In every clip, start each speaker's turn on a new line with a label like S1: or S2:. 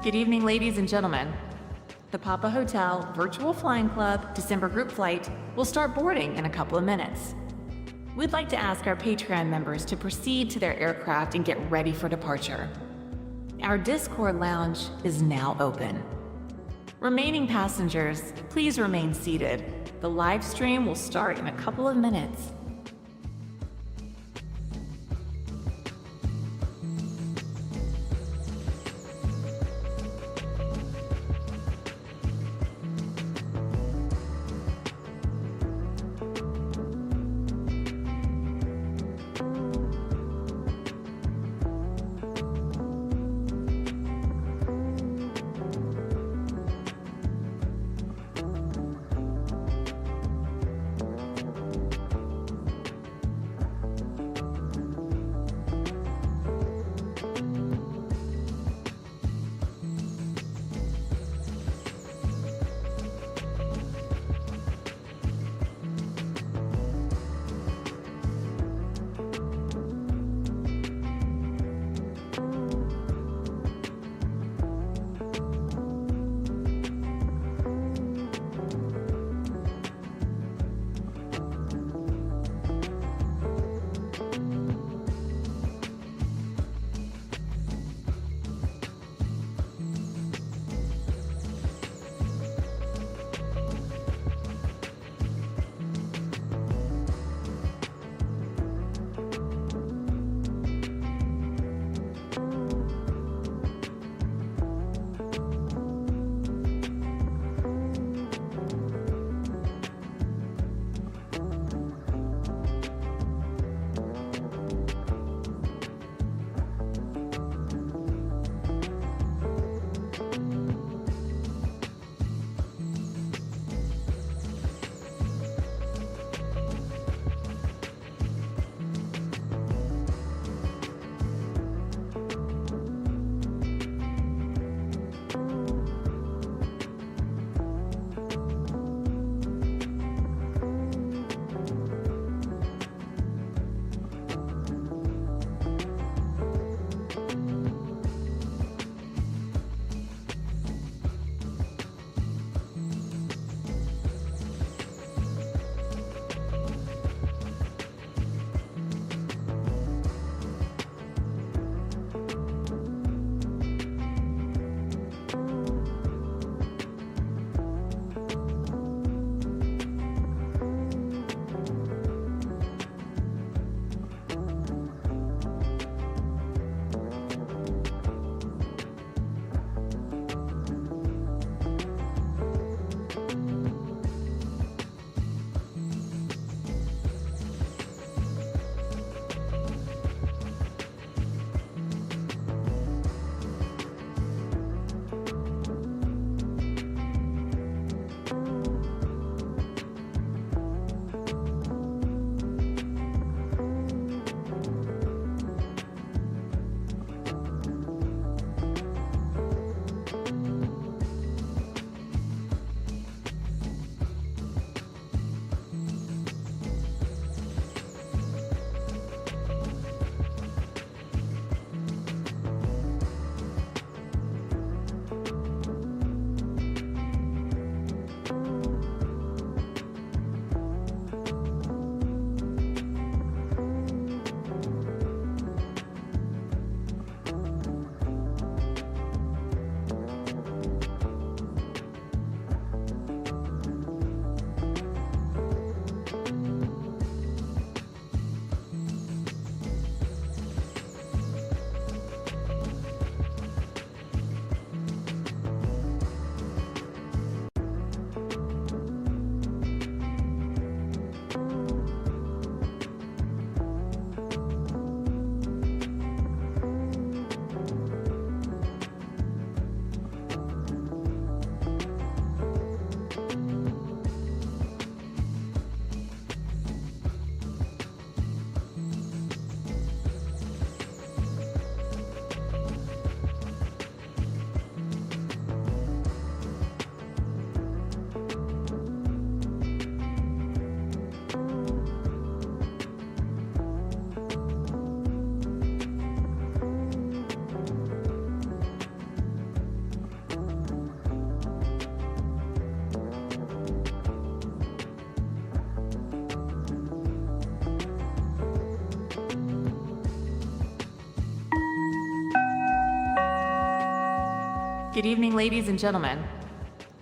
S1: Good evening, ladies and gentlemen. The Papa Hotel Virtual Flying Club December group flight will start boarding in a couple of minutes. We'd like to ask our Patreon members to proceed to their aircraft and get ready for departure. Our Discord lounge is now open. Remaining passengers, please remain seated. The live stream will start in a couple of minutes. Good evening, ladies and gentlemen.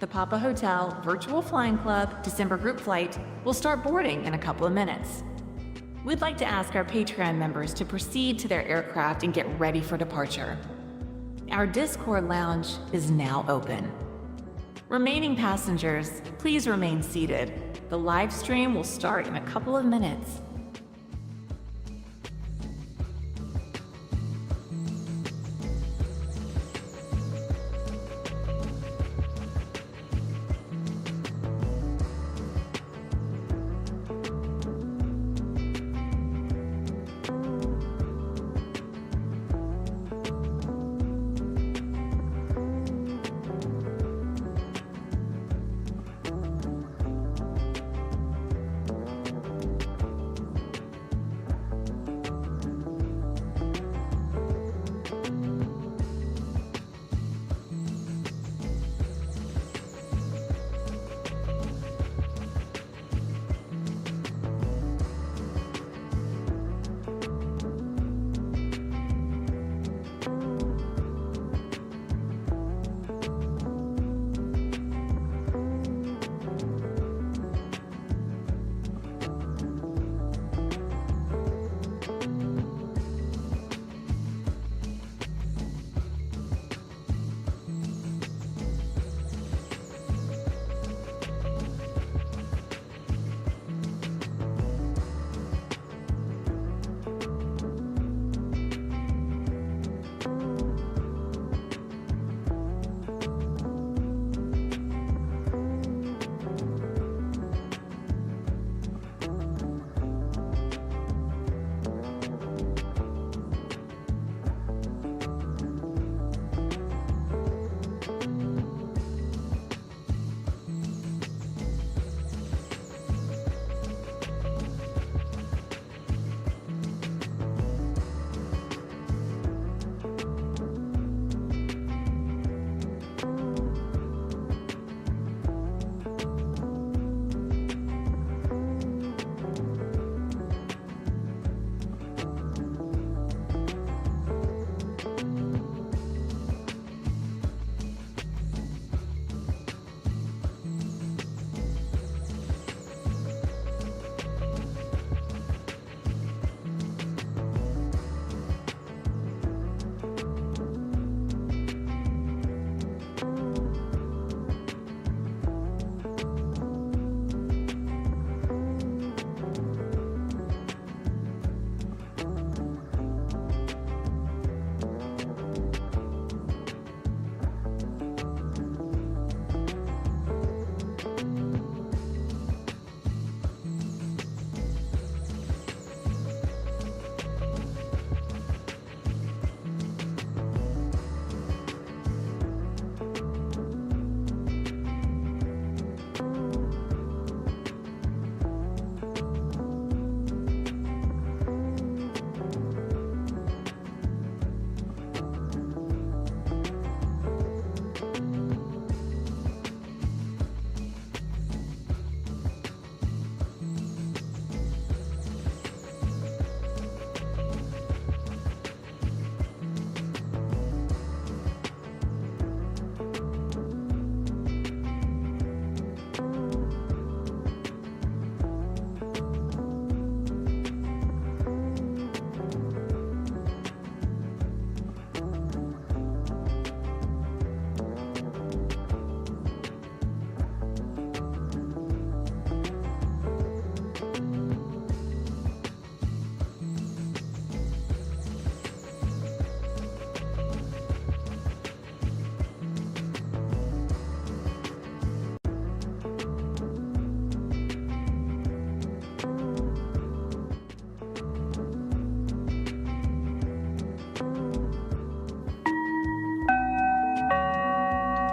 S1: The Papa Hotel Virtual Flying Club December group flight will start boarding in a couple of minutes. We'd like to ask our Patreon members to proceed to their aircraft and get ready for departure. Our Discord lounge is now open. Remaining passengers, please remain seated. The live stream will start in a couple of minutes.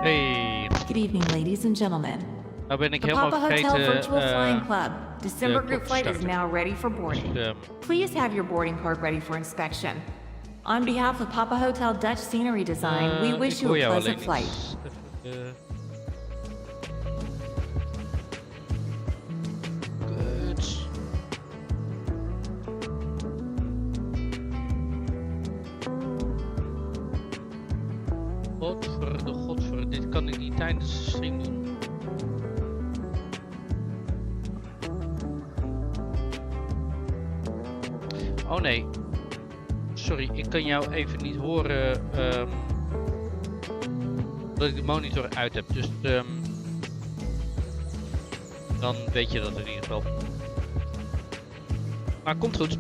S2: Hey.
S1: Good evening, ladies and gentlemen.
S2: Nou ben ik
S1: The
S2: helemaal
S1: Papa Hotel
S2: vergeten
S1: Virtual Flying Club December group flight is
S2: starten.
S1: now ready for boarding.
S2: Dus,
S1: Please have your boarding card ready for inspection. On behalf of Papa Hotel Dutch Scenery Design, we wish
S2: ik
S1: you
S2: hoor
S1: a
S2: jou
S1: pleasant
S2: alleen
S1: flight.
S2: niet. Even, Kut. Godverde, kan ik niet tijdens de stream doen. Oh nee. Sorry, ik kan jou even niet horen. Dat ik de monitor uit heb. Dus dan weet je dat in ieder geval. Maar komt goed.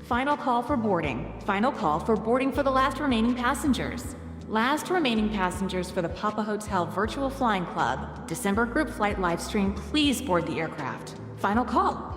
S1: Final call for boarding. Final call for boarding for the last remaining passengers. Last remaining passengers for the Papa Hotel Virtual Flying Club December group flight live stream, please board the aircraft. Final call.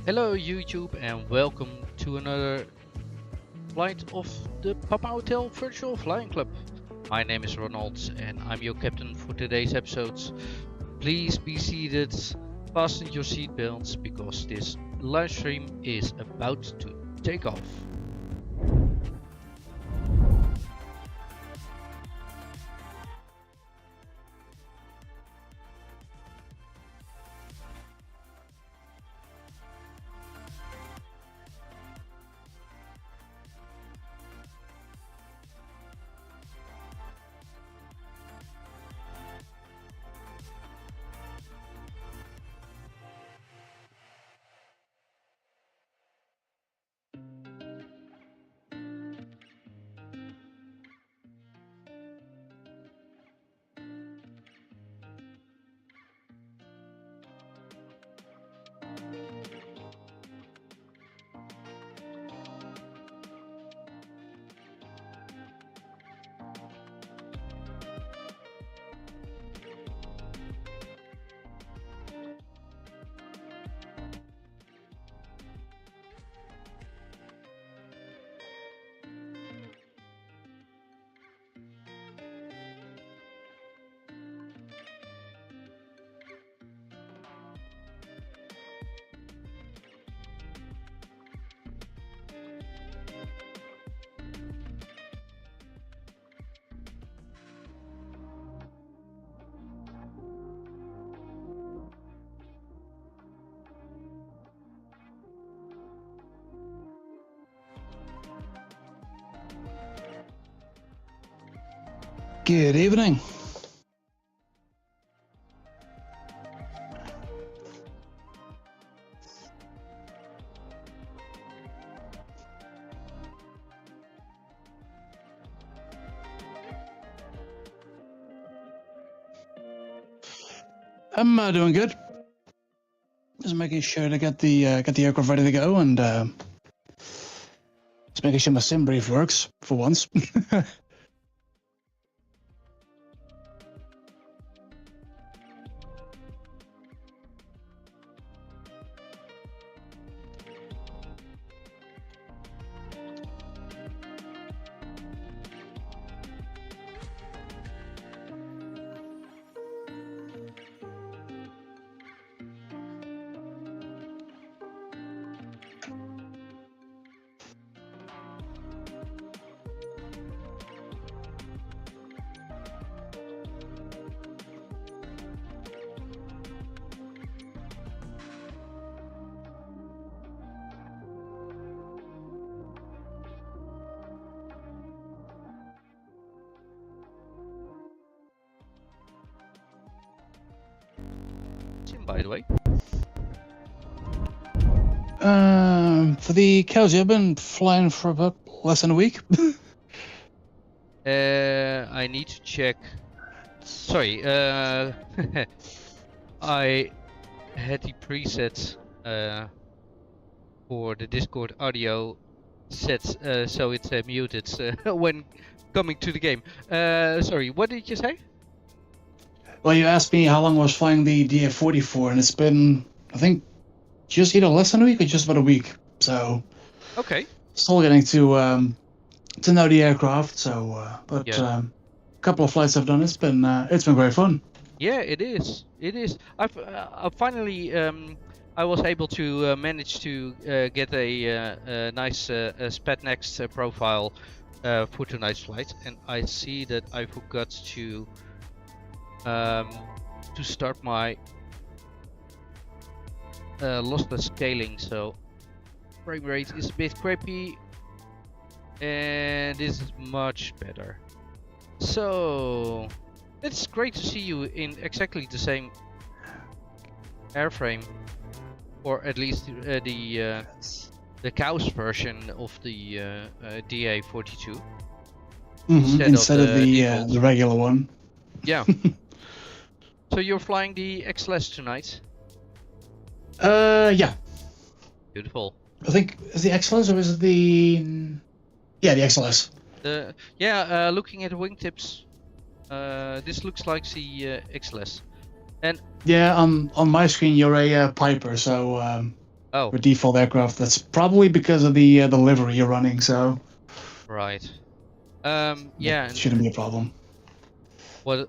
S2: Hello YouTube and welcome to another flight of the Papa Hotel Virtual Flying Club. My name is Ronald and I'm your captain for today's episodes. Please be seated, fasten your seatbelts because this live stream is about to take off.
S3: Good evening. I'm doing good. Just making sure to get the aircraft ready to go, and just making sure my sim brief works for once.
S2: Sim, by the way.
S3: For the cows, I've been flying for about less than a week.
S2: I need to check. Sorry, I had the presets for the Discord audio set, so it's muted when coming to the game. Sorry, what did you say?
S3: Well, you asked me how long I was flying the DF-40 for, and it's been, I think, just either less than a week or just about a week. So,
S2: Okay.
S3: still getting to know the aircraft. So, but
S2: Yeah.
S3: a couple of flights I've done, it's been great fun.
S2: Yeah, it is. It is. I've finally I was able to manage to get a nice SpatNext profile for tonight's flight, and I see that I forgot to start my lossless scaling, so frame rate is a bit crappy, and this is much better. So it's great to see you in exactly the same airframe, or at least the cows version of the DA-42
S3: Instead of the
S2: default.
S3: the regular one.
S2: Yeah. So you're flying the XLS tonight?
S3: Yeah.
S2: Beautiful.
S3: I think is the XLS or is it the the XLS.
S2: Looking at the wingtips, this looks like the XLS. And
S3: Yeah, on my screen you're a Piper, so
S2: oh,
S3: for default aircraft. That's probably because of the livery you're running. So
S2: right. Yeah.
S3: it shouldn't be a problem.
S2: Well,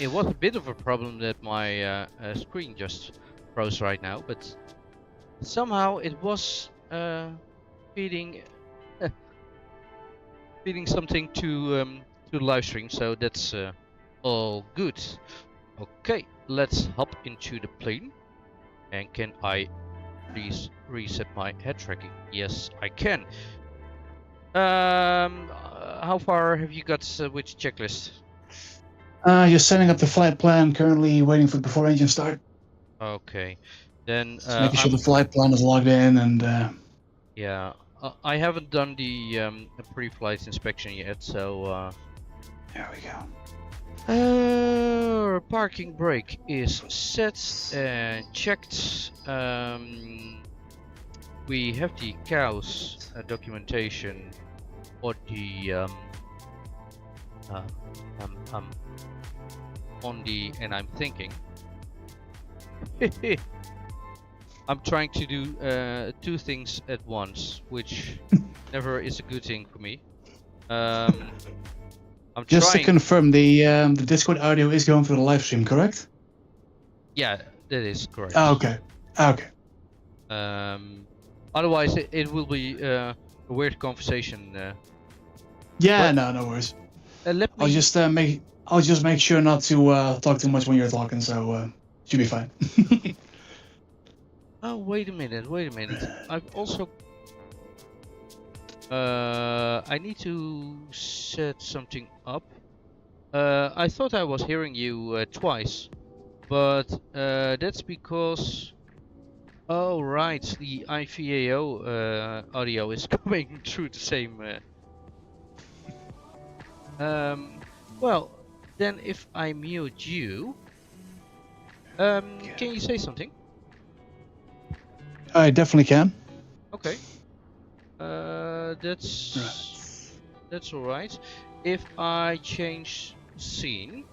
S2: it was a bit of a problem that my screen just froze right now, but somehow it was feeding something to the live stream, so that's all good. Okay, let's hop into the plane. And can I please reset my head tracking? Yes, I can. How far have you got with the checklist?
S3: Just setting up the flight plan. Currently waiting for the before engine start.
S2: Okay, then
S3: Just making sure the flight plan is logged in and.
S2: Yeah, I haven't done the pre-flight inspection yet, so.
S3: There we go.
S2: Parking brake is set and checked. We have the cows documentation on the and I'm thinking. I'm trying to do two things at once, which never is a good thing for me. I'm
S3: Just
S2: trying...
S3: to confirm, the Discord audio is going through the live stream, correct?
S2: Yeah, that is correct.
S3: Oh, okay. Okay.
S2: Otherwise, it will be a weird conversation.
S3: Yeah, no worries.
S2: Let me...
S3: I'll just make sure not to talk too much when you're talking, so should be fine.
S2: Oh, wait a minute. I've also... I need to set something up. I thought I was hearing you twice, but that's because. Oh right, the IVAO audio is coming through the same. Well, then if I mute you, can you say something?
S3: I definitely can.
S2: Okay. That's all right. If I change scene,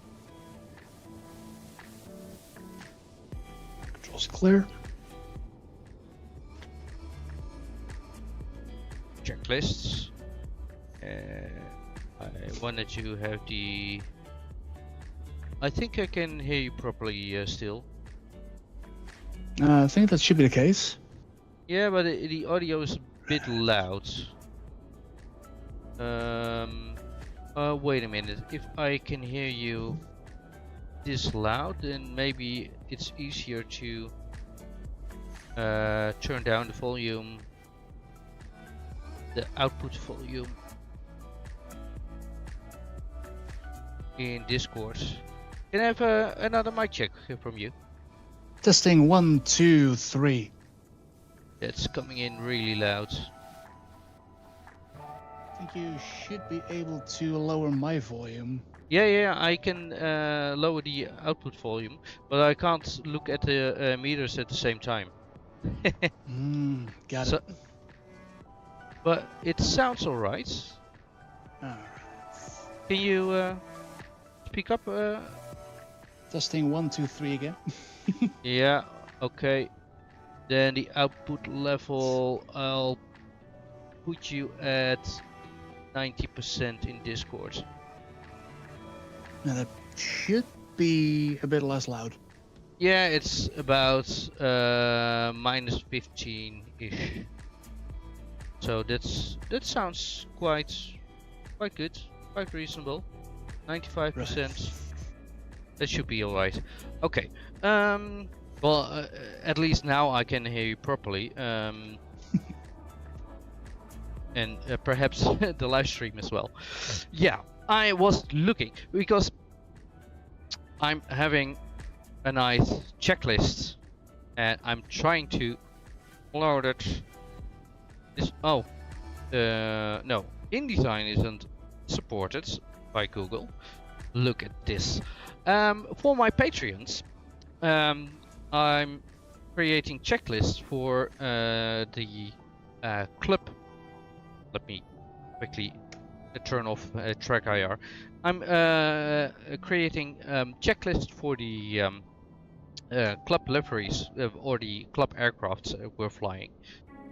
S3: Controls clear.
S2: checklists. I wanted to have the. I think I can hear you properly still.
S3: I think that should be the case.
S2: Yeah, but the audio is a bit loud. Wait a minute. If I can hear you this loud, then maybe it's easier to turn down the volume, the output volume in Discord. Can I have another mic check from you?
S3: Testing 1, 2, 3.
S2: That's coming in really loud.
S3: I think you should be able to lower my volume.
S2: Yeah, I can lower the output volume, but I can't look at the meters at the same time.
S3: Got
S2: So-
S3: it.
S2: But it sounds alright.
S3: Alright.
S2: Can you speak up?
S3: Testing 1, 2, 3 again.
S2: Yeah, okay. Then the output level, I'll put you at 90% in Discord.
S3: Now that should be a bit less loud.
S2: Yeah, it's about minus 15-ish. So that sounds quite good, quite reasonable. 95%. That should be alright. Okay. Well, at least now I can hear you properly. And perhaps the live stream as well. Yeah, I was looking because I'm having a nice checklist, and I'm trying to load it. No, InDesign isn't supported by Google. Look at this. For my Patreons, I'm creating checklists for the club. Let me quickly turn off track IR. I'm creating checklist for the club liveries or the club aircrafts we're flying.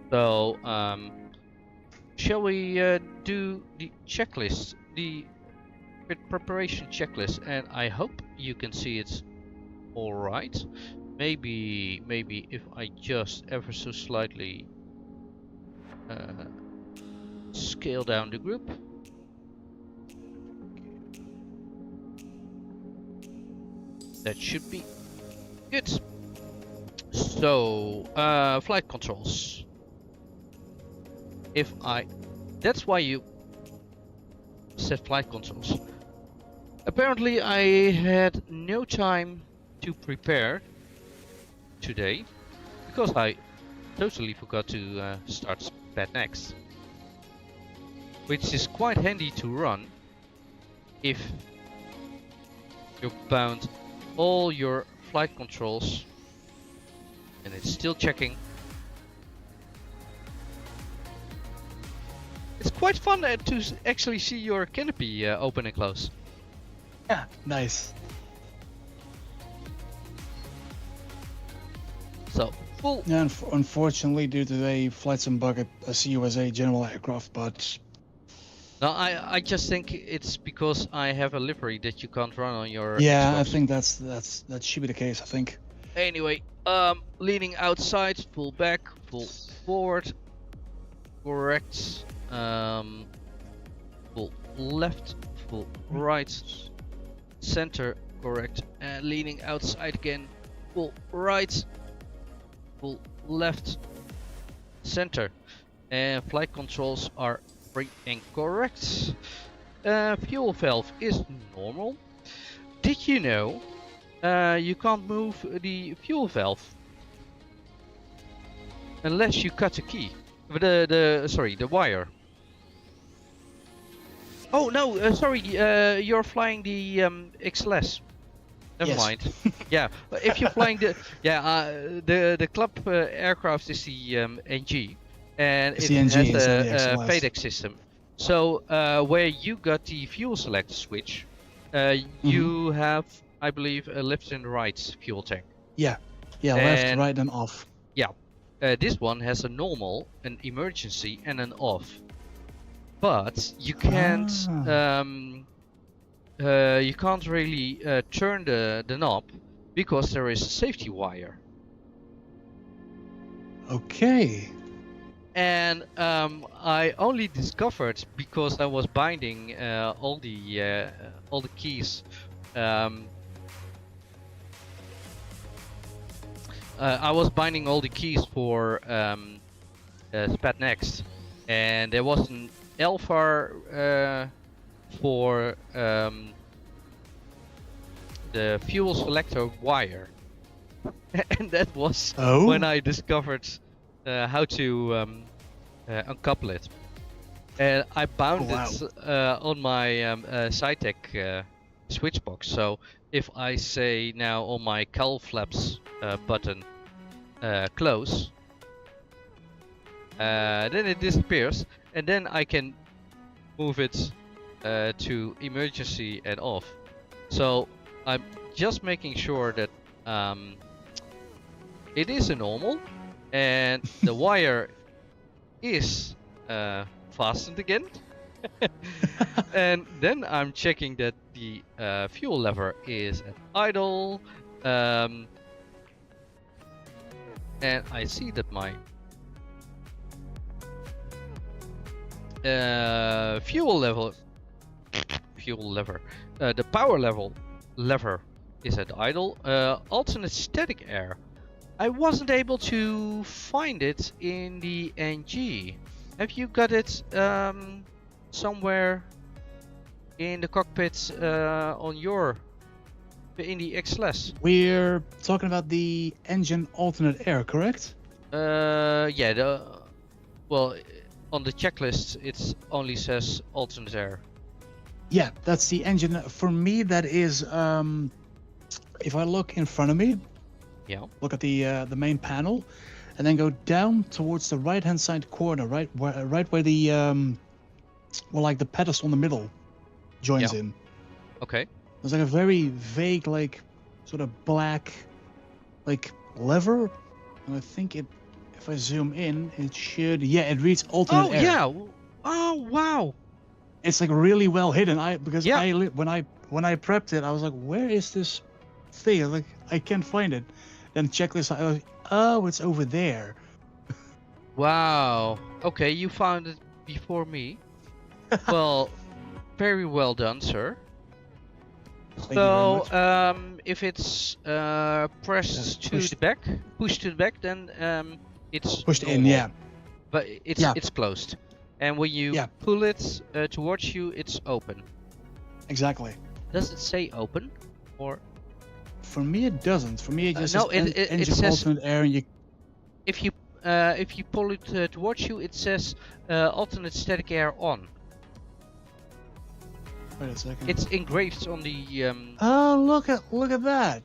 S2: So shall we do the checklist, the preparation checklist, and I hope you can see it all right. Maybe if I just ever so slightly scale down the group. That should be good. So flight controls. That's why you set flight controls. Apparently I had no time to prepare today because I totally forgot to start SPADNext, which is quite handy to run if you bound all your flight controls and it's still checking. It's quite fun to actually see your canopy open and close.
S3: Yeah, nice.
S2: So full.
S3: Yeah, unfortunately, due to the flight sim bug, I see you as a general aircraft, but
S2: No, I just think it's because I have a livery that you can't run on your
S3: yeah, I
S2: Xbox.
S3: think that should be the case. I think.
S2: Anyway, leaning outside, full back, full forward, correct, full left, full right, center, correct, and leaning outside again, full right, full left, center, and flight controls are free and correct. fuel valve is normal. Did you know you can't move the fuel valve unless you cut the key? The wire. Oh no, sorry, you're flying the XLS. Never
S3: Yes.
S2: mind. Yeah, if you're flying the club aircraft is the NG, and
S3: It's
S2: it
S3: the NG,
S2: has
S3: it's not the
S2: a
S3: XLS.
S2: FADEC system. So where you got the fuel select switch, you have, I believe, a left and right fuel tank.
S3: Yeah, left,
S2: And-
S3: right, and off.
S2: This one has a normal, an emergency, and an off. But you can't you can't really turn the knob because there is a safety wire.
S3: Okay.
S2: And I only discovered because I was binding all the keys. I was binding all the keys for Spat Next, and there was an LFAR for the fuel selector wire, and that was
S3: Oh.
S2: when I discovered how to uncouple it. And I bound
S3: Wow.
S2: it on my Cytec switch box. So if I say now on my cowl flaps button close, then it disappears, and then I can move it to emergency and off. So I'm just making sure that it is a normal, and the wire is fastened again. And then I'm checking that the fuel lever is at idle, and I see that my fuel lever, the power lever is at idle. Alternate static air, I wasn't able to find it in the NG. Have you got it somewhere in the cockpit on your in the XLS?
S3: We're talking about the engine alternate air, correct?
S2: Yeah. Well, on the checklist it only says alternate air.
S3: Yeah, that's the engine. For me, that is. If I look in front of me,
S2: Yeah.
S3: look at the main panel, and then go down towards the right-hand side corner, right where the like the pedestal in the middle joins
S2: Yeah.
S3: in.
S2: Okay.
S3: There's like a very vague, like sort of black, like lever, and I think it. If I zoom in, it should. Yeah, it reads alternate
S2: Oh
S3: air.
S2: yeah. Oh wow.
S3: It's like really well hidden. Because
S2: Yeah.
S3: when I prepped it, I was like, where is this thing? I was like, I can't find it. Then checklist, I was, oh, it's over there.
S2: Wow. Okay, you found it before me. Well, very well done, sir.
S3: Thank you very much.
S2: So, if it's pressed to
S3: pushed.
S2: the back, pushed to the back, then it's
S3: Pushed in,
S2: normal.
S3: yeah.
S2: But
S3: Yeah.
S2: it's closed, and when you
S3: Yeah.
S2: pull it towards you, it's open.
S3: Exactly.
S2: Does it say open, or
S3: For me, it doesn't. For me, it just
S2: no,
S3: says
S2: it
S3: engine
S2: says-
S3: alternate air, and you.
S2: if you pull it towards you, it says alternate static air on.
S3: Wait a second.
S2: It's engraved on the.
S3: Oh, look at that.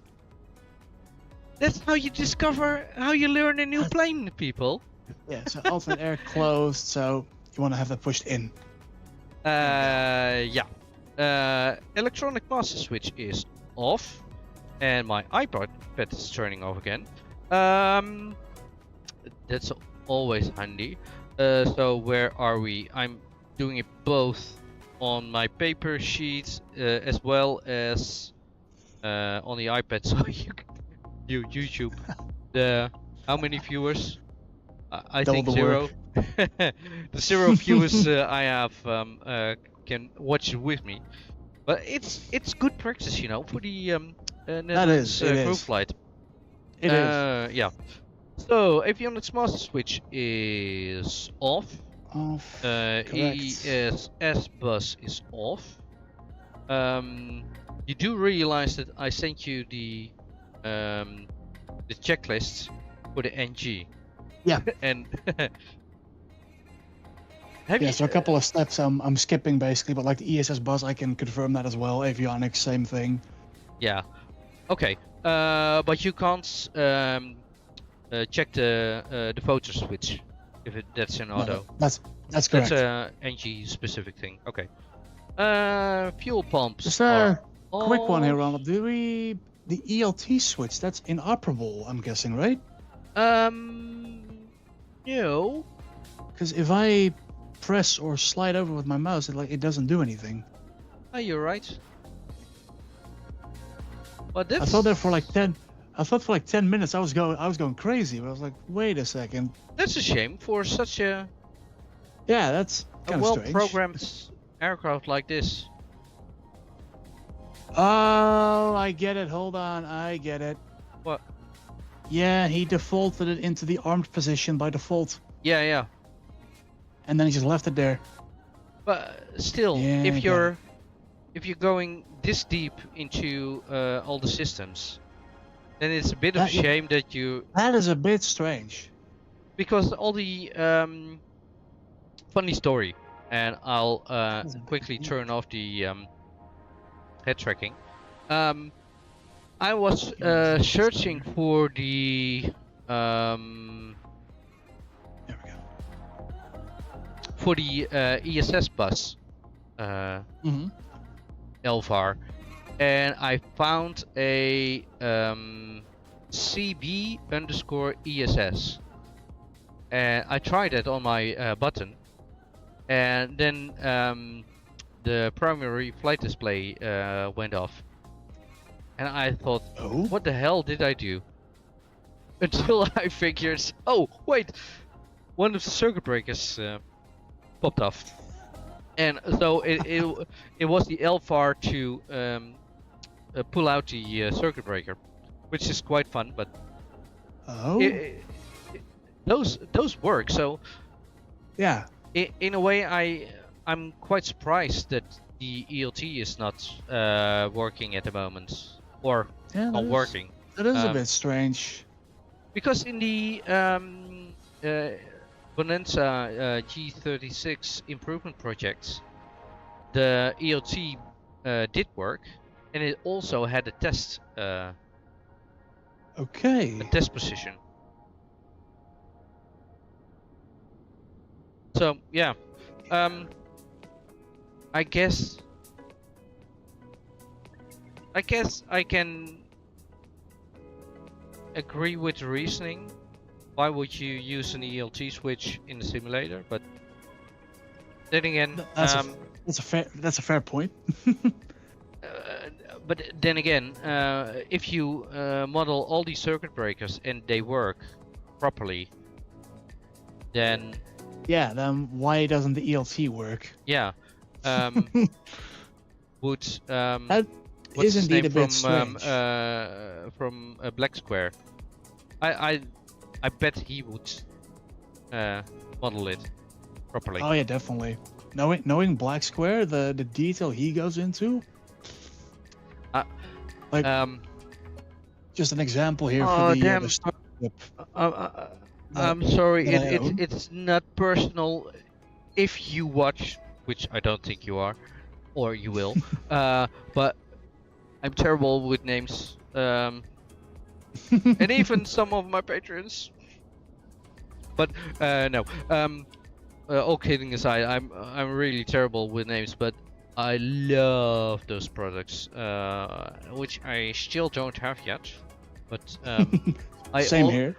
S2: That's how you discover, how you learn a new plane, people.
S3: Yeah. So alternate air closed. So you want to have that pushed in.
S2: Yeah. Electronic master switch is off, and my iPad is turning off again. That's always handy. So where are we? I'm doing it both on my paper sheets as well as on the iPad. So you YouTube. How many viewers? I
S3: Double
S2: think
S3: the
S2: zero. The zero viewers I have can watch it with me, but it's good practice, you know, for the Netherlands
S3: it
S2: crew
S3: is.
S2: flight.
S3: It is
S2: Yeah. So avionics master switch is off.
S3: Off. Correct.
S2: ESS bus is off. You do realize that I sent you the checklists for the NG.
S3: Yeah.
S2: And have
S3: Yeah,
S2: you?
S3: so a couple of steps I'm skipping basically, but like the ESS bus, I can confirm that as well. Avionics, same thing.
S2: Yeah. Okay. But you can't check the photo switch if that's an
S3: No,
S2: auto.
S3: that's correct.
S2: That's a NG specific thing. Okay. Fuel pumps.
S3: Just
S2: are
S3: a quick one here,
S2: off.
S3: Ronald. The ELT switch, that's inoperable, I'm guessing, right?
S2: No.
S3: Because if I press or slide over with my mouse, it doesn't do anything.
S2: Oh, you're right. But that's.
S3: I thought that for like 10 minutes I was going crazy, but I was like, wait a second.
S2: That's a shame for such a
S3: Yeah, that's kind of strange.
S2: well-programmed aircraft like this.
S3: Oh, I get it. Hold on, I get it.
S2: What?
S3: Yeah, he defaulted it into the armed position by default,
S2: Yeah, yeah.
S3: and then he just left it there.
S2: But still,
S3: Yeah, I
S2: if
S3: get
S2: you're going this deep into all the systems, then it's a bit of a
S3: That-
S2: shame that you,
S3: That is a bit strange.
S2: because all the funny story, and I'll quickly turn off the head tracking. I was searching for the
S3: There we go.
S2: ESS bus.
S3: Mm-hmm.
S2: Elvar, and I found a CB_ESS, and I tried it on my button, and then the primary flight display went off, and I thought,
S3: Oh.
S2: what the hell did I do? Until I figured, oh wait, one of the circuit breakers popped off. And so it was the LFAR to pull out the circuit breaker, which is quite fun. But
S3: Oh.
S2: those work. So
S3: Yeah.
S2: in a way, I'm quite surprised that the ELT is not working at the moment, or
S3: Yeah.
S2: not working,
S3: That is a
S2: Um,
S3: bit strange.
S2: because in the Bonanza G36 improvement projects, the ELT did work, and it also had a test
S3: Okay.
S2: position. So yeah, I guess I can agree with the reasoning. Why would you use an ELT switch in the simulator? But then again,
S3: That's a fair point.
S2: but then again, if you model all these circuit breakers and they work properly, then
S3: Yeah. Then why doesn't the ELT work?
S2: yeah, would
S3: That
S2: what's
S3: is
S2: his
S3: indeed
S2: name
S3: a bit strange.
S2: from Black Square? I bet he would model it properly.
S3: Oh yeah, definitely. Knowing Black Square, the detail he goes into. Like just an example here
S2: Oh,
S3: for the
S2: damn.
S3: starship.
S2: I'm sorry,
S3: that I own.
S2: it's not personal. If you watch, which I don't think you are, or you will, but I'm terrible with names, and even some of my patrons. But no, all kidding aside, I'm really terrible with names, but I love those products, which I still don't have yet. But
S3: Same here.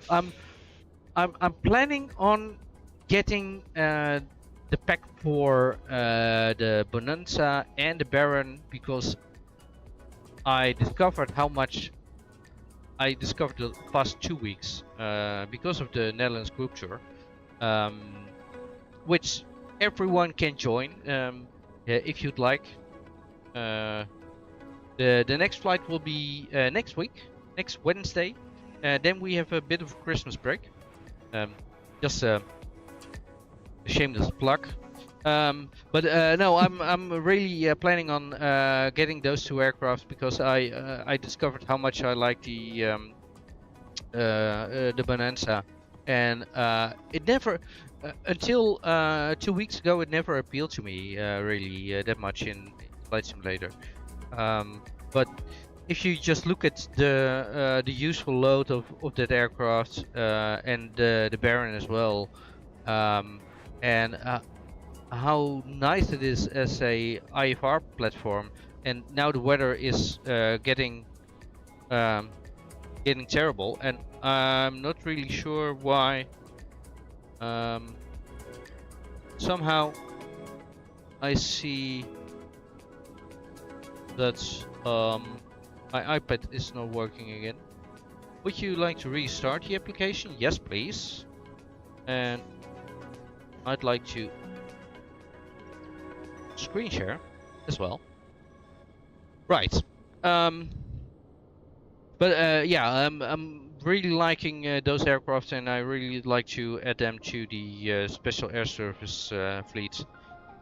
S2: I'm planning on getting the pack for the Bonanza and the Baron, because I discovered how much I discovered the past 2 weeks because of the Netherlands group tour, which everyone can join if you'd like. The next flight will be next week, next Wednesday. Then we have a bit of a Christmas break. Just shameless plug. But no, I'm really planning on getting those two aircraft because I discovered how much I like the Bonanza, and it never until 2 weeks ago it never appealed to me really that much in Flight Simulator. But if you just look at the useful load of that aircraft and the Baron as well, and how nice it is as a IFR platform, and now the weather is getting terrible, and I'm not really sure why. Somehow I see that my iPad is not working again. Would you like to restart the application? Yes, please. And I'd like to screen share as well. Right. Yeah, I'm really liking those aircraft, and I really like to add them to the Special Air Service fleet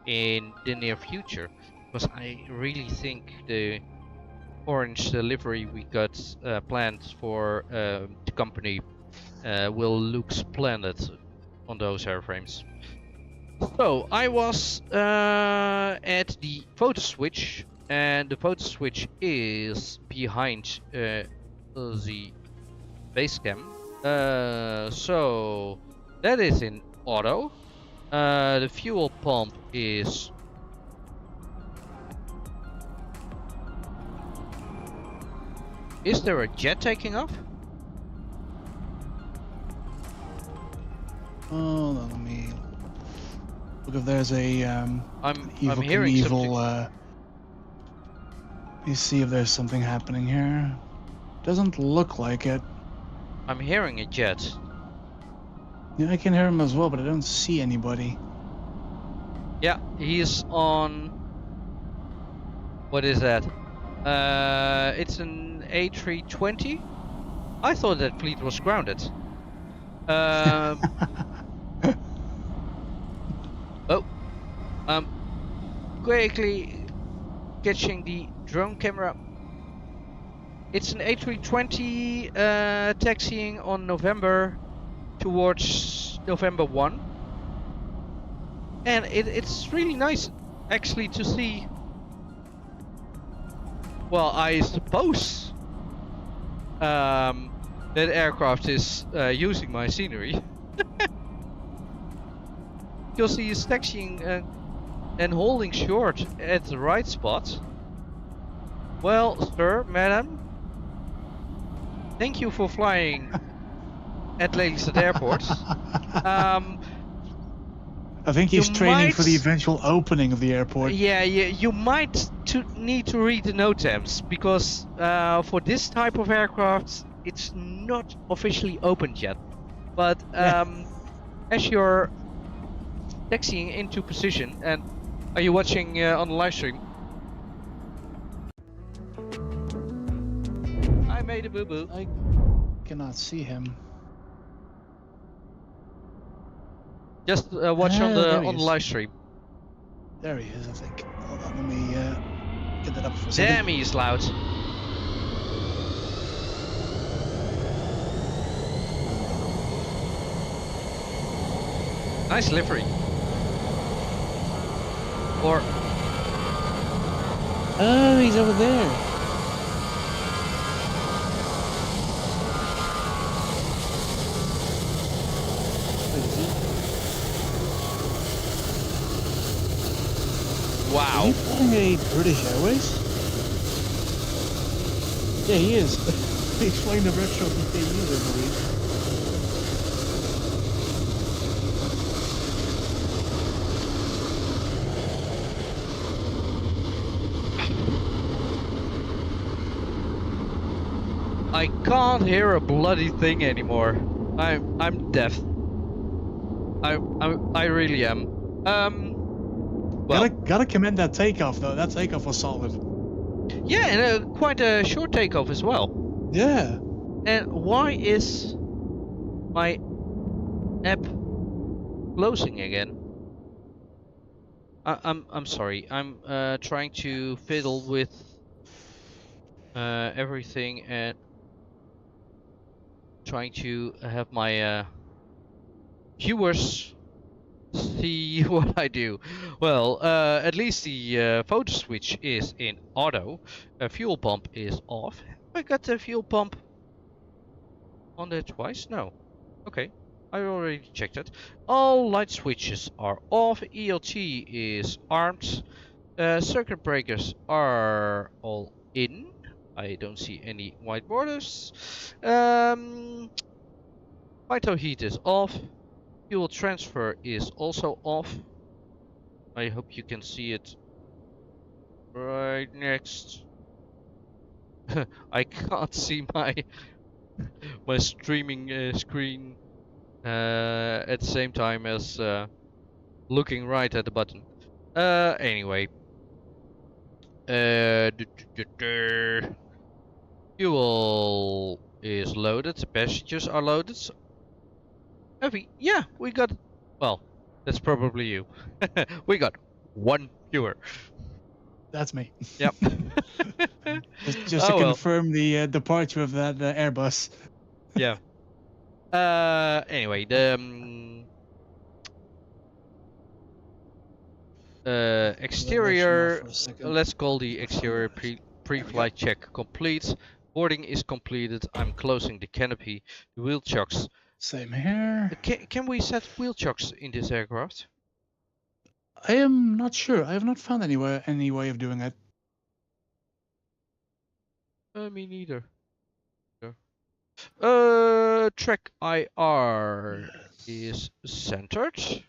S2: in the near future, because I really think the orange livery we got planned for the company will look splendid on those airframes. So I was at the photo switch, and the photo switch is behind the base cam. So that is in auto. The fuel pump is there a jet taking off?
S3: Oh, let me look if there's a
S2: I'm
S3: evil
S2: hearing
S3: Knievel,
S2: something.
S3: let me see if there's something happening here. Doesn't look like it.
S2: I'm hearing a jet.
S3: Yeah, I can hear him as well, but I don't see anybody.
S2: Yeah, he's on. What is that? It's an A320. I thought that fleet was grounded. Oh, quickly catching the drone camera. It's an A320 taxiing on November towards November 1. And it's really nice actually to see. Well, I suppose that aircraft is using my scenery. Because he is taxiing and holding short at the right spot. Well, sir, madam, thank you for flying at Lelystad Airport.
S3: I think he's
S2: You
S3: training for the
S2: might-
S3: eventual opening of the airport.
S2: Yeah, you might need to read the NOTAMs, because for this type of aircraft, it's not officially opened yet. But as you're taxiing into position, and are you watching on the live stream? I made a boo-boo.
S3: I cannot see him.
S2: Just watch on
S3: there
S2: the
S3: he is.
S2: live stream.
S3: There he is, I think. Hold on, let me get that up for a second.
S2: Damn, he's loud. Nice livery. Or
S3: Oh, he's over there. Wait, is he?
S2: wow.
S3: Is he flying a British Airways? Yeah, he is. He's flying the retro PKU, I believe.
S2: I can't hear a bloody thing anymore. I'm deaf. I really am. Well,
S3: Gotta commend that takeoff though. That takeoff was solid.
S2: yeah, and quite a short takeoff as well.
S3: Yeah.
S2: And why is my app closing again? I'm sorry. I'm trying to fiddle with everything and trying to have my viewers see what I do. Well, at least the photo switch is in auto. Fuel pump is off. I got the fuel pump on there twice? No. Okay. I already checked it. All light switches are off. ELT is armed. Circuit breakers are all in. I don't see any white borders. Phyto heat is off. Fuel transfer is also off. I hope you can see it right next. I can't see my streaming screen at the same time as looking right at the button. Anyway. Fuel is loaded. The passengers are loaded. Heavy. Yeah, we got. Well, that's probably you. We got one viewer.
S3: That's me.
S2: Yep.
S3: Just to
S2: Oh, well.
S3: confirm the departure of that Airbus.
S2: Yeah. Anyway, the exterior. Let's call the exterior pre-flight check complete. Boarding is completed. I'm closing the canopy. The wheel chocks.
S3: Same here.
S2: Can we set wheel chocks in this aircraft?
S3: I am not sure. I have not found any way of doing it.
S2: Me neither. Track IR is centered.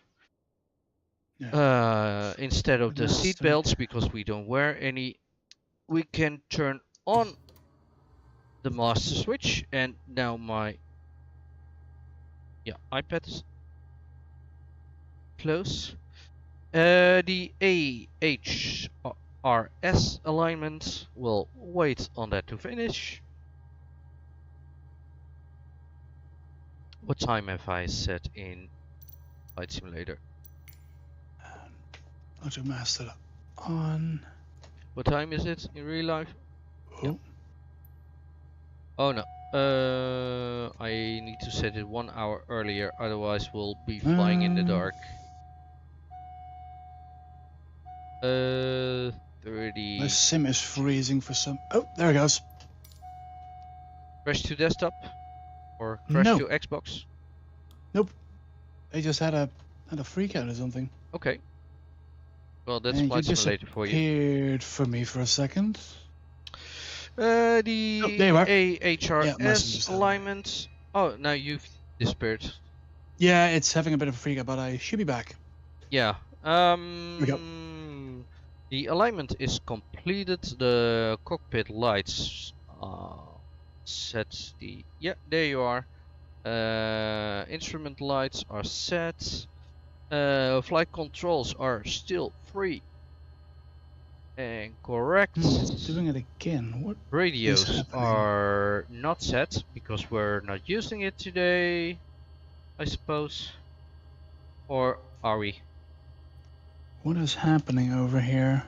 S3: Yeah.
S2: Instead of the
S3: Master.
S2: seat belts, because we don't wear any, we can turn on the master switch, and now my iPad is close. The AHRS alignment, will wait on that to finish. What time have I set in Flight Simulator?
S3: Auto master on.
S2: What time is it in real life?
S3: Oh.
S2: Yep. Oh no. I need to set it 1 hour earlier, otherwise we'll be flying in the dark. 30.
S3: My sim is freezing for some. Oh, there it goes.
S2: Crash to desktop or crash
S3: No.
S2: to Xbox?
S3: I just had a freak out or something.
S2: Okay. Well, that's
S3: And
S2: Flight
S3: you
S2: Simulator for you.
S3: disappeared for me for a second.
S2: The
S3: there you are.
S2: AHRS
S3: system's down.
S2: alignment. Oh, now you've disappeared.
S3: Yeah, it's having a bit of a freak out, but I should be back.
S2: Yeah.
S3: we go.
S2: The alignment is completed. The cockpit lights set. There you are. Instrument lights are set. Flight controls are still free and correct.
S3: It's doing it again. What?
S2: Radios
S3: happening?
S2: are not set because we're not using it today, I suppose. Or are we?
S3: What is happening over here?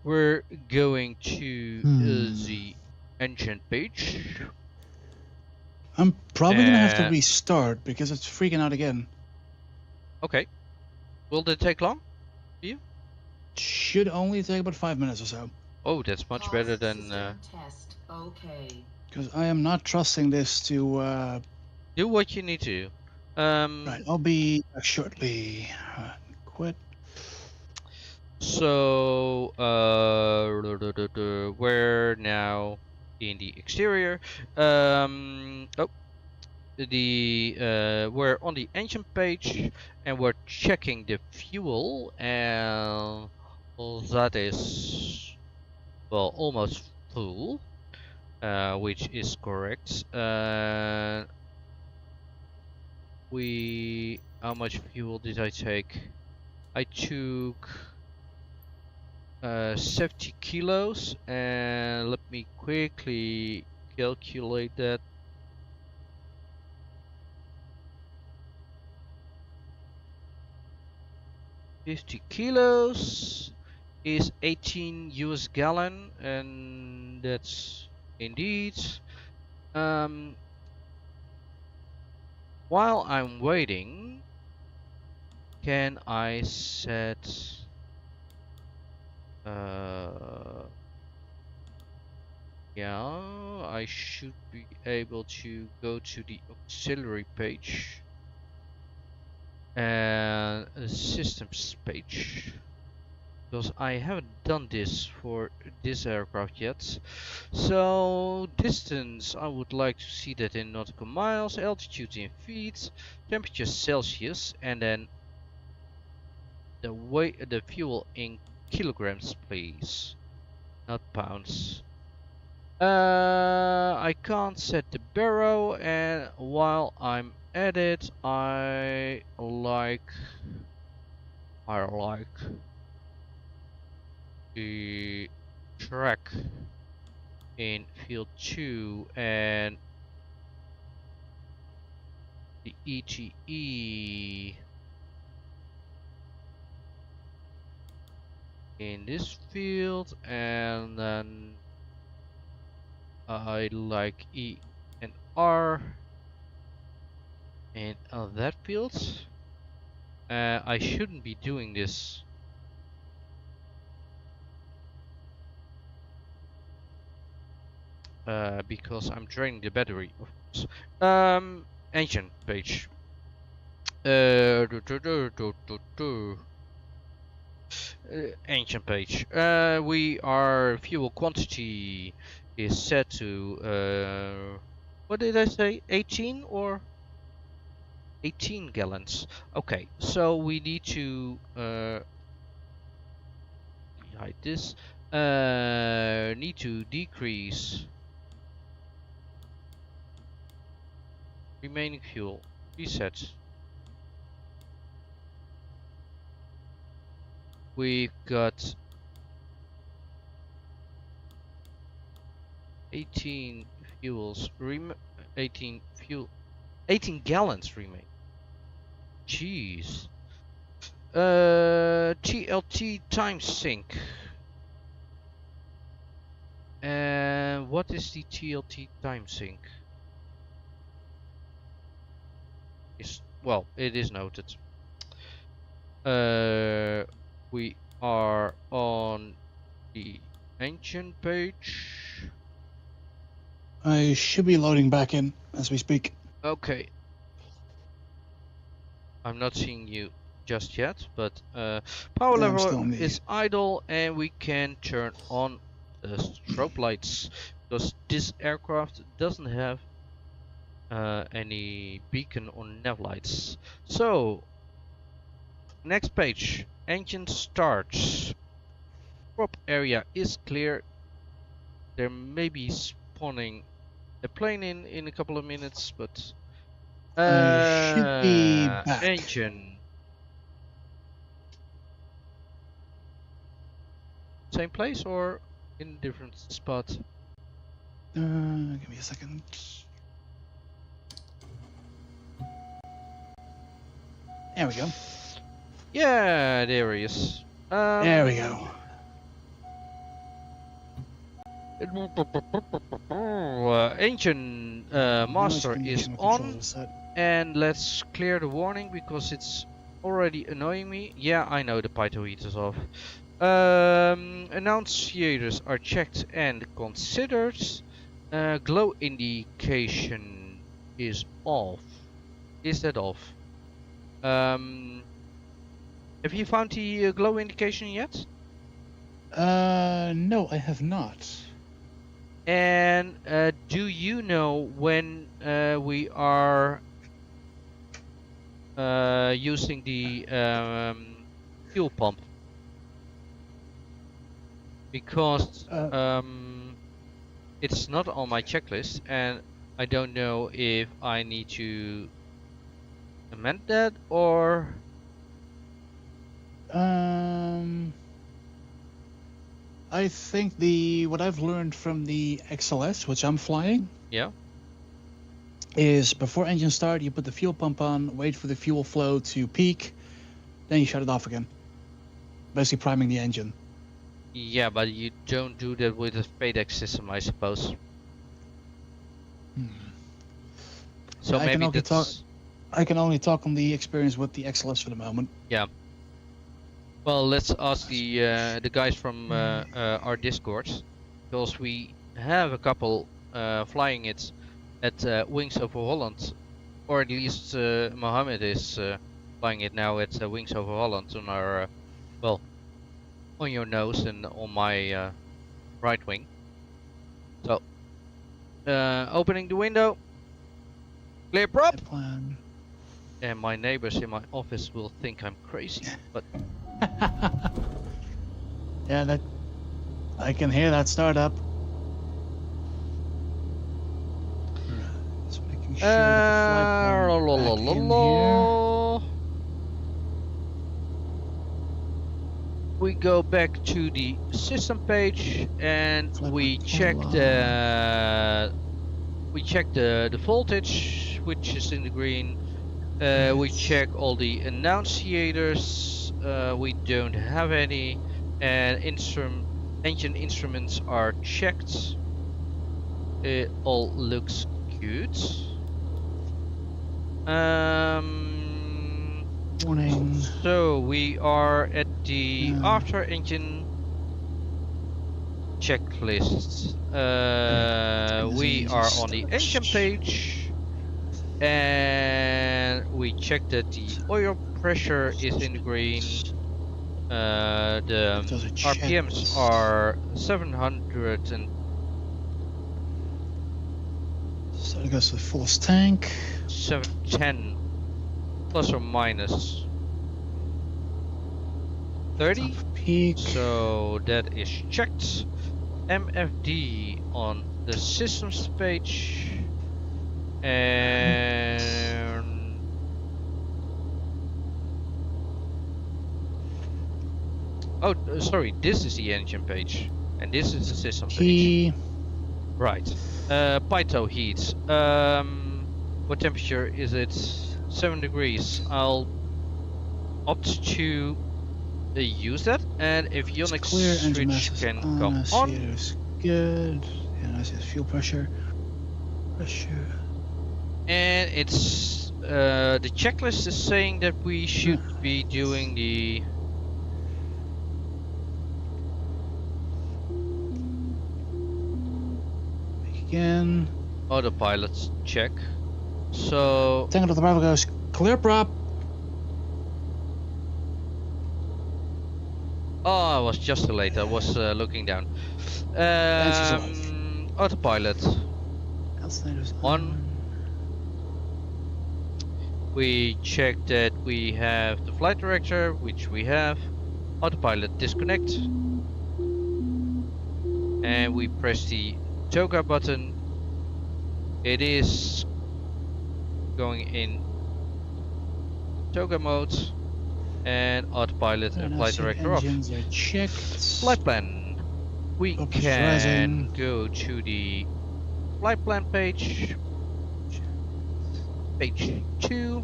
S2: We're going to the engine page.
S3: I'm probably gonna have to
S2: And-
S3: restart because it's freaking out again.
S2: Okay. Will that take long?
S3: Should only take about 5 minutes or so.
S2: Oh, that's much better than.
S4: Test. Okay.
S3: Because I am not trusting this to.
S2: Do what you need to.
S3: Right, I'll be back shortly. Quit.
S2: So, we're now in the exterior. We're on the engine page and we're checking the fuel, and that is, well, almost full, which is correct. How much fuel did I take? I took 70 kilos, and let me quickly calculate that. 50 kilos is 18 US gallon, and that's indeed. While I'm waiting, can I set yeah, I should be able to go to the auxiliary page and the systems page, because I haven't done this for this aircraft yet. So distance, I would like to see that in nautical miles, altitude in feet, temperature Celsius, and then the weight, the fuel in kilograms, please, not pounds. I can't set the barrow, and while I'm at it, I like the track in field 2 and the ETE in this field, and then I like E and R in that field. I shouldn't be doing this. Because I'm draining the battery, of course. Engine page. Engine page. Our fuel quantity is set to what did I say? 18 or 18 gallons. Okay, so we need to hide this. Need to decrease remaining fuel. Reset. We've got 18 gallons remain. Jeez. TLT time sink. And what is the TLT time sink? Well, it is noted. We are on the engine page.
S3: I should be loading back in as we speak.
S2: Okay. I'm not seeing you just yet, but power level is idle, and we can turn on the strobe lights, because this aircraft doesn't have any beacon or nav lights. So next page, engine starts. Prop area is clear. There may be spawning a plane in a couple of minutes, but
S3: should be back.
S2: Engine. Same place or in a different spot?
S3: Give me a second. There we go.
S2: Yeah, there he is.
S3: There we go.
S2: Engine master is on, and let's clear the warning because it's already annoying me. Yeah, I know the pitot heater's off. Annunciators are checked and considered. Glow indication is off. Is that off? Have you found the glow indication yet?
S3: No, I have not.
S2: And do you know when we are using the fuel pump? Because it's not on my checklist, and I don't know if I need to amend that or
S3: I think what I've learned from the XLS, which I'm flying,
S2: yeah,
S3: is before engine start you put the fuel pump on, wait for the fuel flow to peak, then you shut it off again. basically priming the engine.
S2: Yeah, but you don't do that with a FADEC system, I suppose. So
S3: I can
S2: maybe
S3: only
S2: that's...
S3: I can only talk on the experience with the XLS for the moment.
S2: Yeah. Well, let's ask the guys from our Discord, because we have a couple flying it at Wings Over Holland, or at least Mohammed is flying it now at Wings Over Holland on our, well, on your nose and on my right wing. So, opening the window, clear prop,
S3: Plan.
S2: and my neighbors in my office will think I'm crazy, but
S3: Yeah, that I can hear that startup. Just making sure that the flight plan back in here.
S2: we go back to the system page and
S3: Flight
S2: we
S3: plan
S2: check
S3: follow.
S2: the voltage, which is in the green. We check all the annunciators. We don't have any, and engine instruments are checked. It all looks good.
S3: Morning.
S2: So we are at the after engine checklist. We are on the engine page, and we check that the oil pressure is in the green. The
S3: Does it check?
S2: RPMs are 700 and
S3: So it goes to the force tank.
S2: 710 plus or minus 30.
S3: Top of peak.
S2: So that is checked. MFD on the systems page, and oh, sorry, this is the engine page, and this is the system page.
S3: Key.
S2: Right. Pyto heat. What temperature is it? 7 degrees. I'll opt to use that, and if
S3: It's
S2: Yonex
S3: clear. Engine mass
S2: switch
S3: is
S2: can
S3: on.
S2: come on.
S3: Is good. And I see fuel pressure. Pressure.
S2: And it's the checklist is saying that we should be doing the
S3: Again.
S2: autopilot check. So
S3: Tango to the Bravo goes clear prop.
S2: I was just too late. I was looking down. Autopilot
S3: Alternators
S2: on. We check that we have the flight director, which we have. Autopilot disconnect, and we press the toga button. It is going in toga mode, and autopilot and flight director off.
S3: Engines are checked.
S2: Flight plan. We
S3: Focus
S2: can
S3: rising.
S2: go to the flight plan page, page 2,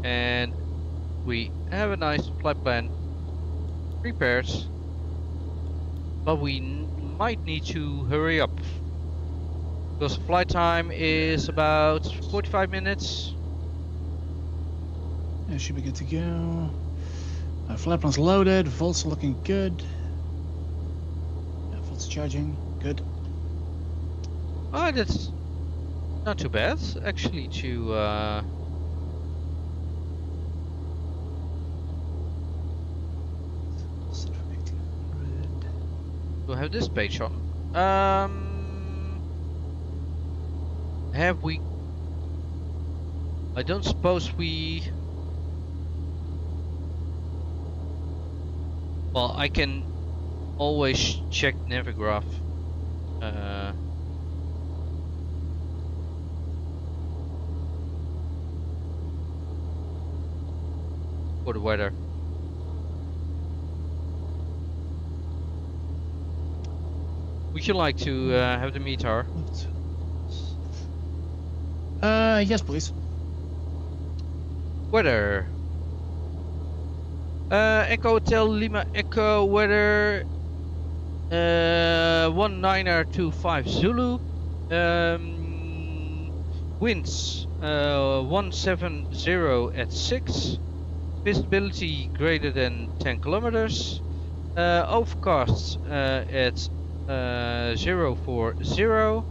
S2: and we have a nice flight plan prepared, but we might need to hurry up because flight time is about 45 minutes.
S3: Yeah, should be good to go. Flight plan's loaded. Volts looking good. Yeah, volts charging. Good.
S2: Oh, that's not too bad actually to have this page on. Have we? I don't suppose we. Well, I can always check Navigraph. For the weather. Would you like to have the meter?
S3: Yes, please.
S2: Weather. Echo Hotel Lima Echo weather 1925 Zulu. Winds 170 at 6. Visibility greater than 10 kilometers. Overcast at 040.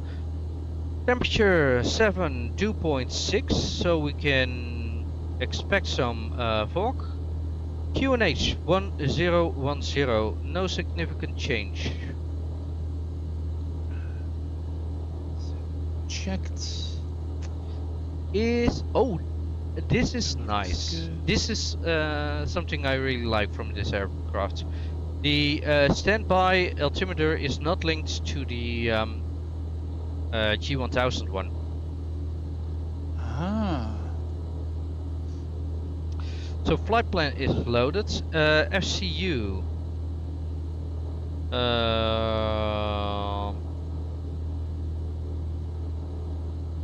S2: Temperature 7 dew point 6, so we can expect some fog. QNH 1010, no significant change.
S3: Checked.
S2: This is nice.
S3: good.
S2: This is something I really like from this aircraft. The standby altimeter is not linked to the G1000 one.
S3: Ah.
S2: So flight plan is loaded. FCU.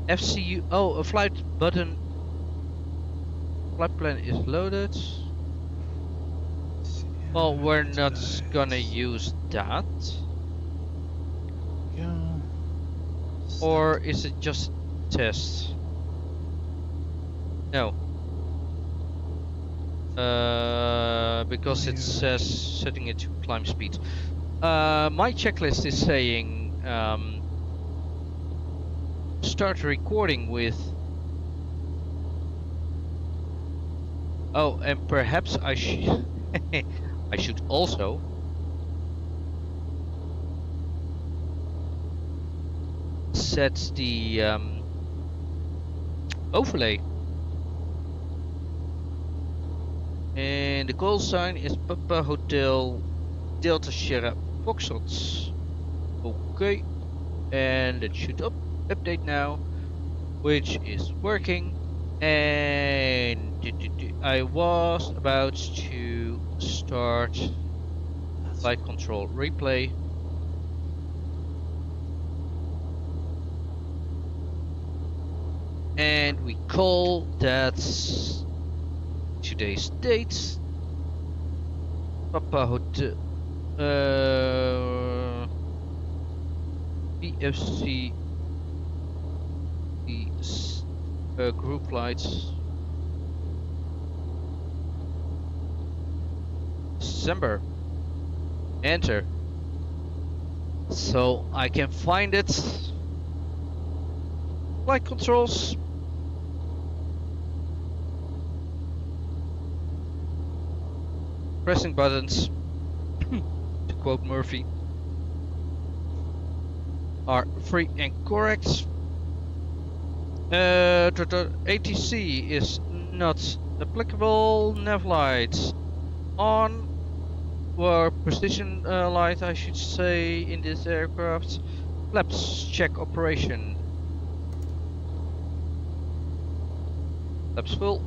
S2: FCU. Oh, a flight button. Flight plan is loaded. Well, we're not gonna use that.
S3: Yeah.
S2: Or is it just test? No. Because it says setting it to climb speed. My checklist is saying start recording with. Oh, and perhaps I should I should also set the overlay. And the call sign is Papa Hotel Delta Sierra Foxtrot. Okay, and it should update now, which is working. And I was about to start flight control replay. And we call that today's date. Papa Hotel PFC group flights December. Enter. So I can find it. Flight controls. Pressing buttons, to quote Murphy, are free and correct. ATC is not applicable. Nav lights on, or precision light I should say in this aircraft. Flaps check operation. Flaps full.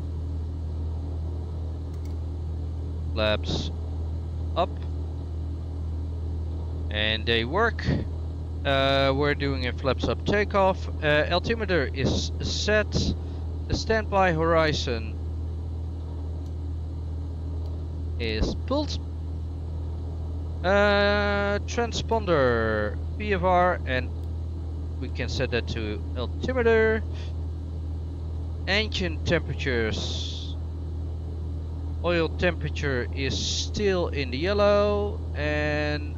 S2: Flaps up, and they work. We're doing a flaps up takeoff. Altimeter is set. The standby horizon is pulled. Transponder PFR, and we can set that to altimeter. Engine temperatures. Oil temperature is still in the yellow, and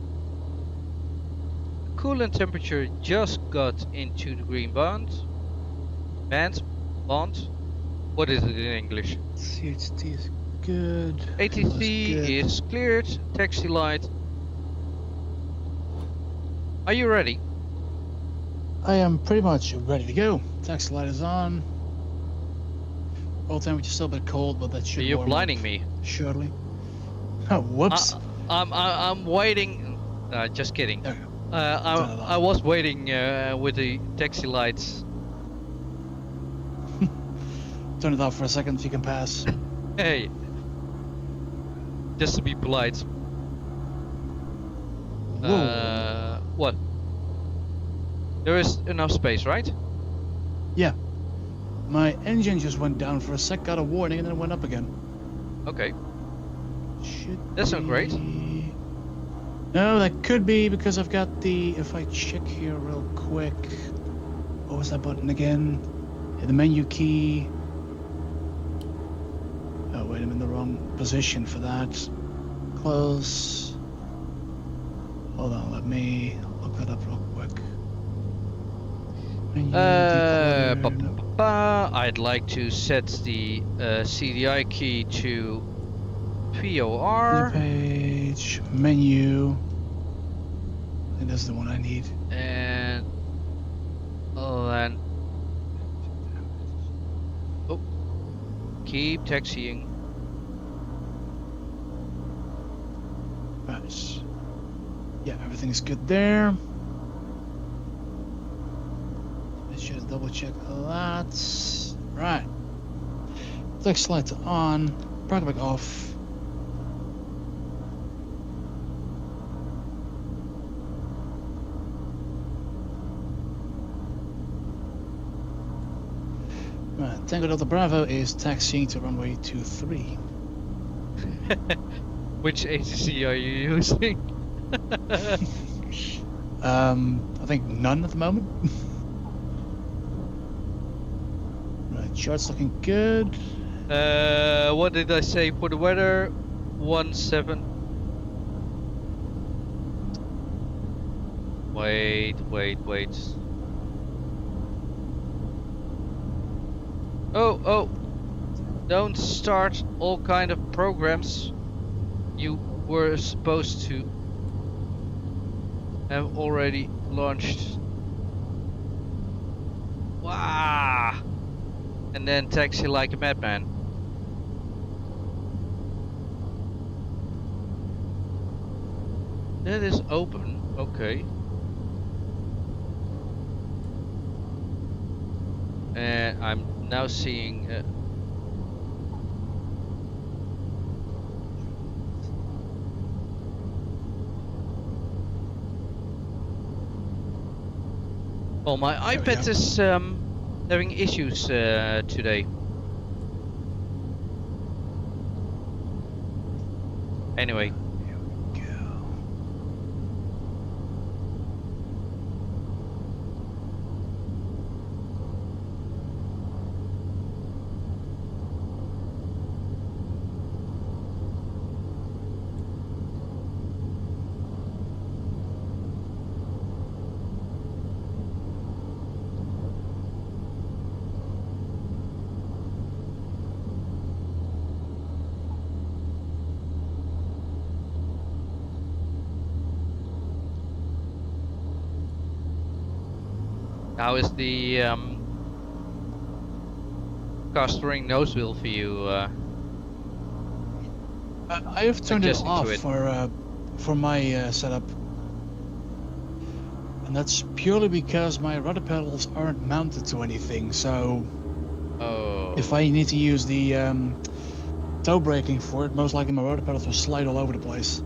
S2: coolant temperature just got into the green bond. Bond. What is it in English?
S3: CHT is good.
S2: ATC
S3: Looks good.
S2: is cleared. Taxi light. Are you ready?
S3: I am pretty much ready to go. Taxi light is on. Oil temperature still a bit cold, but that should.
S2: You're
S3: warm
S2: blinding
S3: up
S2: me.
S3: Surely. Oh, whoops.
S2: I'm waiting. Just kidding.
S3: There we go.
S2: I was waiting with the taxi lights.
S3: Turn it off for a second so you can pass.
S2: Hey, just to be polite.
S3: Whoa.
S2: What? There is enough space, right?
S3: Yeah. My engine just went down for a sec, got a warning, and then it went up again.
S2: Okay.
S3: Should
S2: That's not great.
S3: be- No, that could be because I've got the. If I check here real quick, what was that button again? Yeah, the menu key. Oh wait, I'm in the wrong position for that. Close. Hold on, let me look that up real quick. Menu declutter.
S2: I'd like to set the CDI key to POR.
S3: Page, menu. I think that's the one I need.
S2: And then keep taxiing.
S3: Right. Yeah, everything is good there. Let's just double check that. Right. Flex lights on. Park back off. Right, Tango Delta Bravo is taxiing to runway 23.
S2: Which agency are you using?
S3: I think none at the moment. Right, chart's looking good.
S2: What did I say for the weather? 17. Wait. Oh. Don't start all kind of programs you were supposed to have already launched. Wow! And then taxi like a madman. That is open. Okay. And I'm now seeing. Well, my
S3: There we
S2: iPad
S3: go.
S2: is having issues today. Anyway,
S3: Here we go.
S2: how is the cast ring nose wheel for you?
S3: I have turned it
S2: Adjusting to
S3: off
S2: it.
S3: for my setup, and that's purely because my rudder pedals aren't mounted to anything. So
S2: Oh.
S3: if I need to use the toe braking for it, most likely my rudder pedals will slide all over the place.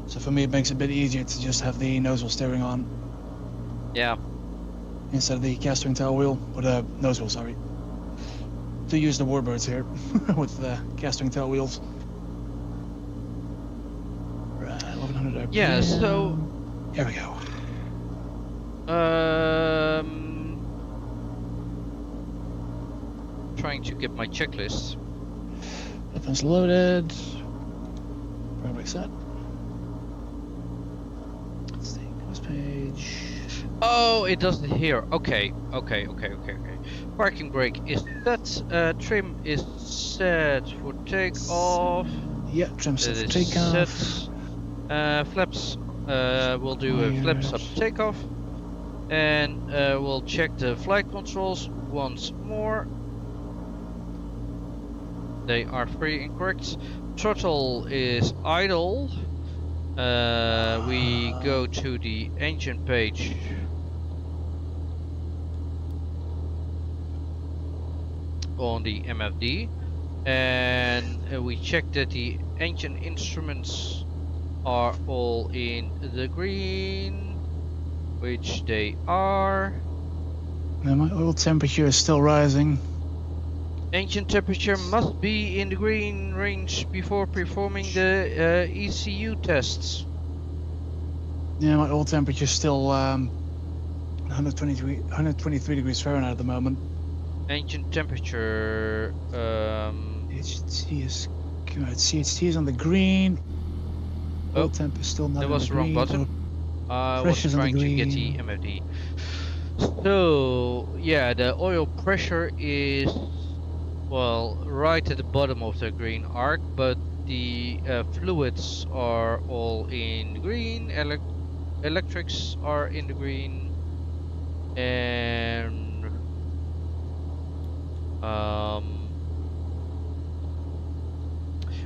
S3: So for me, it makes it a bit easier to just have the nose wheel steering on
S2: Yeah.
S3: instead of the cast ring tail wheel, or the nose wheel, sorry. To use the Warbirds here with the cast ring tail wheels. Right, 1100 RPM.
S2: Yeah. So.
S3: Here we go.
S2: Trying to get my checklist.
S3: Weapons loaded. Progress set. Let's see, course page.
S2: Oh, it does it here. Okay. Parking brake is set. Trim is set for takeoff.
S3: Yeah, trim set
S2: It
S3: for
S2: is
S3: takeoff.
S2: set. Flaps. We'll do a flaps up takeoff, and we'll check the flight controls once more. They are free and correct. Throttle is idle. We go to the engine page. On the MFD, and we check that the engine instruments are all in the green, which they are.
S3: Now my oil temperature is still rising.
S2: Engine temperature must be in the green range before performing the ECU tests.
S3: Yeah, my oil temperature is still 123 degrees Fahrenheit at the moment.
S2: Engine temperature.
S3: HT is good. CHT is on the green. Oil
S2: Oh,
S3: temp is still not
S2: that
S3: on
S2: was
S3: the
S2: the wrong
S3: green.
S2: button. I was
S3: pressure's on the
S2: trying to get the
S3: green.
S2: MFD. So yeah, the oil pressure is well right at the bottom of the green arc, but the fluids are all in green. Electrics are in the green, and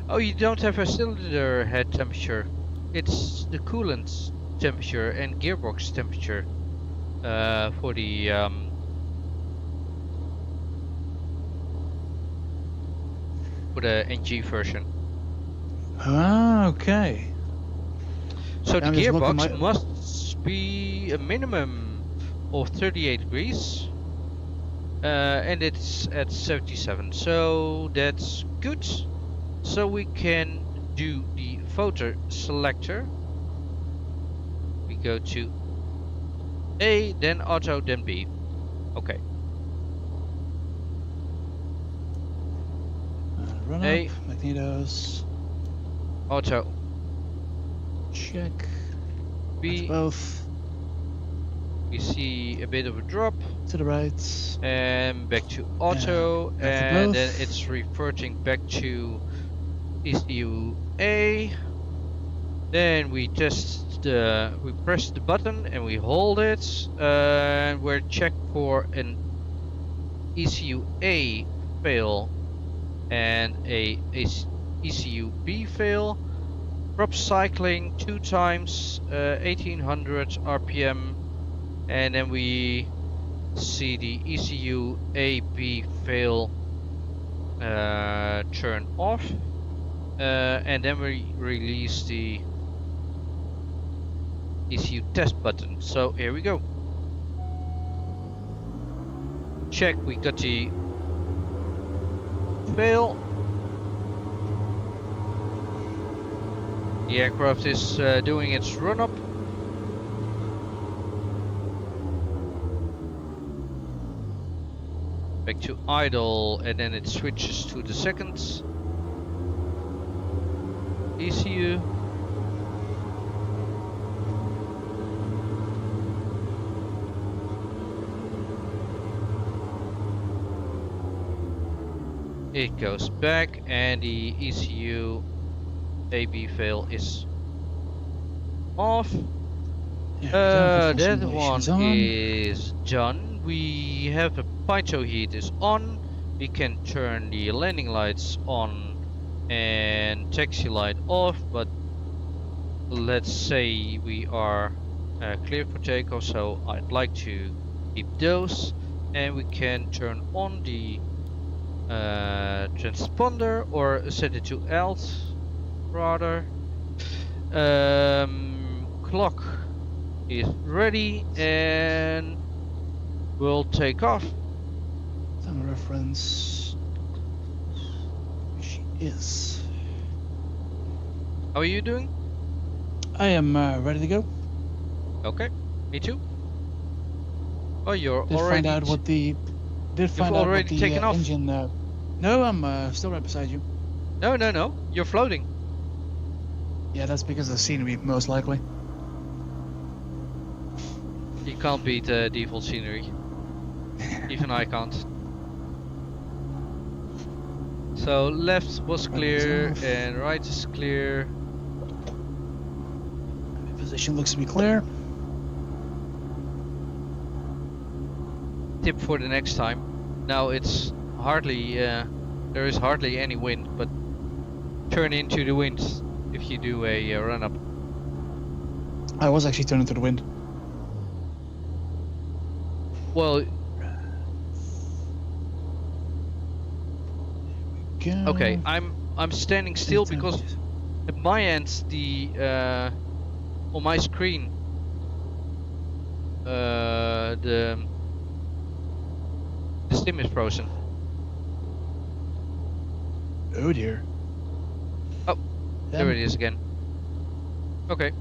S2: oh, you don't have a cylinder head temperature. It's the coolant temperature and gearbox temperature for the NG version.
S3: Ah, okay.
S2: So the
S3: I'm just looking
S2: gearbox
S3: my-
S2: must be a minimum of 38 degrees, and it's at 77. So that's good. So we can do the photo selector. We go to A, then auto, then B. Okay.
S3: Run
S2: A.
S3: up, magnetos,
S2: Auto.
S3: check. That's
S2: B.
S3: both.
S2: We see a bit of a drop,
S3: To the right.
S2: and back to auto,
S3: back to
S2: and then
S3: both.
S2: it's reverting back to ECU A. Then we test the, we press the button and we hold it, and we're checked for an ECU A fail and a ECU B fail. Prop cycling 2 times 1800 RPM, and then we see the ECU A B fail turn off, and then we release the ECU test button. So here we go. Check, we got the fail. The aircraft is doing its run up. Back to idle, and then it switches to the second ECU. It goes back, and the ECU AB fail is off.
S3: Yeah,
S2: That
S3: simulation's
S2: one
S3: on.
S2: is done. We have a Pyto heat is on. We can turn the landing lights on and taxi light off, but let's say we are clear for takeoff, so I'd like to keep those, and we can turn on the transponder or set it to alt rather. Clock is ready and we'll take off.
S3: Time reference. She is.
S2: How are you doing?
S3: I am ready to go.
S2: Okay, me too. Oh, you're
S3: Did
S2: already
S3: find out what the. Did find out
S2: already
S3: what the
S2: taken off?
S3: engine. No, I'm still right beside you.
S2: No, you're floating.
S3: Yeah, that's because of the scenery, most likely.
S2: You can't beat default scenery. Even I can't. So left was
S3: Right
S2: clear
S3: is off.
S2: and right is clear.
S3: Position looks to be clear.
S2: Tip for the next time. Now it's hardly there is hardly any wind, but turn into the wind if you do a run up.
S3: I was actually turning to the wind.
S2: Well,
S3: Go.
S2: okay, I'm standing still because at my end the on my screen the stim is frozen.
S3: Oh dear.
S2: Oh, there it is again. Okay.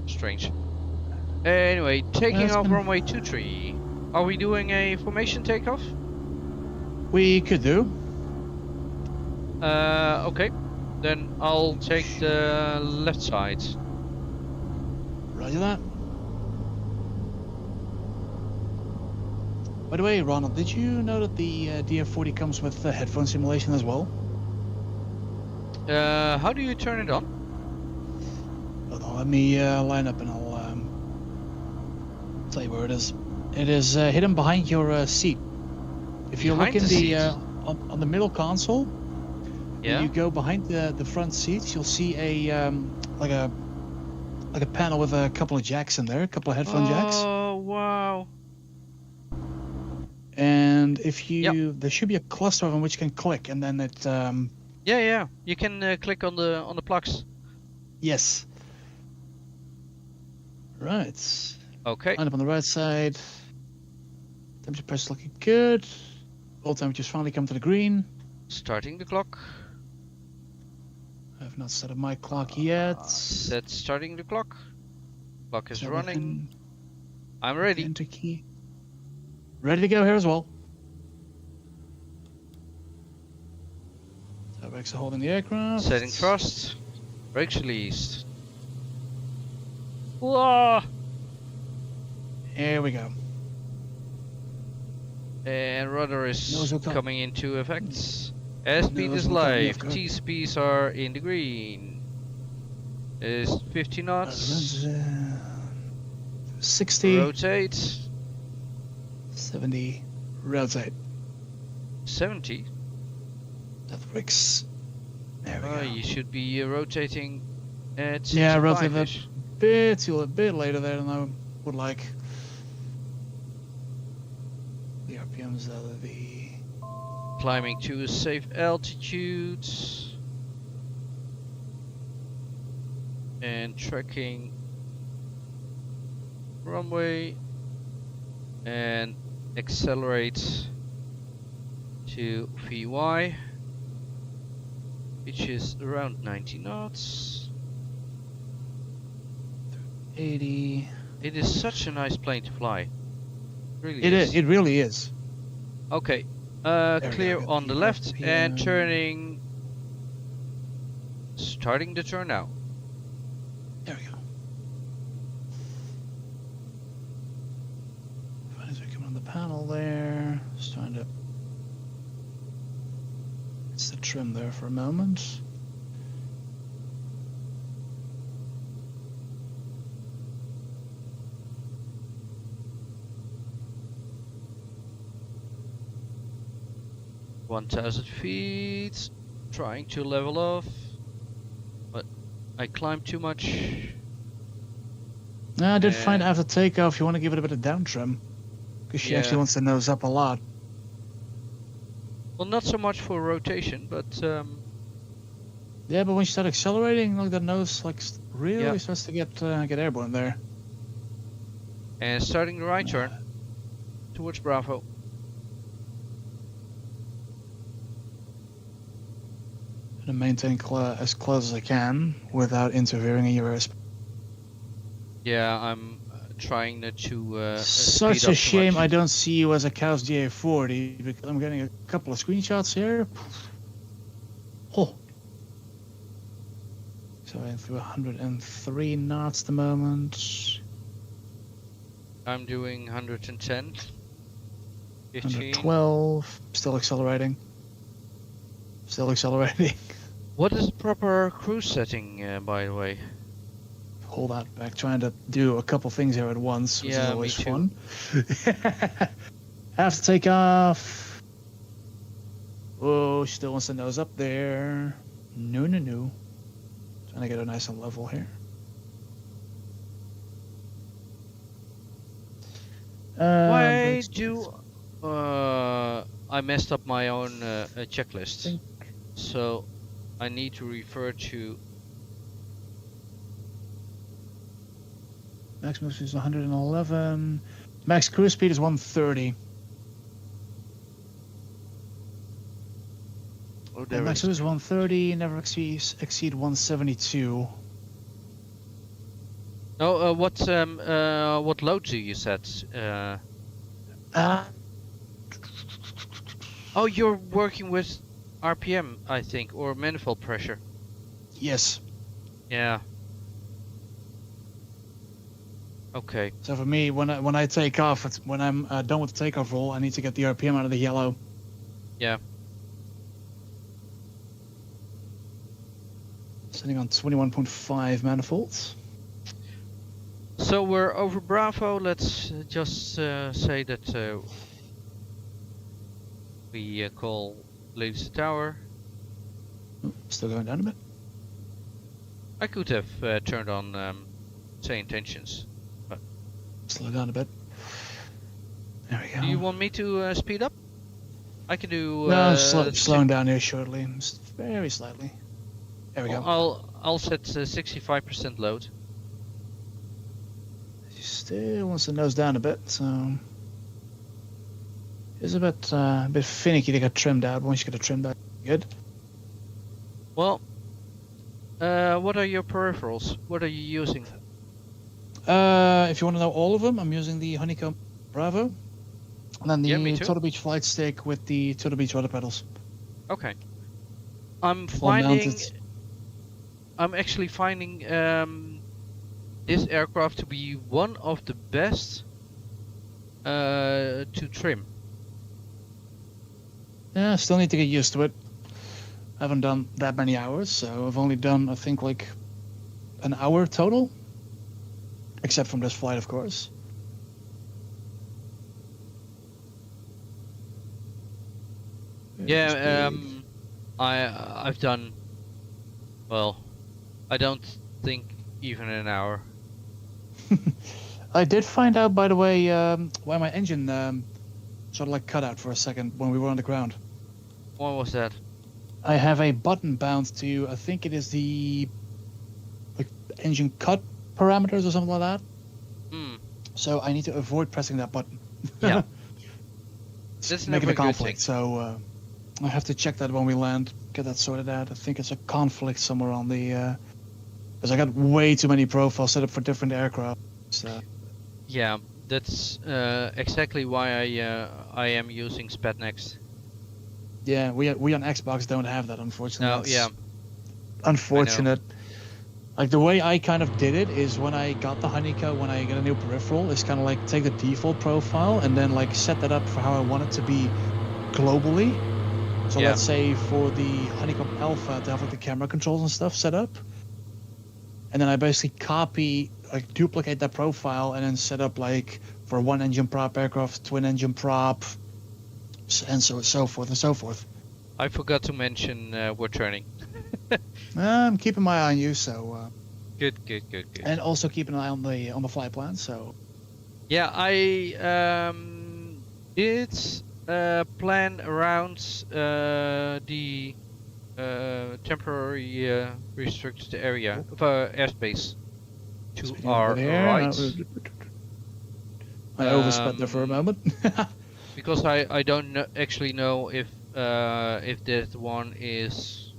S2: Strange. Anyway, taking
S3: That's
S2: off
S3: been-
S2: runway 23. Are we doing a formation takeoff?
S3: We could do.
S2: Okay. Then I'll take the left side.
S3: Roger that. By the way, Ronald, did you know that the DF40 comes with headphone simulation as well?
S2: How do you turn it on?
S3: Hold on, let me line up and I'll tell you where it is. It is hidden behind your seat. If you look
S2: Behind
S3: in
S2: the seat?
S3: on the middle console,
S2: Yeah.
S3: you go behind the front seats, you'll see a like a panel with a couple of jacks in there, a couple of headphone jacks.
S2: Oh wow.
S3: And if you, there should be a cluster of them which can click, and then it,
S2: Yeah. You can click on the plugs.
S3: yes. Right.
S2: Okay.
S3: Line up on the right side. Temperature pressure looking good. All temperatures finally come to the green.
S2: Starting the clock.
S3: I have not set up my clock yet.
S2: That's starting the clock. Clock is
S3: Set
S2: running.
S3: everything-
S2: I'm ready.
S3: Enter key. Ready to go here as well. Airbags are holding the aircraft.
S2: Setting thrust. Brakes released. Whoa!
S3: Here we go.
S2: And rudder
S3: Nose
S2: is
S3: hooked up.
S2: coming into effect. Airspeed
S3: Nose
S2: is
S3: hooked up,
S2: live.
S3: yeah, good.
S2: T-speeds are in the green. Is 50 knots.
S3: 60,
S2: Rotate.
S3: 70, rotate.
S2: 70.
S3: That works. There we go.
S2: You should be rotating at
S3: Yeah, rotate that
S2: 65-ish.
S3: a bit later there than I would like. The RPMs are the
S2: Climbing to a safe altitude. And tracking runway. And accelerate to VY, which is around 90 knots.
S3: 80.
S2: It is such a nice plane to fly. Really
S3: It is. It really is.
S2: Okay.
S3: we
S2: Clear
S3: go,
S2: on the
S3: the
S2: left and
S3: RPM.
S2: turning. Starting the turn now.
S3: There we go. Fine as we come on the panel there. Just trying to. It's the trim there for a moment.
S2: One 1,000 feet. Trying to level off. But I climbed too much.
S3: I did find after takeoff you want to give it a bit of down trim. Because she actually
S2: Yeah.
S3: wants to nose up a lot.
S2: Well, not so much for rotation, but
S3: Yeah, but when you start accelerating, like the nose really
S2: Yeah.
S3: starts to get airborne there.
S2: and starting the right turn towards Bravo.
S3: And maintain as close as I can without interfering in your airspace.
S2: Yeah, I'm trying not to.
S3: Such
S2: speed up
S3: a
S2: too
S3: shame
S2: much.
S3: I don't see you as a Chaos DA40 because I'm getting a couple of screenshots here. Oh. So I'm through 103 knots at the moment.
S2: I'm doing 110. 15.
S3: 112. Still accelerating. Still accelerating.
S2: What is the proper cruise setting, by the way?
S3: Hold that back, trying to do a couple things here at once, which is
S2: Yeah,
S3: always
S2: me too.
S3: fun. Have to take off. Oh, she still wants to nose up there. No. Trying to get her nice and level here.
S2: Why
S3: but
S2: do I messed up my own checklist?
S3: Think-
S2: So I need to refer to.
S3: Maximus is 111. Max cruise speed is 130.
S2: Oh,
S3: And
S2: there
S3: max
S2: is.
S3: cruise is 130. Never exceed 172.
S2: No, what load do you set?
S3: Uh,
S2: Oh, you're working with RPM, I think, or manifold pressure.
S3: yes.
S2: Yeah. Okay.
S3: So for me, when I take off, when I'm done with the takeoff roll, I need to get the RPM out of the yellow.
S2: Yeah.
S3: Sitting on 21.5 manifolds.
S2: So we're over Bravo. Let's just say that we call Ladies Tower.
S3: Oh, still going down a bit.
S2: I could have turned on say intentions.
S3: Slow down a bit. There we go.
S2: Do you want me to speed up? I can do.
S3: No, slowing down here shortly, just very slightly. There we go.
S2: I'll set 65% load.
S3: He still wants to nose down a bit, so it's a bit finicky to get trimmed out. Once you get it trimmed out, good.
S2: Well, what are your peripherals? What are you using?
S3: If you want to know all of them, I'm using the Honeycomb Bravo, and then
S2: Yeah, me
S3: the
S2: too.
S3: Turtle Beach flight stick with the Turtle Beach rudder pedals.
S2: Okay. I'm
S3: All
S2: finding.
S3: mounted.
S2: I'm actually finding this aircraft to be one of the best to trim.
S3: Yeah, I still need to get used to it. I haven't done that many hours, so I've only done, I think, like an hour total. Except from this flight, of course.
S2: Yeah, I've done. Well, I don't think even an hour.
S3: I did find out, by the way, why my engine sort of like cut out for a second when we were on the ground.
S2: What was that?
S3: I have a button bound to, I think it is the like engine cut parameters or something like that.
S2: Hmm.
S3: So I need to avoid pressing that button.
S2: Yeah.
S3: It's
S2: That's
S3: making
S2: never
S3: a
S2: a good
S3: conflict.
S2: thing.
S3: So I have to check that when we land, get that sorted out. I think it's a conflict somewhere on the, because I got way too many profiles set up for different aircraft. So.
S2: Yeah, that's exactly why I am using SpatNext.
S3: Yeah, we on Xbox don't have that, unfortunately.
S2: No,
S3: That's
S2: yeah.
S3: unfortunate. Like the way I kind of did it is when I got the Honeycomb, when I get a new peripheral, is kind of like take the default profile and then like set that up for how I want it to be globally. So
S2: Yeah.
S3: let's say for the Honeycomb Alpha to have like the camera controls and stuff set up, and then I basically duplicate that profile and then set up like for one engine prop aircraft, twin engine prop, and so forth and so forth.
S2: I forgot to mention we're turning.
S3: I'm keeping my eye on you, so
S2: Good.
S3: and also keep an eye on the flight plan. So
S2: Yeah, I did plan around the temporary restricted area of airspace to
S3: speeding
S2: our
S3: over there.
S2: right,
S3: I oversped there for a moment.
S2: because I don't actually know if that one is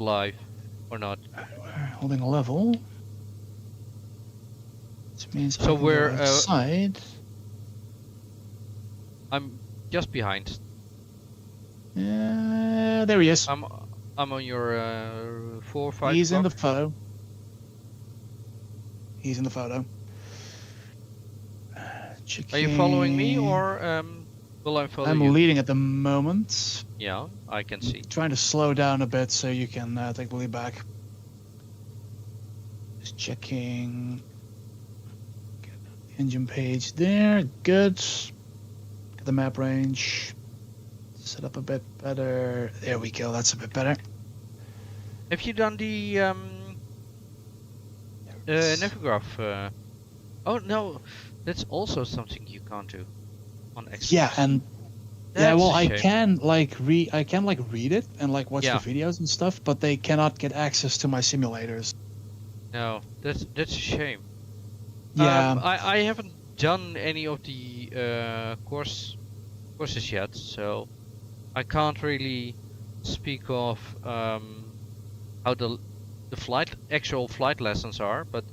S2: live or not.
S3: We're holding a level. This means
S2: So
S3: I can
S2: we're,
S3: go outside.
S2: I'm just behind.
S3: Yeah, there he is.
S2: I'm on your 4 or 5
S3: He's in the
S2: o'clock.
S3: photo. He's in the photo.
S2: Are you following me
S3: Checking.
S2: or will I follow
S3: I'm
S2: you?
S3: leading at the moment.
S2: Yeah, I can see.
S3: Trying to slow down a bit so you can take the lead back. Just checking. Get the engine page there. Good. Get the map range. Set up a bit better. There we go. That's a bit better.
S2: Have you done the Navigraph? Oh no, that's also something you can't do on Xbox.
S3: Yeah, and yeah,
S2: That's
S3: well,
S2: a
S3: I
S2: shame.
S3: can read it and like watch
S2: Yeah.
S3: the videos and stuff, but they cannot get access to my simulators.
S2: No, that's a shame.
S3: Yeah.
S2: I haven't done any of the courses yet, so I can't really speak of how the actual flight lessons are, but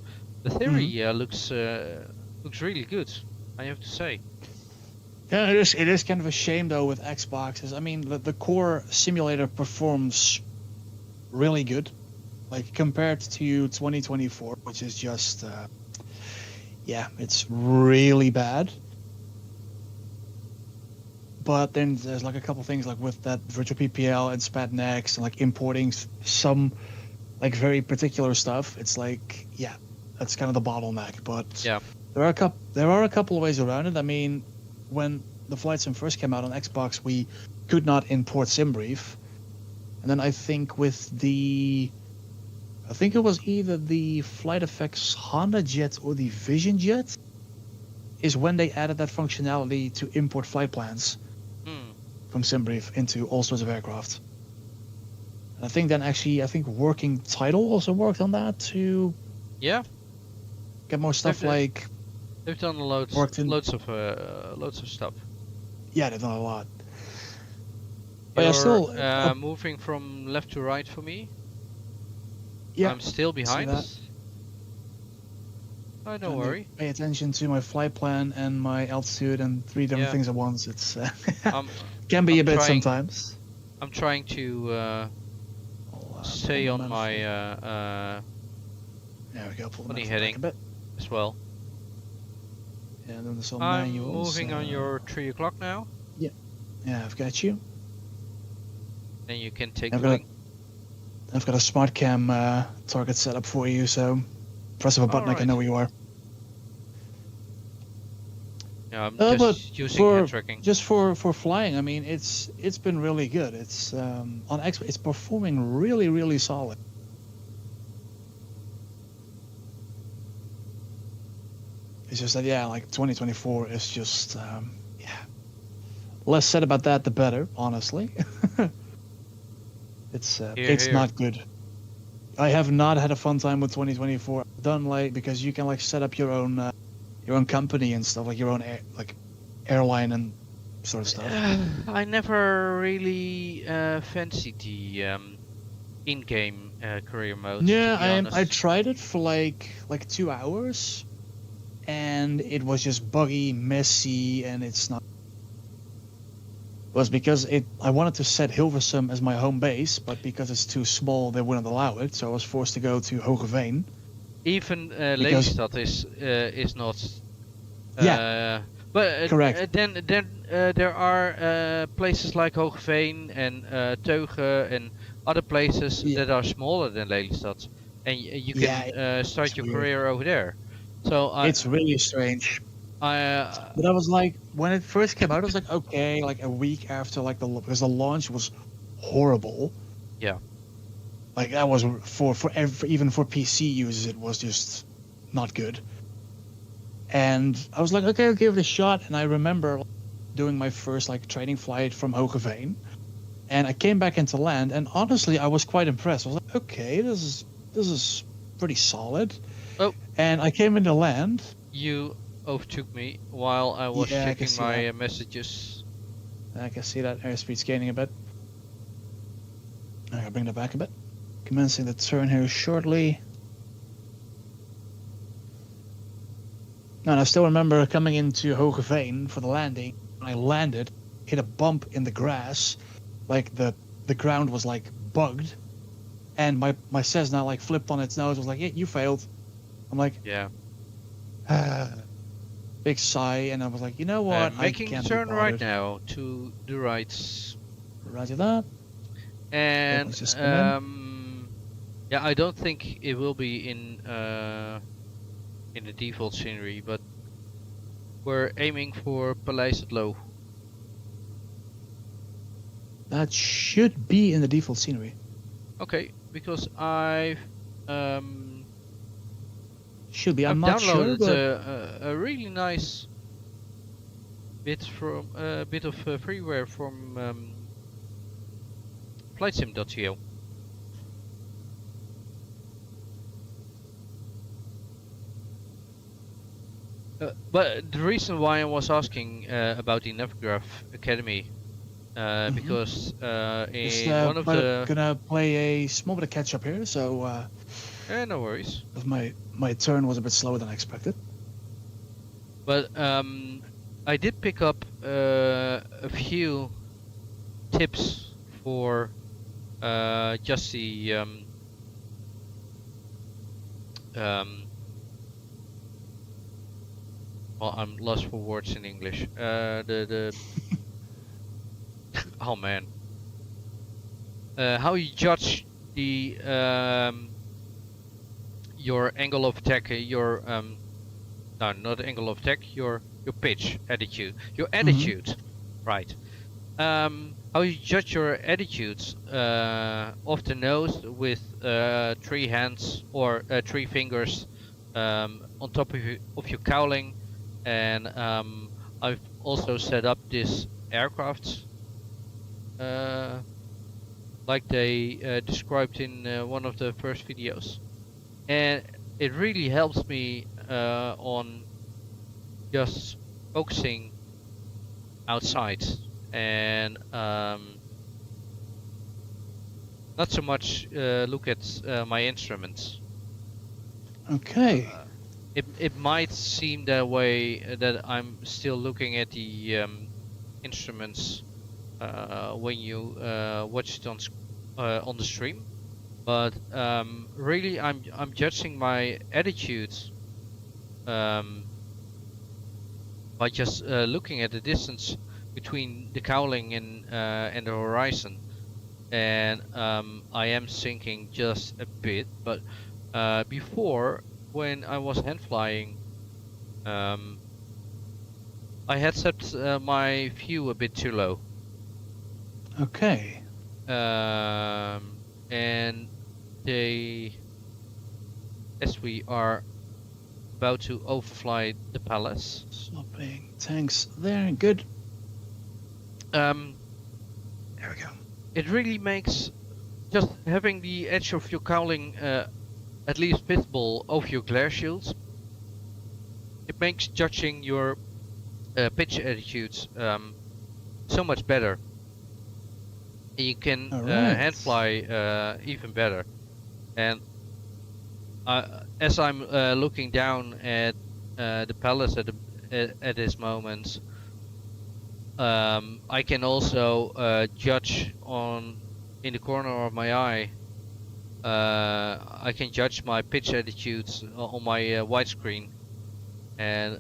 S2: the theory
S3: Mhm.
S2: looks really good, I have to say.
S3: Yeah, it is kind of a shame though with Xboxes. I mean, the core simulator performs really good, like compared to 2024, which is just yeah, it's really bad. But then there's like a couple things like with that virtual PPL and SPAT Next and like importing some like very particular stuff. It's like, yeah, that's kind of the bottleneck. But
S2: Yeah.
S3: there are a couple of ways around it. I mean, when the Flight Sim first came out on Xbox, we could not import SimBrief. And then I think I think it was either the Flight Effects Honda Jet or the Vision Jet is when they added that functionality to import flight plans
S2: Hmm.
S3: from SimBrief into all sorts of aircraft. And I think then actually, I think Working Title also worked on that to
S2: Yeah,
S3: get more stuff
S2: They've-
S3: like,
S2: they've done
S3: Worked in-
S2: loads of stuff.
S3: yeah, they've done a lot. But
S2: You're
S3: yeah, still,
S2: moving from left to right for me.
S3: yeah,
S2: I'm still behind.
S3: that.
S2: Oh, don't
S3: trying to
S2: worry.
S3: Pay attention to my flight plan and my altitude and 3 different
S2: Yeah.
S3: things at once. It's
S2: I'm
S3: can be
S2: I'm
S3: a bit
S2: trying-
S3: sometimes.
S2: I'm trying to
S3: I'll,
S2: stay
S3: pull
S2: on
S3: the
S2: my
S3: manifold. There we go. Pull the
S2: funny
S3: manifold back
S2: heading.
S3: a bit.
S2: as well.
S3: Yeah, and then there's all
S2: I'm
S3: manuals.
S2: moving on your 3 o'clock now.
S3: Yeah, I've got you.
S2: Then you can take
S3: I've
S2: the
S3: got
S2: wing.
S3: I've got a smart cam target set up for you, so press of a button, I can
S2: Alright.
S3: know where you are.
S2: Yeah, I'm
S3: but
S2: just using
S3: for
S2: hand tracking.
S3: just for flying, I mean, it's been really good. It's on X, it's performing really solid. It's just that, yeah, like 2024 is just yeah. Less said about that, the better. Honestly, it's
S2: Here.
S3: not good. I have not had a fun time with 2024. Done like because you can like set up your own company and stuff, like your own airline and sort of stuff.
S2: I never really fancied the in-game career mode.
S3: Yeah,
S2: to be
S3: I
S2: honest.
S3: tried it for like 2 hours, and it was just buggy, messy, and it's not. It was because I wanted to set Hilversum as my home base, but because it's too small, they wouldn't allow it. So I was forced to go to Hogeveen.
S2: Even
S3: Because-
S2: Lelystad is not.
S3: Yeah.
S2: But
S3: Correct.
S2: then there are places like Hoogeveen and Teuge and other places
S3: Yeah.
S2: that are smaller than Lelystad, and you can
S3: Yeah,
S2: start
S3: it's
S2: your
S3: weird.
S2: career over there. So
S3: It's really strange.
S2: I
S3: But I was like, when it first came out, I was like, okay, like a week after, like because the launch was horrible.
S2: Yeah.
S3: Like that was even for PC users, it was just not good. And I was like, okay, I'll give it a shot. And I remember doing my first like training flight from Hogeveen, and I came back into land, and honestly, I was quite impressed. I was like, okay, this is pretty solid.
S2: Oh.
S3: And I came into land.
S2: you overtook me while I was
S3: Yeah, I can
S2: checking
S3: see
S2: my
S3: that.
S2: messages.
S3: I can see that airspeed's gaining a bit. I'm gonna bring that back a bit. Commencing the turn here shortly. No, and I still remember coming into Hogeveen for the landing. When I landed, hit a bump in the grass, like the ground was like bugged, and my Cessna like flipped on its nose. Was like, "Yeah, you failed." I'm like,
S2: Yeah.
S3: big sigh, and I was like, you know what?
S2: Making
S3: I can't
S2: turn
S3: be
S2: right
S3: bothered.
S2: now to the right.
S3: Roger that.
S2: And
S3: let's just come
S2: yeah, I don't think it will be in the default scenery, but we're aiming for Paleis het Loo.
S3: That should be in the default scenery.
S2: Okay, because I've
S3: Should be. I'm not sure,
S2: downloaded
S3: but
S2: a really nice bit of freeware from flightsim.co. But the reason why I was asking about the Navigraph Academy, because
S3: Just
S2: in one of the
S3: gonna play a small bit of catch up here, so
S2: no worries.
S3: 'cause my turn was a bit slower than I expected.
S2: But I did pick up a few tips for just the well, I'm lost for words in English. The oh man, how you judge the your angle of attack, your no, not angle of attack, your pitch attitude, your attitude, right? How you judge your attitudes off the nose with 3 hands or 3 fingers on top of your cowling, and I've also set up this aircraft like they described in one of the first videos, and it really helps me on just focusing outside and not so much look at my instruments.
S3: Okay.
S2: It might seem that way that I'm still looking at the instruments when you watch it on the stream, but really I'm judging my attitudes by just looking at the distance between the cowling and the horizon, and I am sinking just a bit. But before, when I was hand flying, I had set my view a bit too low.
S3: Okay.
S2: And as we are about to overfly the palace,
S3: Swapping tanks there. Good. There we go.
S2: it really makes just having the edge of your cowling at least visible over your glare shields. It makes judging your pitch attitudes so much better. And you can
S3: Alright.
S2: hand fly even better. And as I'm looking down at the palace at this moment, I can also judge in the corner of my eye. I can judge my pitch attitudes on my widescreen, and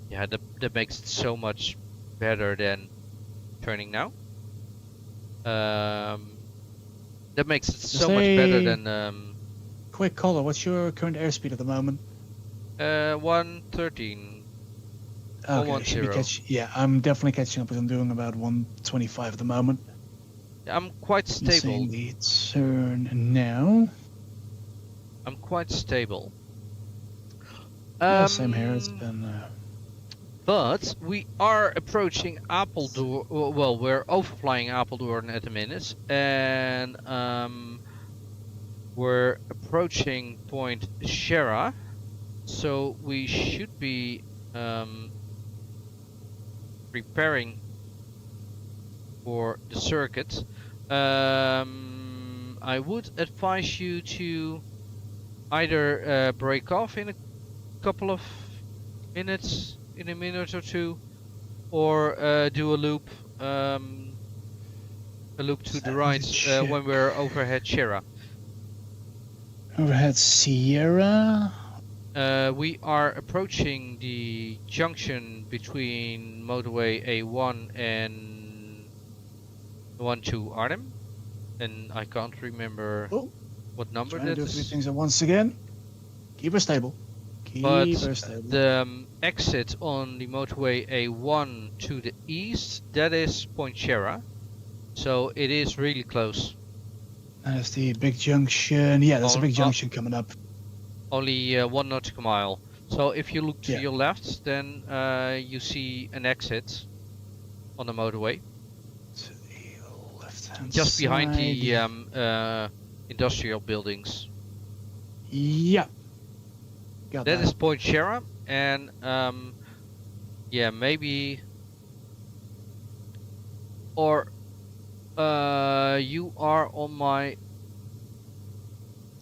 S2: yeah, that makes it so much better than turning now. That makes it so much better than
S3: Quick caller, what's your current airspeed at the moment?
S2: 113.
S3: Okay, should be
S2: 110.
S3: yeah, I'm definitely catching up because I'm doing about 125 at the moment.
S2: I'm quite stable.
S3: Seeing the turn now.
S2: I'm quite stable.
S3: Yeah, same here. It's been.
S2: But we are approaching Apeldoorn. Well, we're overflying Apeldoorn at the minute, and we're approaching Point Shera, so we should be preparing for the circuit. I would advise you to either break off in a couple of minutes, in a minute or two, or do a loop to the right when we're overhead Shera.
S3: Overhead Sierra.
S2: We are approaching the junction between motorway A1 and 1 to Arnhem, and I can't remember what number
S3: Trying
S2: that
S3: to do a few
S2: is.
S3: things at once again. Keep her stable.
S2: But
S3: Keep her stable.
S2: the exit on the motorway A1 to the east, that is Point Shera, so it is really close.
S3: That's the big junction. Yeah, there's a big
S2: Oh,
S3: junction coming up.
S2: Only 1 nautical mile. So if you look to
S3: Yeah.
S2: your left, then you see an exit on the motorway,
S3: To the left-hand
S2: just behind the
S3: side.
S2: industrial buildings.
S3: Yeah. Got
S2: That
S3: that.
S2: is Point Shara, and yeah, maybe, or you are on my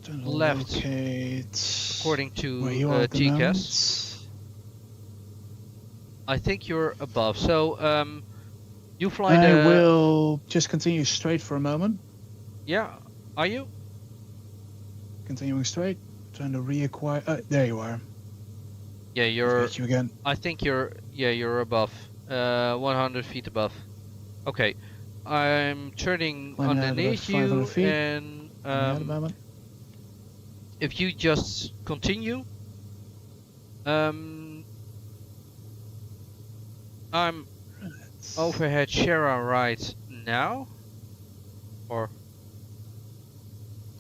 S3: Trying to
S2: left,
S3: locate
S2: according
S3: where
S2: to
S3: you are at the
S2: TCAS.
S3: moment.
S2: I think you're above. So you fly
S3: I
S2: the.
S3: will just continue straight for a moment.
S2: Yeah, are you?
S3: Continuing straight. Trying to reacquire. There you are.
S2: Yeah,
S3: Let's
S2: you're.
S3: get you again.
S2: I think you're. Yeah, you're above. 100 feet above. Okay, I'm turning
S3: Flying out about
S2: underneath
S3: 500
S2: you,
S3: feet.
S2: and
S3: At the moment.
S2: if you just continue, I'm overhead Shara right now, or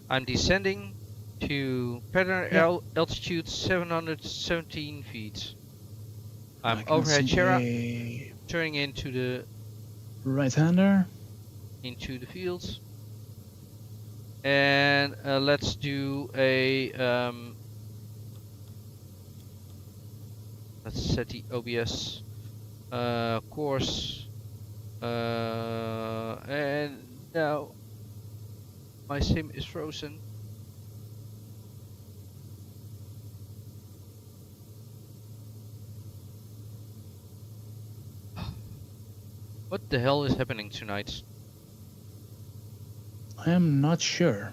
S2: I'm descending to pattern altitude 717 feet. I'm
S3: I can
S2: overhead
S3: see
S2: Shara,
S3: a
S2: turning into the
S3: right-hander.
S2: fields, and let's do a let's set the OBS course, and now my sim is frozen. What the hell is happening tonight?
S3: I am not sure.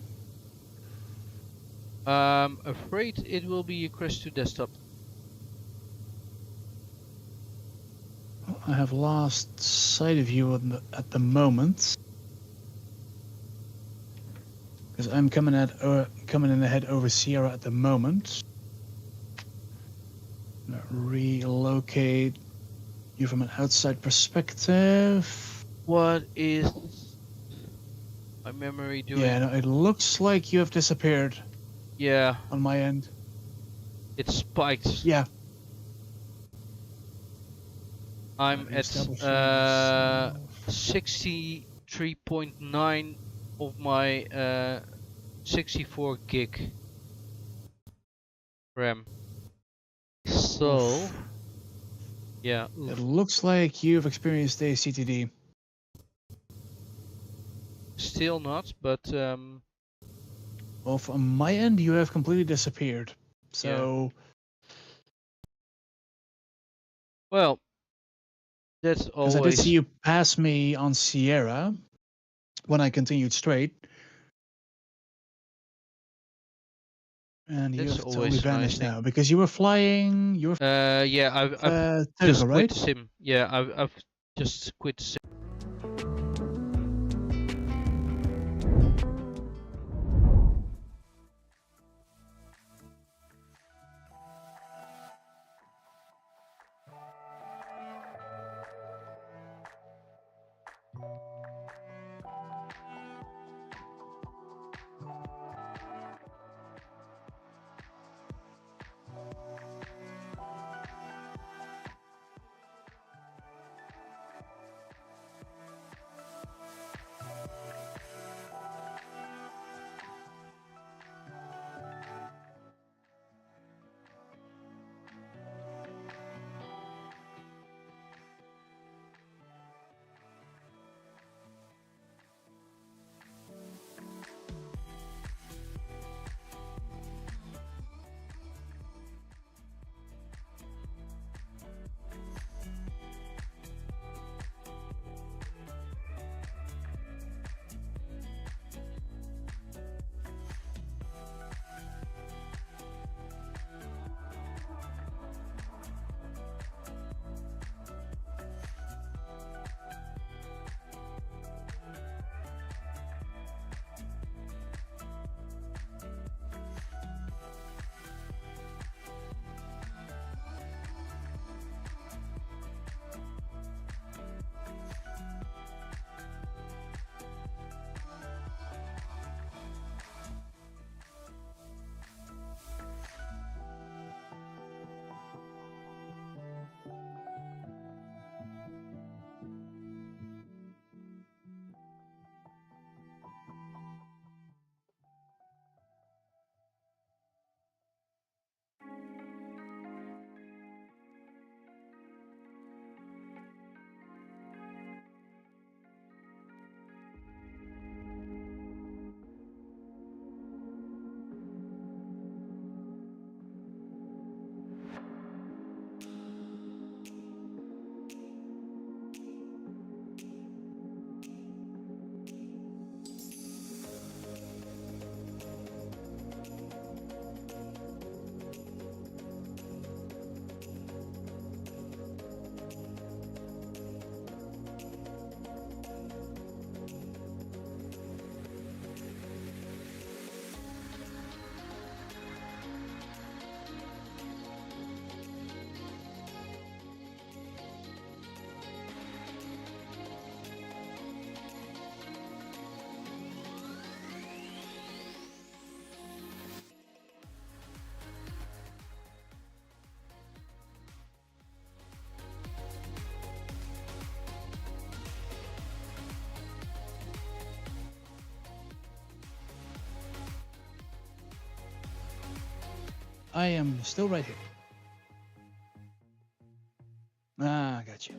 S2: I'm afraid it will be a crash to desktop.
S3: I have lost sight of you at the moment. Because I'm coming in ahead over Sierra at the moment. Relocate you from an outside perspective.
S2: What is my memory doing?
S3: Yeah, no, it looks like you have disappeared
S2: Yeah,
S3: on my end.
S2: it spiked.
S3: Yeah.
S2: I'm
S3: Let me
S2: at
S3: just double check myself.
S2: 63.9 of my 64 gig RAM. So,
S3: Oof.
S2: yeah.
S3: It looks like you've experienced a CTD.
S2: Still not, but
S3: Well, from my end, you have completely disappeared. So,
S2: well, that's
S3: because I did see
S2: always.
S3: you pass me on Sierra when I continued straight. And you
S2: That's
S3: have totally
S2: always a nice
S3: vanished
S2: thing.
S3: now because you were flying. You were
S2: Yeah, I've just
S3: Teugen,
S2: quit
S3: right?
S2: the sim. Yeah, I've just quit the sim.
S3: I am still right here. Ah, I got you.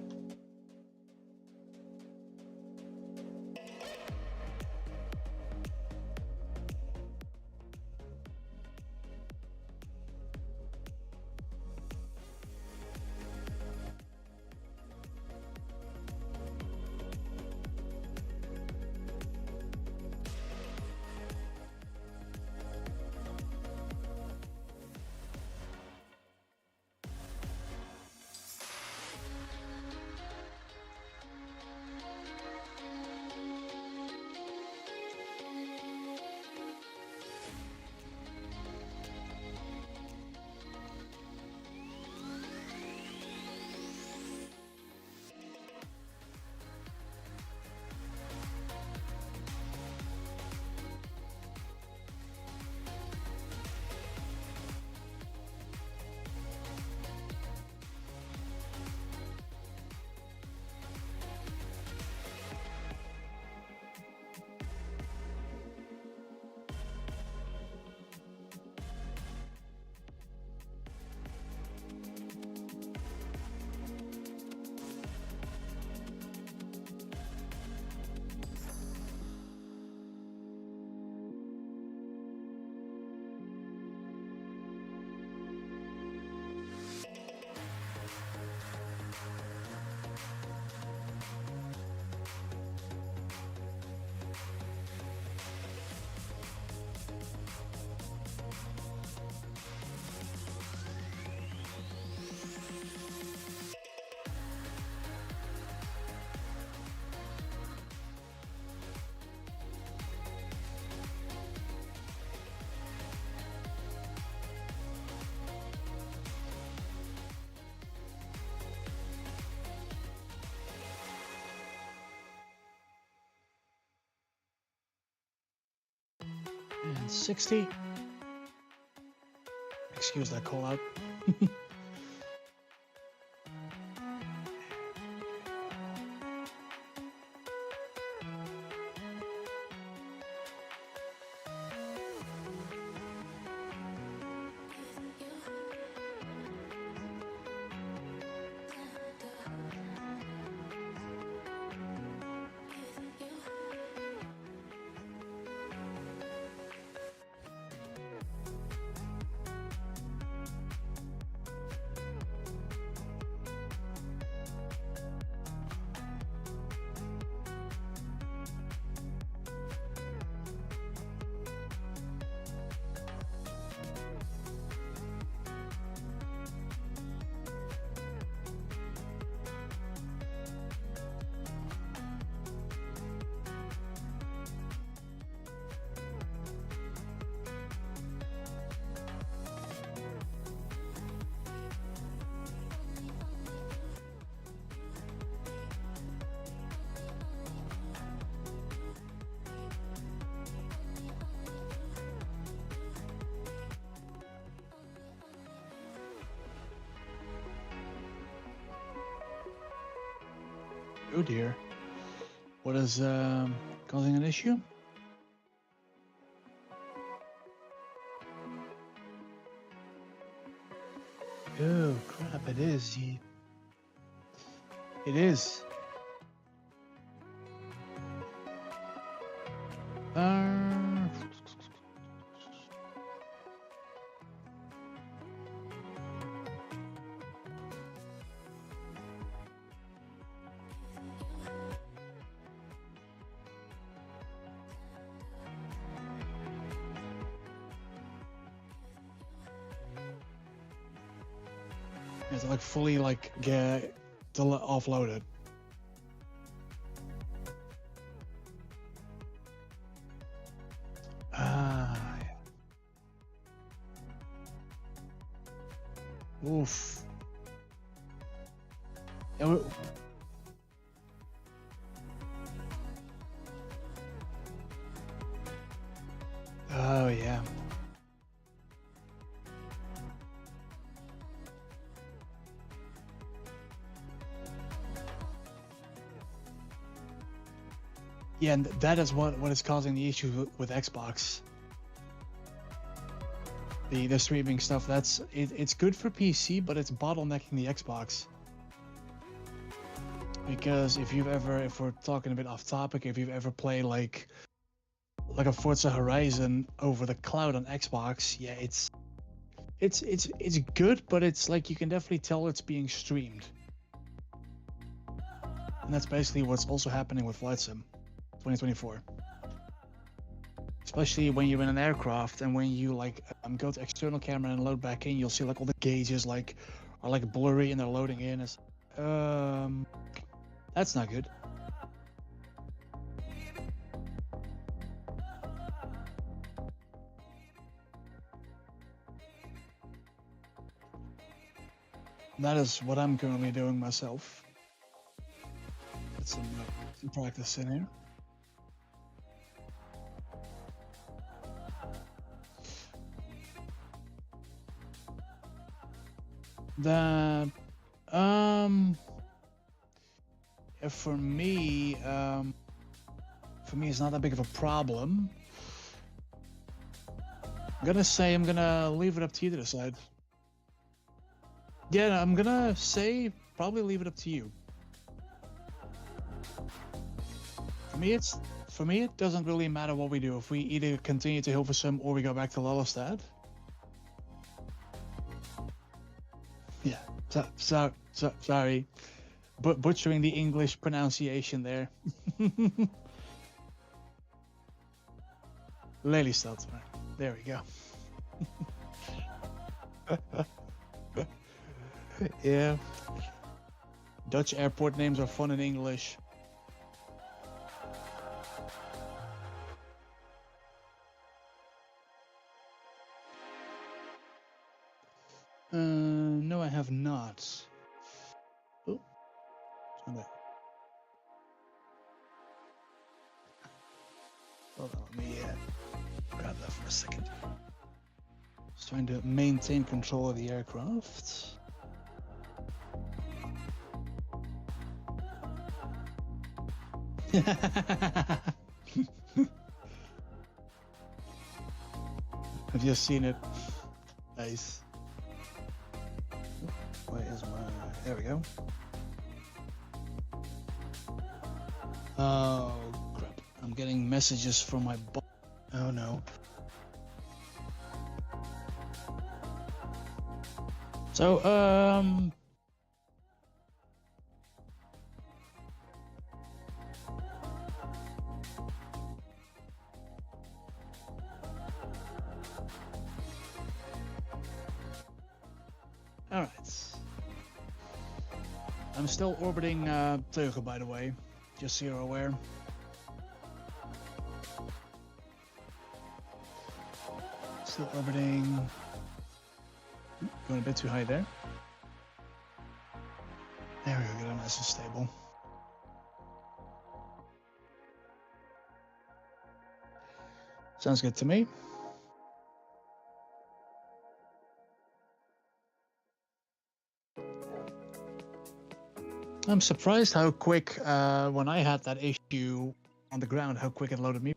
S3: And 60. Excuse that call out. Oh dear. What is causing an issue? Oh crap, it is. It is. It's like fully like get offloaded. Ah. Oof. Yeah, oh yeah. Yeah, and that is what is causing the issue with Xbox. the streaming stuff. It's good for PC, but it's bottlenecking the Xbox. Because if we're talking a bit off topic, if you've ever played like a Forza Horizon over the cloud on Xbox, yeah, it's good, but it's like you can definitely tell it's being streamed. And that's basically what's also happening with Flight Sim 2024. Especially when you're in an aircraft and when you like go to external camera and load back in, you'll see like all the gauges are like blurry and they're loading in. It's, that's not good. That is what I'm currently doing myself. Get some practice in here. That for me it's not that big of a problem. I'm gonna leave it up to you to decide. Yeah, I'm gonna say probably leave it up to you. For me it doesn't really matter what we do. If we either continue to Hilversum or we go back to Lelystad. Yeah, sorry, but butchering the English pronunciation there. Lelystad, there we go. Yeah, Dutch airport names are fun in English. No, I have not. Oh, hold on, let me grab that for a second. Just trying to maintain control of the aircraft. I've just seen it. Nice. Where is my... There we go. Oh, crap. I'm getting messages from my boss. Oh, no. So, Alright. I'm still orbiting Teugen, by the way, just so you're aware. Still orbiting. Going a bit too high there. There we go, get it nice and stable. Sounds good to me. I'm surprised how quick, when I had that issue on the ground, how quick it loaded me.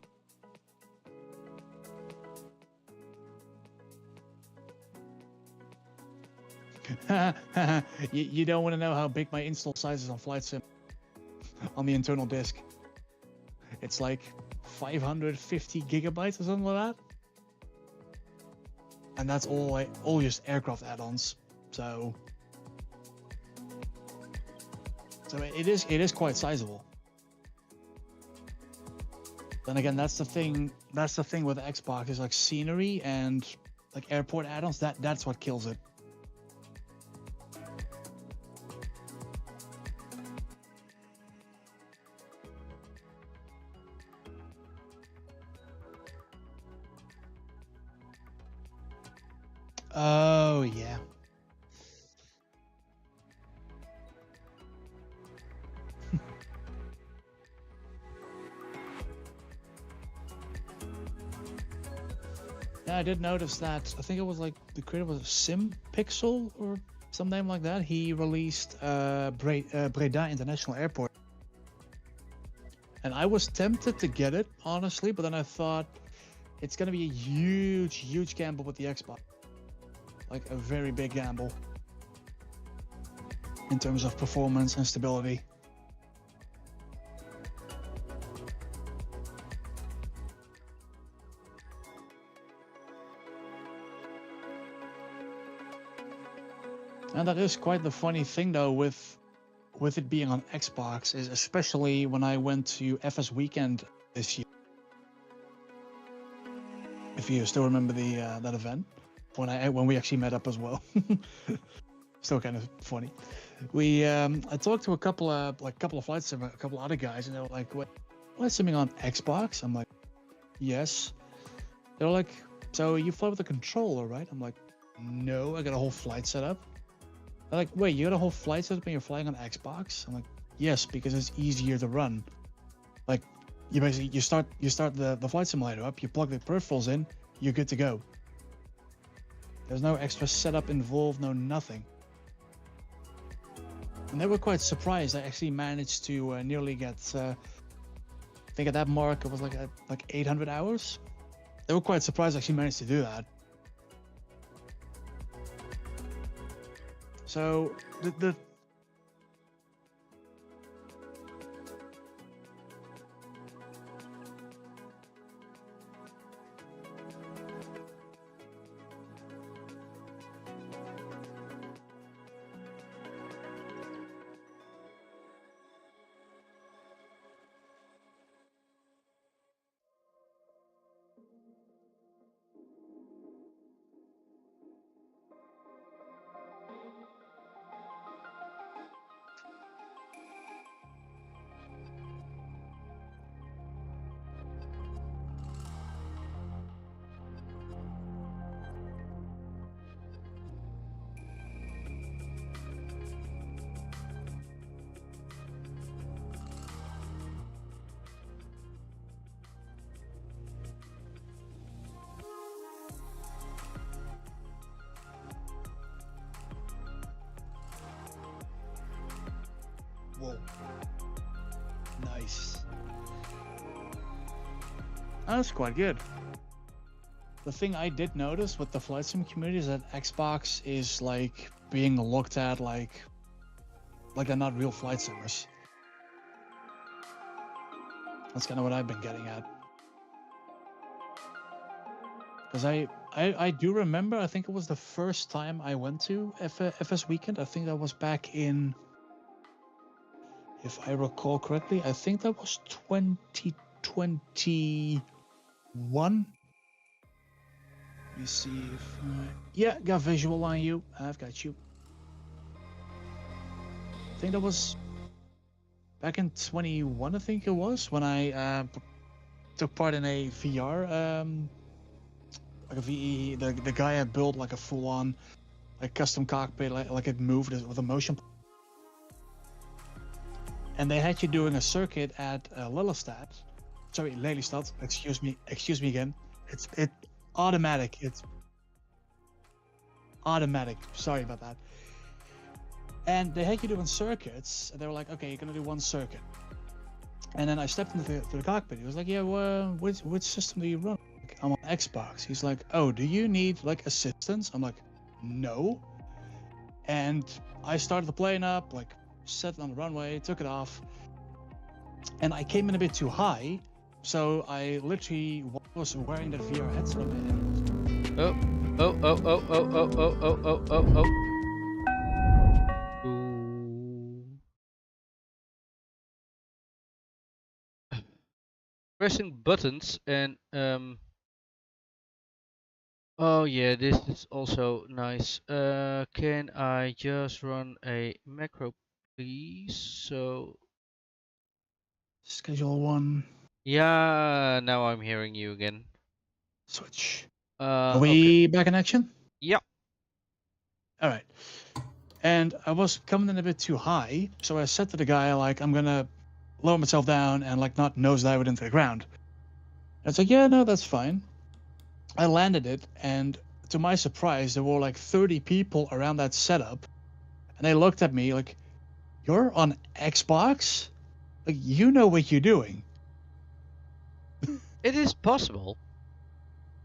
S3: You don't want to know how big my install size is on Flight Sim on the internal disk. It's like 550 gigabytes or something like that. And that's all just aircraft add-ons. So it is quite sizable. Then again, that's the thing with the Xbox is like scenery and like airport add-ons. That's what kills it. Oh yeah. Yeah, I did notice that. I think it was like the creator was Sim Pixel or some name like that. He released Breda International Airport, and I was tempted to get it honestly, but then I thought it's gonna be a huge gamble with the Xbox. like a very big gamble in terms of performance and stability. And that is quite the funny thing though with it being on Xbox, is especially when I went to FS Weekend this year. If you still remember the that event, when we actually met up as well. Still kind of funny. I talked to a couple of flight sim, a couple other guys, and they were like, "What, flight simming on Xbox?" I'm like, "Yes." They're like, "So you fly with a controller, right?" I'm like, "No, I got a whole flight setup." They're like, "Wait, you got a whole flight setup and you're flying on Xbox?" I'm like, "Yes, because it's easier to run. Like, you basically you start the flight simulator up, you plug the peripherals in, you're good to go. There's no extra setup involved, no nothing." And they were quite surprised. I actually managed to nearly get, I think at that mark it was like 800 hours. They were quite surprised I actually managed to do that. So the Whoa. Nice. That's quite good. The thing I did notice with the flight sim community is that Xbox is like being looked at like they're not real flight simmers. That's kind of what I've been getting at. Because I do remember, I think it was the first time I went to FS Weekend. I think that was back in, if I recall correctly, I think that was 2021. Let me see if yeah, got visual on you. I've got you. I think that was back in 21, I think it was, when I took part in a VR, like a VE. The guy had built like a full-on like custom cockpit, like it moved with a motion. And they had you doing a circuit at Lelystad. Sorry, Lelystad. Excuse me again. It's automatic. It's automatic. Sorry about that. And they had you doing circuits. And they were like, "Okay, you're gonna do one circuit." And then I stepped into the cockpit. He was like, "Yeah, well, which system do you run?" Like, "I'm on Xbox." He's like, "Oh, do you need like assistance?" I'm like, "No." And I started the plane up, like set it on the runway, took it off, and I came in a bit too high, so I literally was wearing that VR headset on my head.
S2: Oh. Ooh. Pressing buttons and oh yeah, this is also nice. Can I just run a macro, please? So
S3: Schedule one.
S2: yeah, now I'm hearing you again.
S3: Switch.
S2: Are
S3: Are we back in action?
S2: Yep.
S3: All right. And I was coming in a bit too high, so I said to the guy, like, "I'm gonna lower myself down and like not nosedive it into the ground." And it's like, "Yeah, no, that's fine." I landed it, and to my surprise, there were like 30 people around that setup, and they looked at me like, "You're on Xbox? Like, you know what you're doing."
S2: It is possible.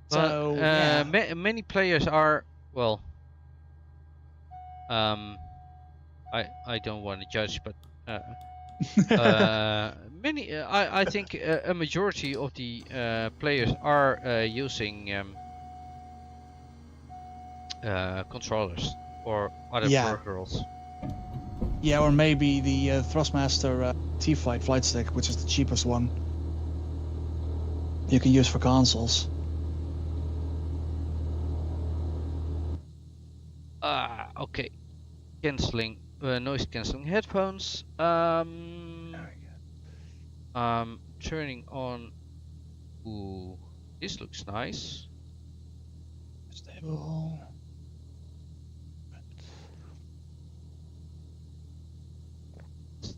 S3: So
S2: But
S3: yeah.
S2: many players are, well, I don't want to judge, but many I think a majority of the players are using controllers or other
S3: Yeah.
S2: peripherals.
S3: Yeah, or maybe the Thrustmaster T-Flight flight stick, which is the cheapest one. You can use for consoles.
S2: Okay. Canceling noise cancelling headphones. Turning on. Ooh, this looks nice.
S3: Stable.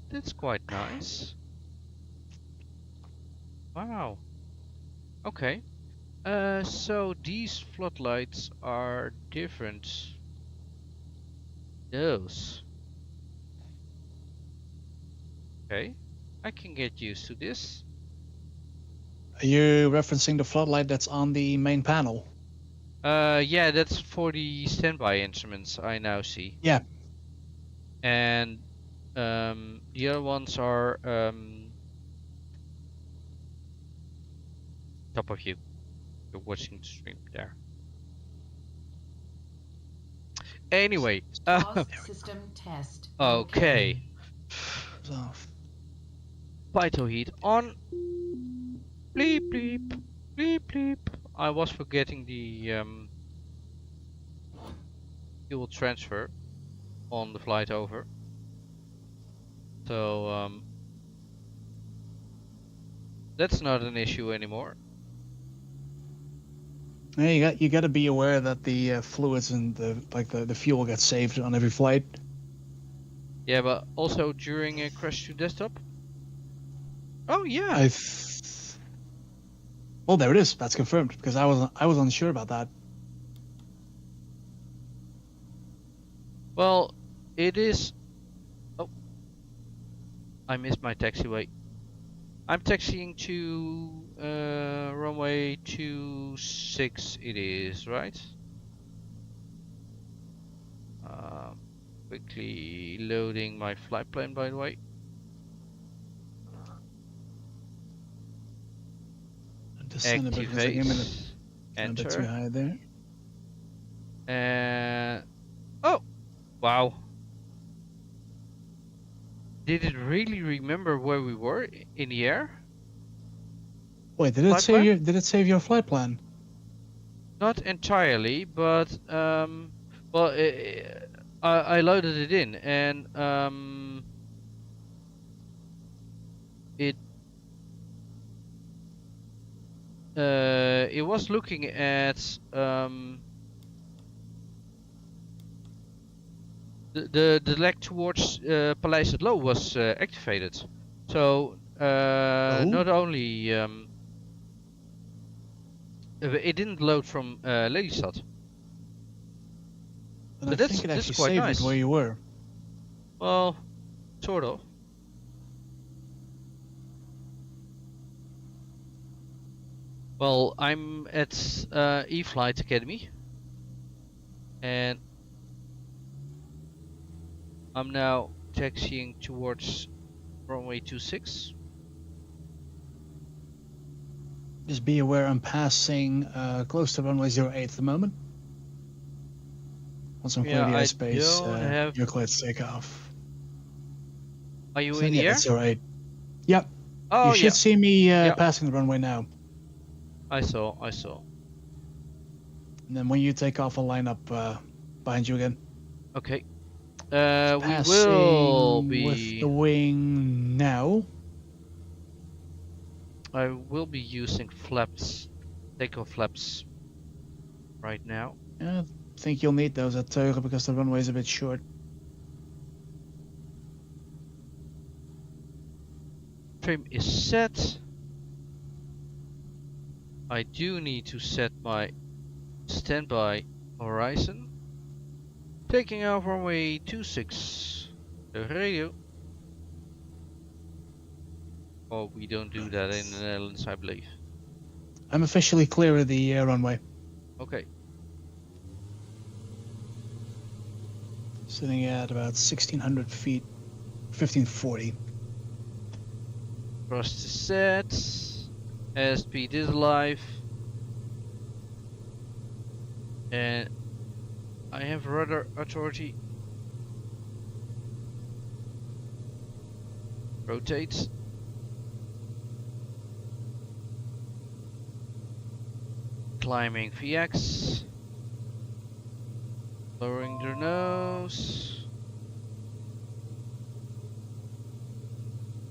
S2: That's quite nice. Wow. Okay. So these floodlights are different. Those. Okay. I can get used to this.
S3: Are you referencing the floodlight that's on the main panel?
S2: Yeah, that's for the standby instruments I now see.
S3: Yeah.
S2: And the other ones are top of you. You're watching the stream there. Anyway,
S4: Pause system test.
S2: okay.
S3: So,
S2: Vital heat on. Bleep bleep bleep bleep. I was forgetting the fuel transfer on the flight over. So that's not an issue anymore.
S3: yeah, you got to be aware that the fluids and the fuel gets saved on every flight.
S2: Yeah, but also during a crash to desktop. Oh yeah.
S3: Well, there it is. That's confirmed because I was unsure about that.
S2: Well, it is. Oh, I missed my taxiway. I'm taxiing to runway 26. It is right. Quickly loading my flight plan, by the way.
S3: Descend a bit for a second,
S2: Activate.
S3: a bit too
S2: Enter.
S3: high there.
S2: Oh, wow. Did it really remember where we were in the air?
S3: Wait, did
S2: Flight plan?
S3: did it save your flight plan?
S2: Not entirely, but well, I loaded it in, and it was looking at the leg towards Paleis het Loo was activated, so not only it didn't load from Lelystad.
S3: And
S2: But
S3: I
S2: that's-
S3: think it
S2: that's
S3: actually
S2: quite
S3: saved
S2: nice.
S3: it where you were.
S2: Well, sort of. Well, I'm at E-Flight Academy, and I'm now taxiing towards runway 26.
S3: Just be aware I'm passing close to runway 08 at the moment. Once I'm clear
S2: Yeah,
S3: the
S2: I
S3: airspace,
S2: don't have-
S3: you're clear to take off.
S2: Are you
S3: So,
S2: in
S3: yeah,
S2: the air?
S3: that's 08. Yep.
S2: Oh
S3: You should
S2: yeah,
S3: see me
S2: Yeah.
S3: passing the runway now.
S2: I saw.
S3: And then when you take off, I'll line up behind you again.
S2: Okay. We
S3: Passing
S2: will
S3: with
S2: be.
S3: the wing now.
S2: I will be using flaps, takeoff flaps, right now.
S3: Yeah, I think you'll need those at Teugen because the runway is a bit short.
S2: Trim is set. I do need to set my standby horizon. Taking off runway 26. The radio. Oh, we don't do that in the Netherlands, I believe.
S3: I'm officially clear of the runway.
S2: Okay.
S3: Sitting at about 1,600 feet, 1,540.
S2: Thrust is set. Airspeed is alive. And I have rudder authority. Rotate. Climbing VX. Lowering their nose.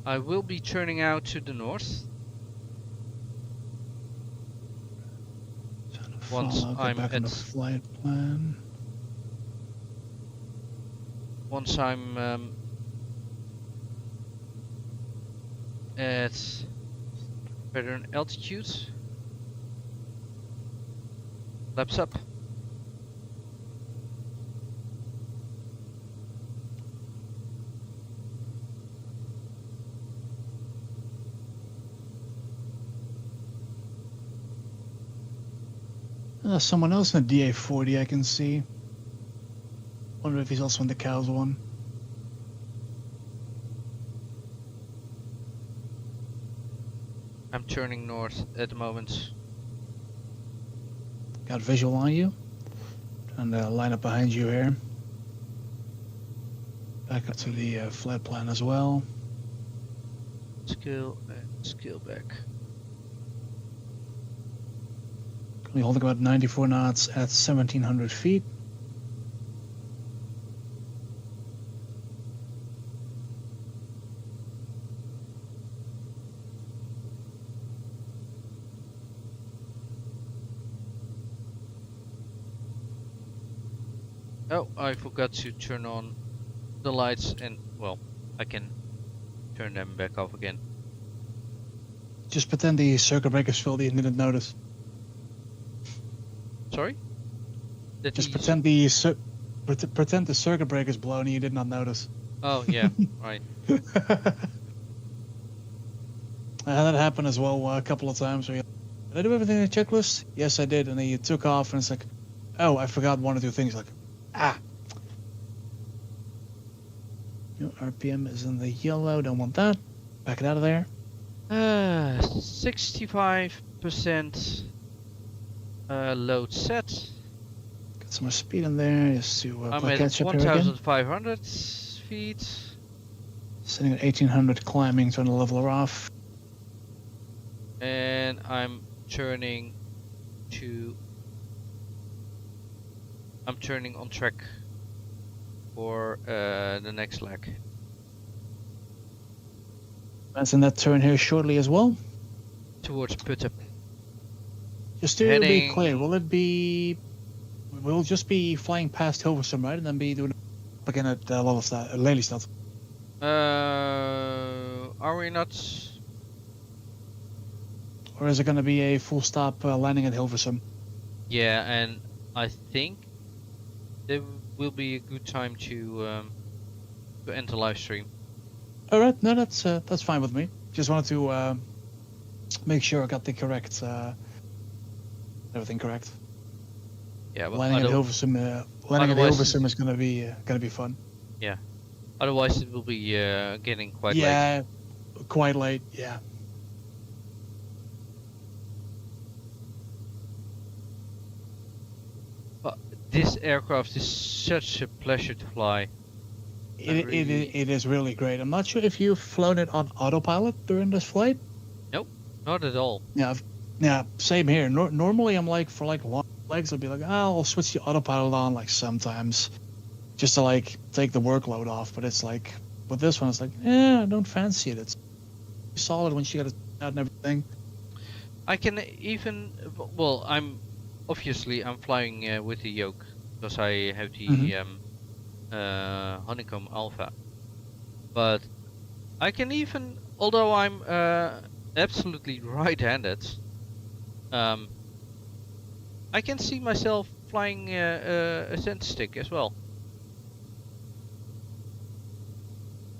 S2: I will be turning out to the north. Once
S3: I'll go
S2: I'm
S3: back on the
S2: at-
S3: flight plan.
S2: Once I'm at better altitude. Laps up.
S3: Someone else in the DA-40 I can see. Wonder if he's also in the cows one.
S2: I'm turning north at the moment.
S3: Got visual on you. Trying to line up behind you here. Back up to the flat plan as well.
S2: Scale and scale back.
S3: Currently holding about 94 knots at 1,700 feet.
S2: Oh, I forgot to turn on the lights and, well, I can turn them back off again.
S3: Just pretend the circuit breakers failed and didn't notice.
S2: Sorry? That
S3: Just
S2: he-
S3: pretend pretend the circuit breaker's blown and you did not notice.
S2: Oh, yeah, right.
S3: I had that happen as well a couple of times. Where did I do everything in the checklist? Yes, I did. And then you took off, and it's like, oh, I forgot one or two things. Like, your RPM is in the yellow. Don't want that. Back it out of there.
S2: 65% load set.
S3: Got some more speed in there just to
S2: I'm
S3: play
S2: at
S3: catch up here again.
S2: 1,500 feet.
S3: Sitting at 1,800, climbing, trying to level her off.
S2: And I'm turning on track for the next leg.
S3: Commencing that turn here shortly as well.
S2: Towards Putte.
S3: Just to be
S2: Heading-
S3: clear, we'll just be flying past Hilversum, right? And then be doing up again at Lelystad.
S2: Are we not?
S3: Or is it going to be a full stop landing at Hilversum?
S2: Yeah, and I think there will be a good time to end the live stream.
S3: All right, no, that's fine with me. Just wanted to make sure I got the correct everything correct.
S2: Yeah, but
S3: Landing at Hilversum,
S2: otherwise-
S3: is going to be fun.
S2: otherwise it will be getting quite late.
S3: Yeah, quite late. Yeah.
S2: But this aircraft is such a pleasure to fly.
S3: It is really great. I'm not sure if you've flown it on autopilot during this flight.
S2: Not at all.
S3: Yeah, same here. Normally, I'm like for like long legs, I'll be like, I'll switch the autopilot on like sometimes, just to like take the workload off. But it's like with this one, it's like, I don't fancy it. It's solid when she got it out and everything.
S2: I can even, well, I'm flying with the yoke because I have the Honeycomb Alpha. But I can even, although I'm absolutely right-handed, I can see myself flying a center stick as well.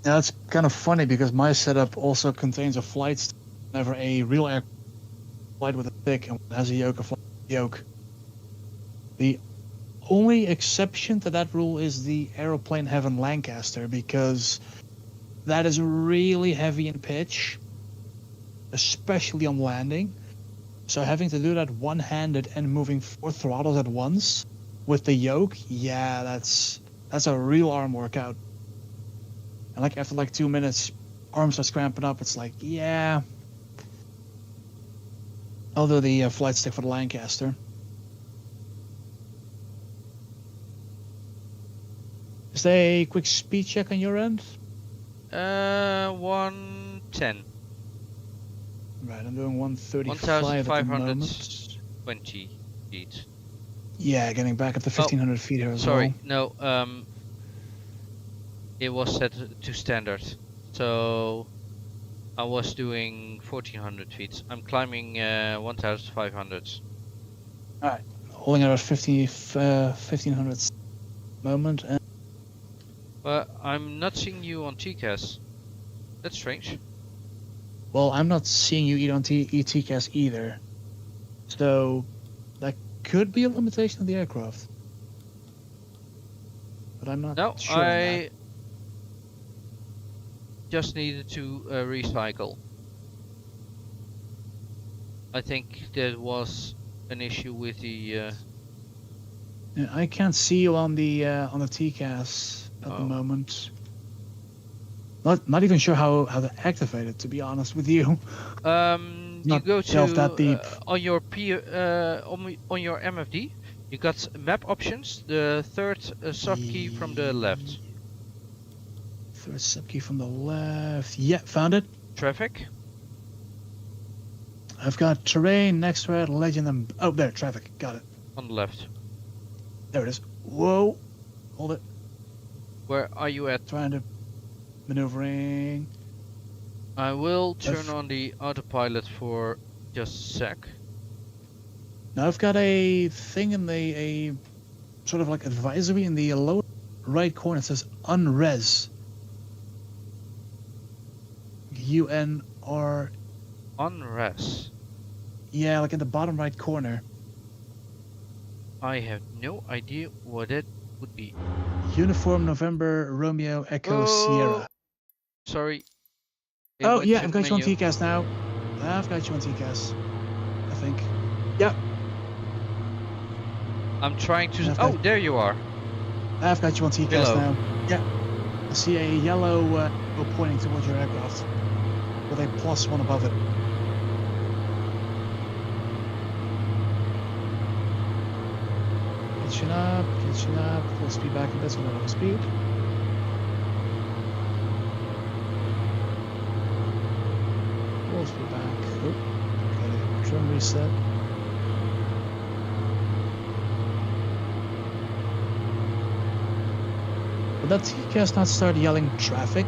S3: Yeah, that's kind of funny because my setup also contains a flight stick, never a real air flight with a stick, and has a yoke. The only exception to that rule is the Aeroplane Heaven Lancaster, because that is really heavy in pitch, especially on landing. So having to do that one-handed and moving 4 throttles at once with the yoke, yeah, that's a real arm workout. And like after like 2 minutes, arms are cramping up. It's like, yeah, I'll do the flight stick for the Lancaster. Is there a quick speed check on your end?
S2: 110.
S3: Right, I'm doing 135 at the moment.
S2: 1520 feet.
S3: Yeah, getting back up to 1500 feet here as
S2: Sorry,
S3: well.
S2: no, it was set to standard. So I was doing 1400 feet. I'm climbing 1500.
S3: Alright, holding at about 1500 moment. And
S2: But I'm not seeing you on TCAS. That's strange.
S3: well, I'm not seeing you eat on ETCAS either. So that could be a limitation of the aircraft. But I'm not
S2: No,
S3: sure on that.
S2: I just needed to recycle. I think there was an issue with the
S3: Yeah, I can't see you on the TCAS at the
S2: Oh.
S3: moment. Not even sure how to activate it, to be honest with you.
S2: you
S3: Not
S2: go
S3: delve
S2: to
S3: that deep.
S2: on your on your MFD. You got map options, the third sub key from the left.
S3: Third sub key from the left. Yeah, found it.
S2: Traffic.
S3: I've got terrain, next red, legend, and oh, there, traffic. Got it.
S2: On the left.
S3: There it is. Whoa, hold it.
S2: Where are you at?
S3: Trying to maneuvering.
S2: I will turn
S3: F.
S2: on the autopilot for just a sec.
S3: Now I've got a thing in a sort of like advisory in the lower right corner. It says unres. UNR.
S2: Unres.
S3: Yeah, like in the bottom right corner.
S2: I have no idea what that would be.
S3: Uniform November Romeo Echo
S2: Oh,
S3: Sierra.
S2: Sorry. It
S3: Oh
S2: went
S3: yeah,
S2: to
S3: I've got you on
S2: menu.
S3: TCAS now. I've got you on TCAS. I think. Yeah,
S2: I'm trying to.
S3: I've
S2: Oh,
S3: got-
S2: there you are.
S3: I've got you on TCAS
S2: Hello.
S3: now. Yeah. I see a yellow arrow pointing towards your aircraft with a +1 above it. Catching up, full speed back a bit, so not over speed. Full speed back. Oh, okay, trim reset. Would that TCAS not start yelling traffic?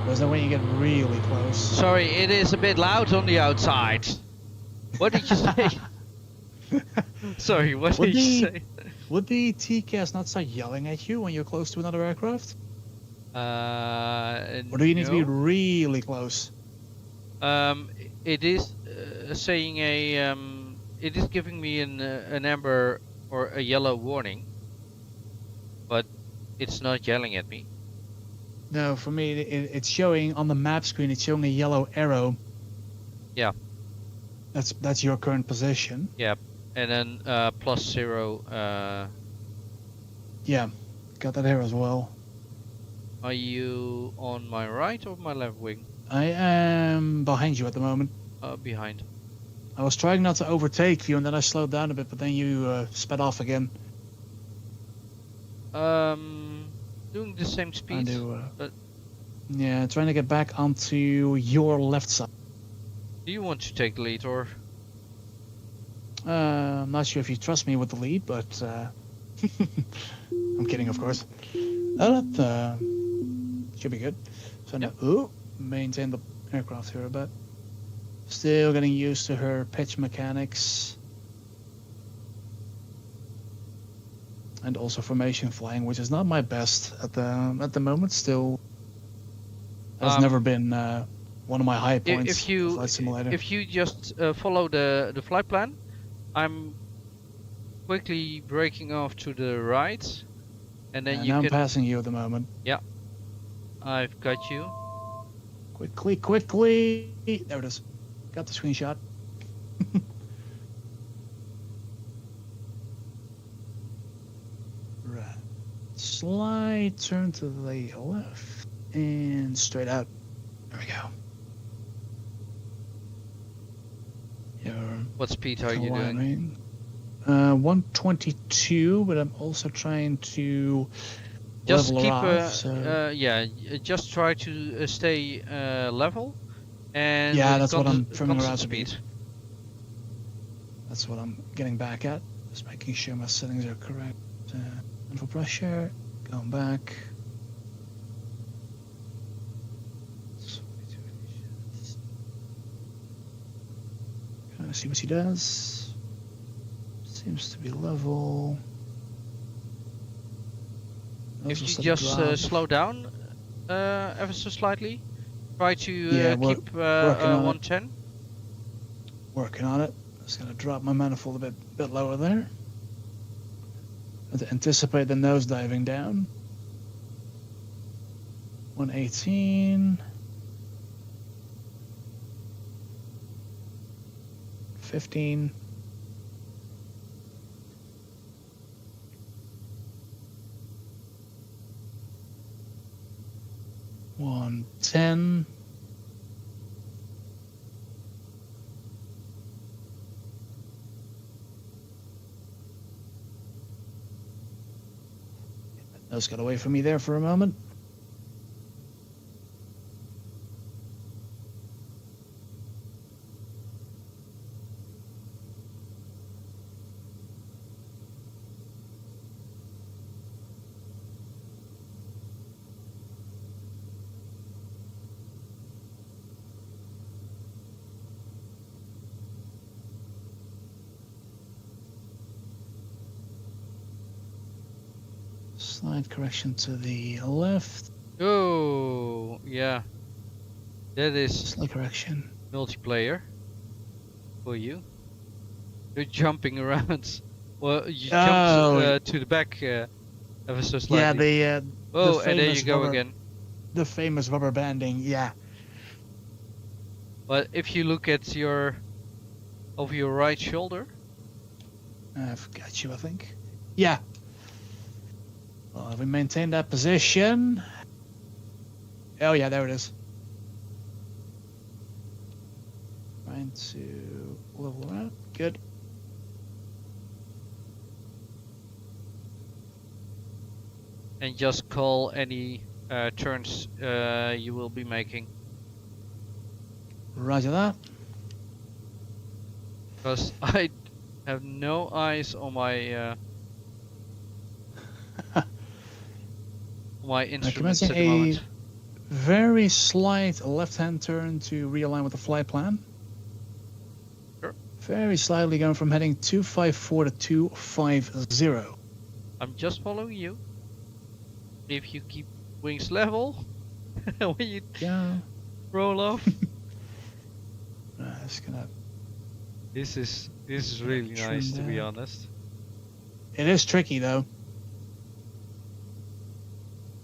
S3: Or is that when you get really close?
S2: Sorry, it is a bit loud on the outside. What did you say? Sorry, what
S3: Would
S2: did you
S3: the-
S2: say?
S3: Would the TCAS not start yelling at you when you're close to another aircraft? Or do you need to be
S2: no.
S3: really close?
S2: It is saying a it is giving me an amber or a yellow warning, but it's not yelling at me.
S3: No, for me, it's showing on the map screen. It's showing a yellow arrow.
S2: Yeah.
S3: That's your current position.
S2: And then +0.
S3: Yeah, got that here as well.
S2: Are you on my right or my left wing?
S3: I am behind you at the moment.
S2: Behind.
S3: I was trying not to overtake you, and then I slowed down a bit, but then you sped off again.
S2: Doing the same
S3: I
S2: speed.
S3: do.
S2: but-
S3: Yeah, trying to get back onto your left side.
S2: Do you want to take the lead or?
S3: I'm not sure if you trust me with the lead, but I'm kidding, of course. Oh, that should be good. So now, ooh, maintain the aircraft here a bit. Still getting used to her pitch mechanics. And also formation flying, which is not my best at the moment. Still, has never been one of my high points.
S2: If
S3: of
S2: you
S3: Flight Simulator.
S2: if you just follow the flight plan, I'm quickly braking off to the right, and then
S3: And
S2: you
S3: I'm
S2: can.
S3: passing you at the moment.
S2: I've got you.
S3: Quickly, quickly. There it is. Got the screenshot. Right. Slide, turn to the left, and straight out. There we go. Your
S2: What speed are you doing?
S3: 122, but I'm also trying to
S2: Just
S3: level
S2: keep.
S3: her off. So
S2: Just try to stay level, and
S3: Yeah, that's what I'm trimming her
S2: constant
S3: out to be.
S2: speed.
S3: That's what I'm getting back at. Just making sure my settings are correct. Info pressure, going back. Kind of see what she does. Seems to be level.
S2: If you
S3: Those will
S2: just
S3: drop.
S2: slow down ever so slightly, try to
S3: Yeah,
S2: keep
S3: working on it.
S2: 110.
S3: Working on it. Just gonna drop my manifold a bit lower there. And to anticipate the nose diving down. 118. 15. One 10. Nose got away from me there for a moment. Slide correction to the left.
S2: Oh, yeah. That is
S3: Slide correction.
S2: multiplayer for you. You're jumping around. Well, you
S3: Oh.
S2: jumped to the back ever so slightly.
S3: Yeah,
S2: oh, and there
S3: famous
S2: you go
S3: rubber-
S2: again.
S3: the famous rubber banding. Yeah.
S2: But if you look at over your right shoulder,
S3: I've got you, I think. Yeah. Well, if we maintain that position. Oh, yeah, there it is. Trying to level out. Good.
S2: and just call any turns you will be making.
S3: Roger that.
S2: Because I have no eyes on my my instruments at
S3: commencing
S2: the moment.
S3: Very slight left-hand turn to realign with the flight plan.
S2: Sure.
S3: Very slightly going from heading 254 to 250.
S2: I'm just following you. If you keep wings level, when you
S3: Yeah.
S2: roll off,
S3: It's gonna.
S2: this is really
S3: Trim
S2: nice to be
S3: down.
S2: honest.
S3: It is tricky though.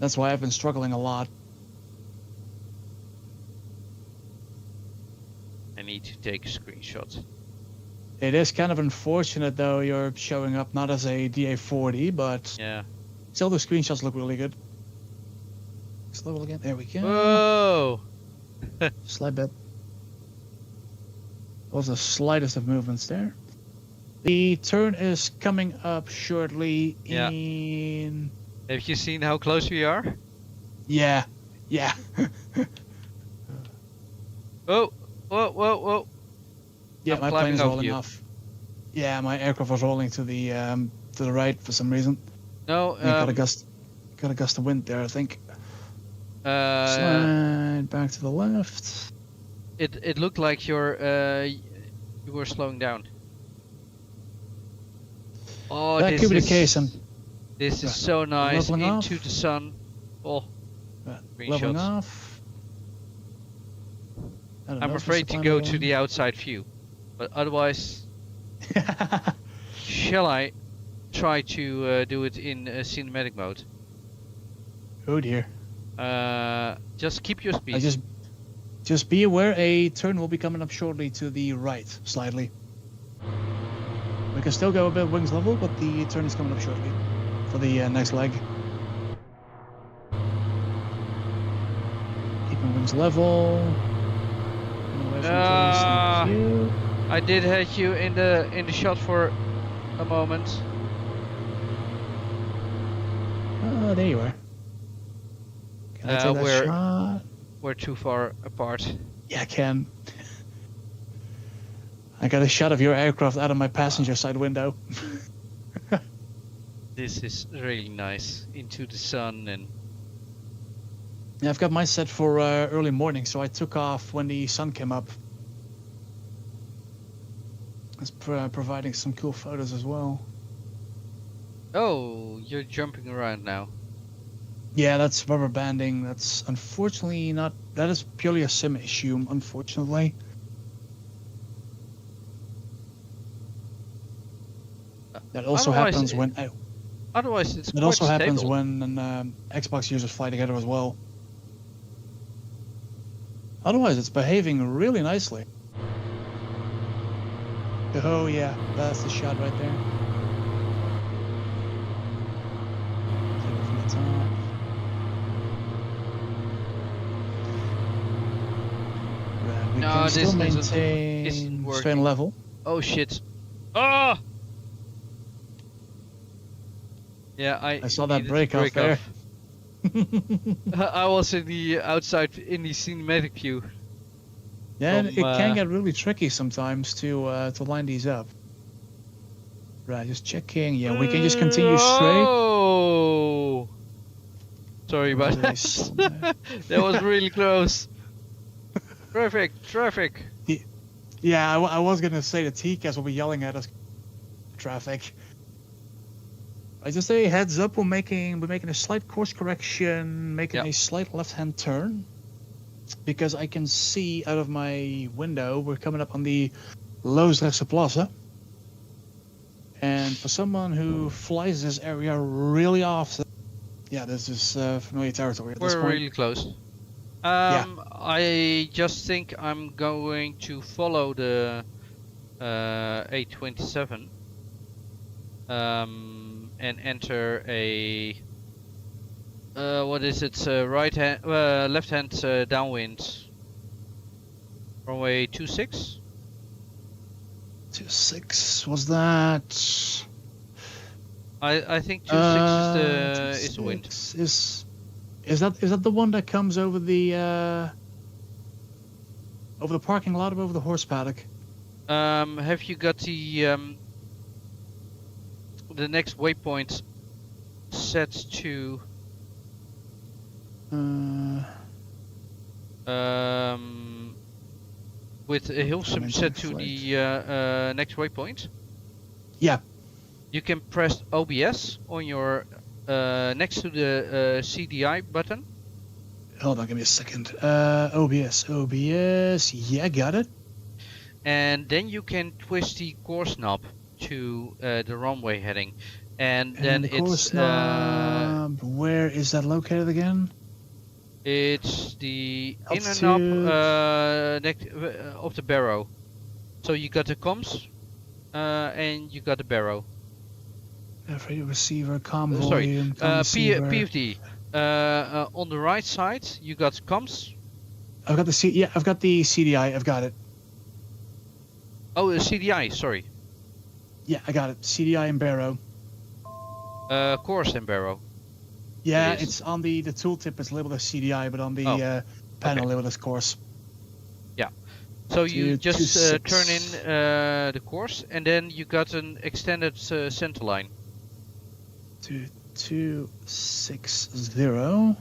S3: That's why I've been struggling a lot.
S2: I need to take a screenshot.
S3: It is kind of unfortunate though you're showing up not as a DA40, but
S2: Yeah.
S3: still the screenshots look really good. Next level again. There we go.
S2: Whoa!
S3: Slide bit. Was the slightest of movements there. The turn is coming up shortly
S2: Yeah.
S3: in...
S2: Have you seen how close we are?
S3: Yeah. Yeah.
S2: Oh! Whoa! Whoa! Whoa!
S3: Yeah,
S2: I'm
S3: my
S2: climbing
S3: plane's
S2: over
S3: rolling
S2: you.
S3: off. Yeah, my aircraft was rolling to the right for some reason.
S2: No.
S3: I got a gust of wind there, I think.
S2: Uh,
S3: Slide back to the left.
S2: it looked like you were slowing down. Oh,
S3: That
S2: this
S3: could be
S2: is
S3: the case. I'm
S2: this is
S3: Right.
S2: so nice
S3: Leveling
S2: into
S3: off.
S2: the sun. Oh,
S3: leveling
S2: screenshots.
S3: off. I don't
S2: I'm
S3: know,
S2: afraid to
S3: supposed
S2: go to the outside view, but otherwise, shall I try to do it in cinematic mode.
S3: Oh dear.
S2: Just keep your speed.
S3: I just be aware a turn will be coming up shortly to the right, slightly. We can still go a bit wings level, but the turn is coming up shortly for the next leg. Keeping wings level. Away from turns, thank you.
S2: I did hit you in the shot for a moment.
S3: Oh, there you are. Can I take that
S2: we're-
S3: shot?
S2: We're too far apart.
S3: Yeah, I can. I got a shot of your aircraft out of my passenger side window.
S2: This is really nice. Into the sun and
S3: Yeah, I've got mine set for early morning, so I took off when the sun came up. It's providing some cool photos as well.
S2: oh, you're jumping around now.
S3: Yeah, that's rubber banding. That's unfortunately not. That is purely a sim issue, unfortunately. That also
S2: Otherwise
S3: happens
S2: it-
S3: when.
S2: Otherwise, it's
S3: It
S2: quite
S3: also happens
S2: stable.
S3: when Xbox users fly together as well. Otherwise, it's behaving really nicely. Oh yeah, that's the shot right there. Take it from the top. Right, we
S2: No,
S3: can
S2: this
S3: still
S2: isn't
S3: maintain
S2: working.
S3: strain level.
S2: Oh shit! Ah! Yeah,
S3: I saw that
S2: needed to
S3: break off there.
S2: I was in the outside in the cinematic view.
S3: Yeah, and
S2: From,
S3: it can get really tricky sometimes to line these up. Right, just checking. Yeah, we can just continue straight.
S2: Oh! Sorry about
S3: Really
S2: that. That was really close. Traffic!
S3: Yeah, I was gonna say the TCAS will be yelling at us. Traffic. I just say heads up. We're making a slight course correction, making
S2: Yeah.
S3: a slight left-hand turn, because I can see out of my window we're coming up on the Loosdrechtse Plaza. And for someone who flies this area really often, yeah, this is familiar territory at this
S2: We're
S3: point.
S2: really close.
S3: Yeah.
S2: I just think I'm going to follow the A27 and enter a what is it? Right hand, left hand downwind. Runway 26.
S3: 26 was that?
S2: I think 26 is the wind.
S3: 26 is that the one that comes over the parking lot or over the horse paddock?
S2: Have you got the next waypoint set to with Hilsum set to the next waypoint?
S3: Yeah.
S2: You can press OBS on your next to the CDI button.
S3: Hold on, give me a second. OBS. Yeah, got it.
S2: And then you can twist the course knob to the runway heading, and then
S3: the course
S2: it's
S3: knob, where is that located again?
S2: it's the inner
S3: Altitude.
S2: knob next of the barrow. So you got the comms and you got the barrow.
S3: Radio receiver, comm
S2: Sorry,
S3: volume, comm receiver.
S2: PFD. On the right side you got comms.
S3: I've got the I've got the CDI. I've got it.
S2: Oh, the CDI. Sorry.
S3: Yeah, I got it. CDI and Barrow.
S2: Course and barrow.
S3: Yeah,
S2: It is.
S3: it's on the tooltip. It's labeled as CDI, but on the panel labeled as course.
S2: So you just
S3: 226.
S2: turn in the course, and then you got an extended center line.
S3: 2260.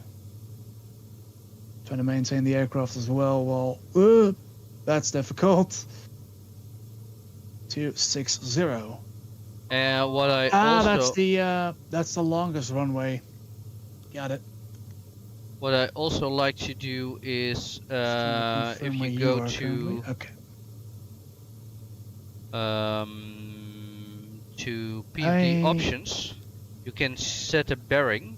S3: Trying to maintain the aircraft as well. Well, that's difficult. 260.
S2: And what I also
S3: that's the longest runway. Got it.
S2: what I also like to do is if
S3: Confirm where
S2: you go
S3: are
S2: to
S3: currently. Okay.
S2: to PFD
S3: I-
S2: options, you can set a bearing,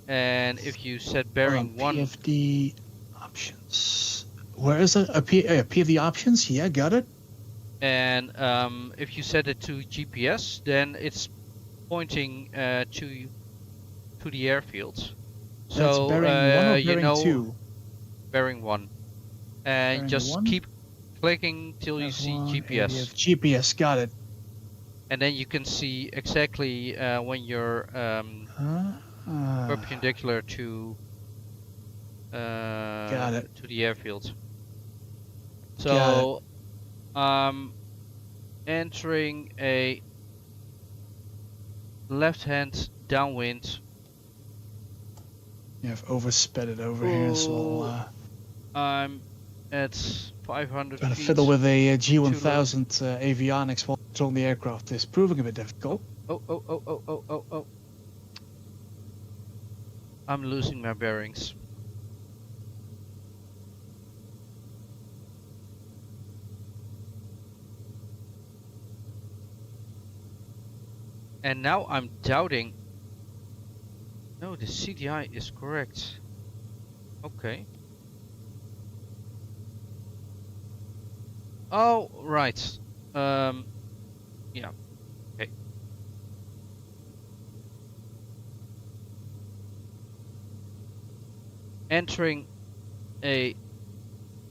S2: and if you set bearing 1,
S3: PFD options. Where is it? PFD options? Yeah, got it.
S2: and if you set it to GPS, then it's pointing to the airfield.
S3: That's
S2: So
S3: bearing 1 or
S2: you
S3: bearing
S2: know
S3: 2?
S2: bearing 1, and
S3: Bearing
S2: just
S3: 1?
S2: keep clicking till you see
S3: F1,
S2: GPS,
S3: ADF, GPS, got it.
S2: and then you can see exactly when you're perpendicular to
S3: Got it.
S2: to the airfield.
S3: Got
S2: So entering a left-hand downwind.
S3: Yeah, I've oversped it over here, so
S2: I'm at 500
S3: trying to
S2: feet.
S3: fiddle with a G1000 avionics while controlling the aircraft is proving a bit difficult.
S2: Oh. I'm losing my bearings. And now I'm doubting. No, the CDI is correct. Okay. Oh, right. Yeah. Okay. Entering a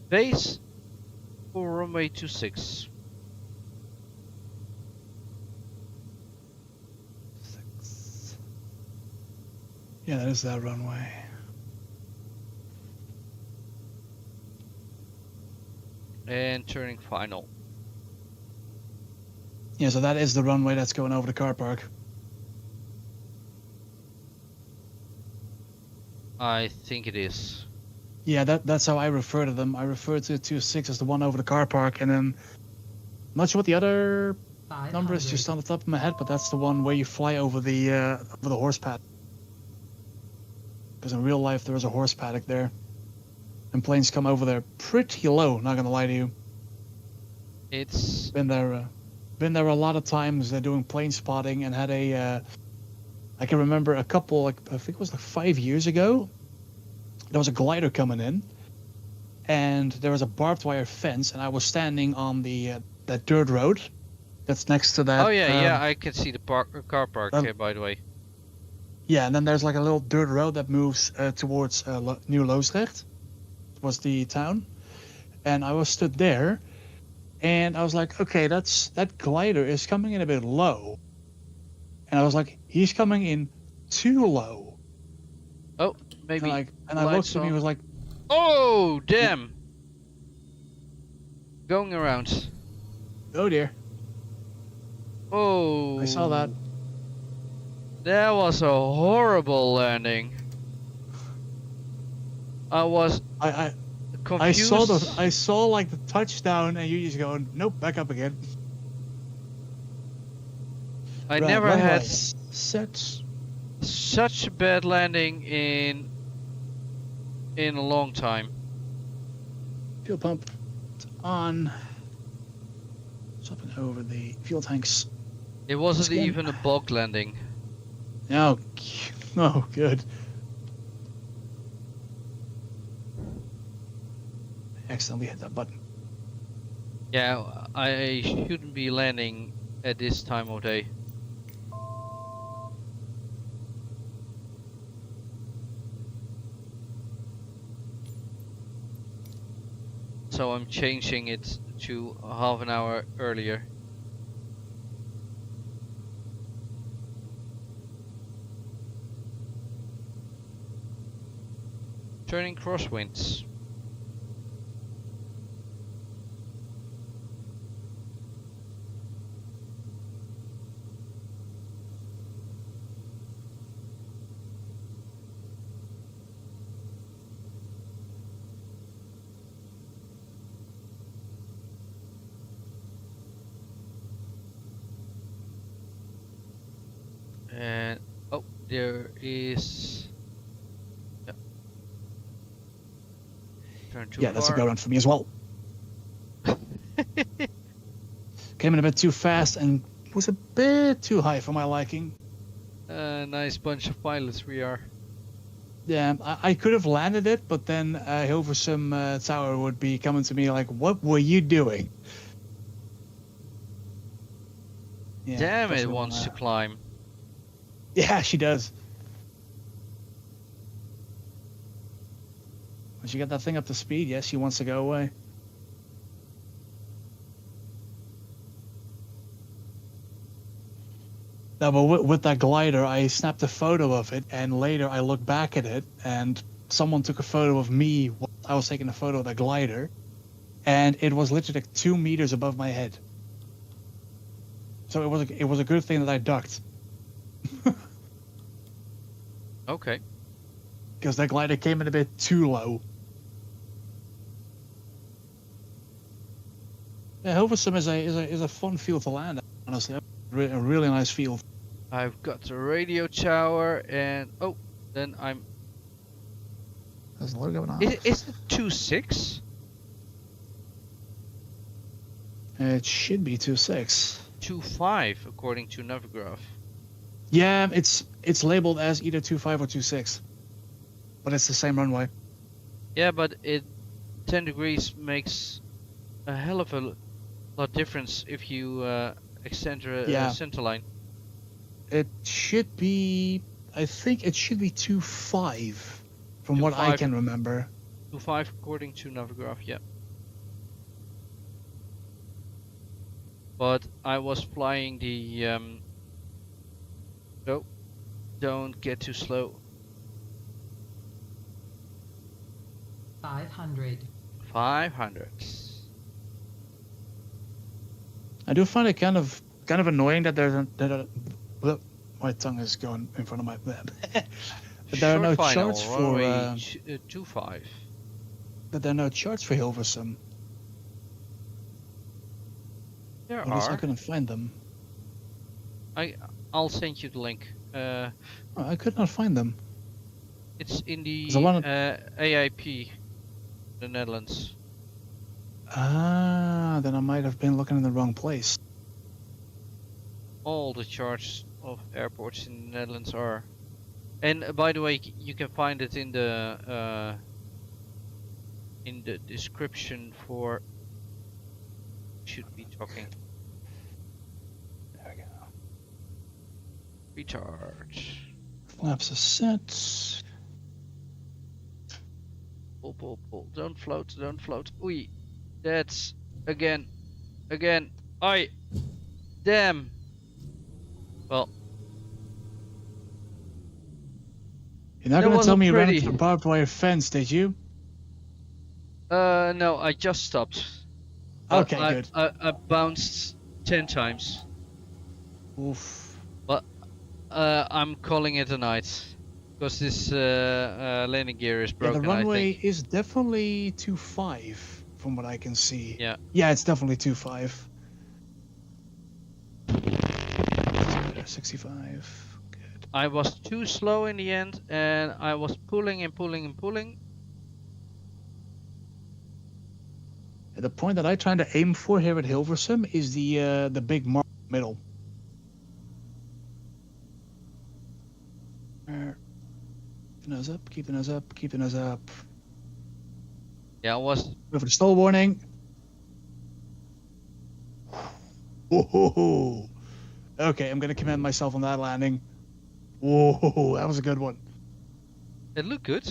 S2: base for runway 26.
S3: 6. Yeah, that is that runway.
S2: And turning final.
S3: Yeah, so that is the runway that's going over the car park.
S2: I think it is.
S3: Yeah, that's how I refer to them. I refer to 26 as the one over the car park, and then I'm not sure what the other number is
S4: 500.
S3: just on the top of my head, but that's the one where you fly over the horse paddock. Because in real life there is a horse paddock there, and planes come over there pretty low. Not gonna lie to you.
S2: It's
S3: Been there a lot of times doing plane spotting, and had a I can remember a couple, like I think it was like 5 years ago. There was a glider coming in, and there was a barbed wire fence, and I was standing on the that dirt road that's next to that.
S2: oh yeah, I can see the car park
S3: um,
S2: here, by the way.
S3: Yeah, and then there's like a little dirt road that moves towards New Loosdrecht, was the town, and I was stood there, and I was like, okay, that glider is coming in a bit low, and I was like, he's coming in too low.
S2: Oh, maybe.
S3: And I looked
S2: lights
S3: at me,
S2: on.
S3: was like,
S2: Oh, damn! Going around.
S3: oh dear,
S2: Oh.
S3: I saw that.
S2: That was a horrible landing. I was
S3: I
S2: confused.
S3: I saw like the touchdown, and you just going, nope, back up again.
S2: I
S3: Right,
S2: never
S3: runway.
S2: had
S3: Set.
S2: such a bad landing in a long time.
S3: Fuel pump on. Swapping over the fuel tanks.
S2: It wasn't
S3: Scan.
S2: even a bog landing.
S3: Oh, oh, good. I accidentally hit that button.
S2: Yeah, I shouldn't be landing at this time of day. So I'm changing it to half an hour earlier. Turning crosswinds. And oh, there is. Yeah. Turn too
S3: Yeah, that's a
S2: far.
S3: go round for me as well. Came in a bit too fast and was a bit too high for my liking.
S2: Nice bunch of pilots we are.
S3: Yeah, I could have landed it, but then Hilversum Tower would be coming to me like, "What were you doing?" Yeah,
S2: Damn, it
S3: doesn't
S2: wants to
S3: wanna-
S2: climb.
S3: Yeah, she does. When she got that thing up to speed, yes, she wants to go away. No, but with that glider, I snapped a photo of it, and later I looked back at it, and someone took a photo of me while I was taking a photo of the glider, and it was literally like 2 meters above my head. So it was a good thing that I ducked,
S2: Okay.
S3: because that glider came in a bit too low. Yeah, Hilversum is a fun field to land at, honestly. A really nice field.
S2: I've got the radio tower and oh, then I'm.
S3: There's a lot going on.
S2: Is it 2.6?
S3: It should be 2.6.
S2: 2.5 according to Navigraph.
S3: Yeah, it's labeled as either 2.5 or 2.6, but it's the same runway.
S2: Yeah, but 10 degrees makes a hell of a lot difference if you extend the
S3: Yeah.
S2: center line.
S3: It should be, I think it should be 2.5, from what I
S2: 2.5.
S3: can remember.
S2: 2.5 according to Navigraph, yeah. But I was flying the oh, don't get too slow.
S4: 500.
S2: 500.
S3: I do find it kind of annoying that well, my tongue is going in front of my but there are no
S2: Short final,
S3: charts for
S2: runway 25.
S3: that there are no charts for Hilversum.
S2: There
S3: At least I
S2: are.
S3: couldn't find them.
S2: I'll send you the link.
S3: Oh, I could not find them.
S2: It's in the
S3: Is the one
S2: AIP, the Netherlands.
S3: Ah, then I might have been looking in the wrong place.
S2: All the charts of airports in the Netherlands are. And by the way, you can find it in the description for. Should be talking.
S3: There we go.
S2: Recharge.
S3: Flaps are set.
S2: Pull, pull, pull. Don't float, don't float. Oei. That's again. Damn. Well,
S3: You're not
S2: That
S3: going to tell
S2: wasn't
S3: me you ran
S2: pretty.
S3: into a barbed wire fence, did you?
S2: no, I just stopped.
S3: Okay,
S2: I,
S3: good.
S2: I bounced 10 times.
S3: Oof.
S2: I'm calling it a night. Because this landing gear is
S3: Yeah,
S2: broken,
S3: the runway
S2: I think.
S3: is definitely 2.5 from what I can see.
S2: Yeah.
S3: Yeah, it's definitely 2.5. 65. Good.
S2: I was too slow in the end, and I was pulling and pulling and pulling.
S3: The point that I try to aim for here at Hilversum is the big mark in the middle. Keep the nose up, keep the nose up, keep the nose up.
S2: Yeah, I was.
S3: Go for the stall warning. Whoa. Okay, I'm gonna commend myself on that landing. Whoa, that was a good one.
S2: It looked good.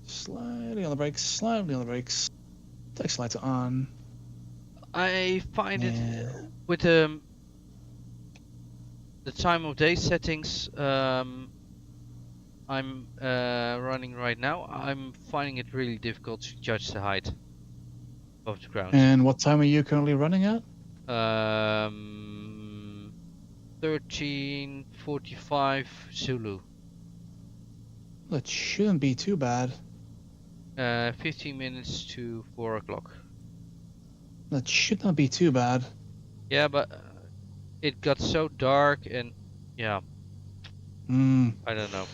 S3: Slightly on the brakes, slightly on the brakes. Tax lights are on.
S2: I find it
S3: Yeah.
S2: with the time of day settings I'm running right now. I'm finding it really difficult to judge the height of the ground.
S3: And what time are you currently running at?
S2: 13:45 Zulu.
S3: That shouldn't be too bad.
S2: 15 minutes to 4 o'clock.
S3: That should not be too bad.
S2: Yeah, but it got so dark and yeah,
S3: Hmm.
S2: I don't know.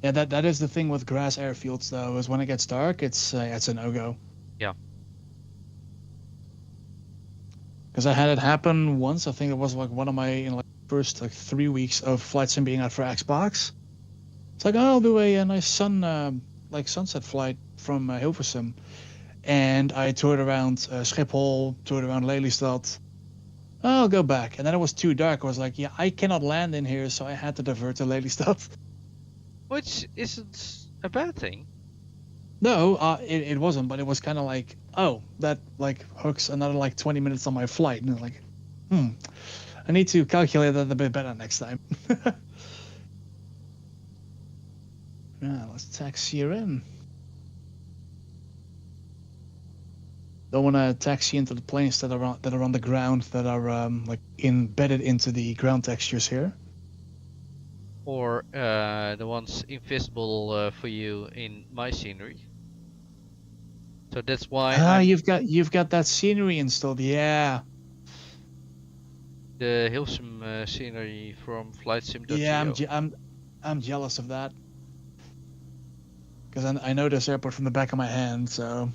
S3: Yeah, that is the thing with grass airfields though, is when it gets dark, it's a no-go.
S2: Yeah.
S3: Because I had it happen once. I think it was like one of my first 3 weeks of flight sim being out for Xbox. It's like, oh, I'll do a nice sunset flight from Hilversum, and I toured around Schiphol, toured around Lelystad. Oh, I'll go back, and then it was too dark. I was like, yeah, I cannot land in here, so I had to divert to Lelystad.
S2: Which isn't a bad thing.
S3: No, it wasn't, but it was kind of like, oh, that hooks another 20 minutes on my flight, and like, I need to calculate that a bit better next time. Yeah, let's taxi her in. Don't want to taxi into the planes that are on the ground, that are embedded into the ground textures here.
S2: Or the ones invisible for you in my scenery. So that's why
S3: You've got that scenery installed, yeah.
S2: the Hilversum scenery from FlightSim.geo.
S3: Yeah, I'm jealous of that. Because I know this airport from the back of my hand, so.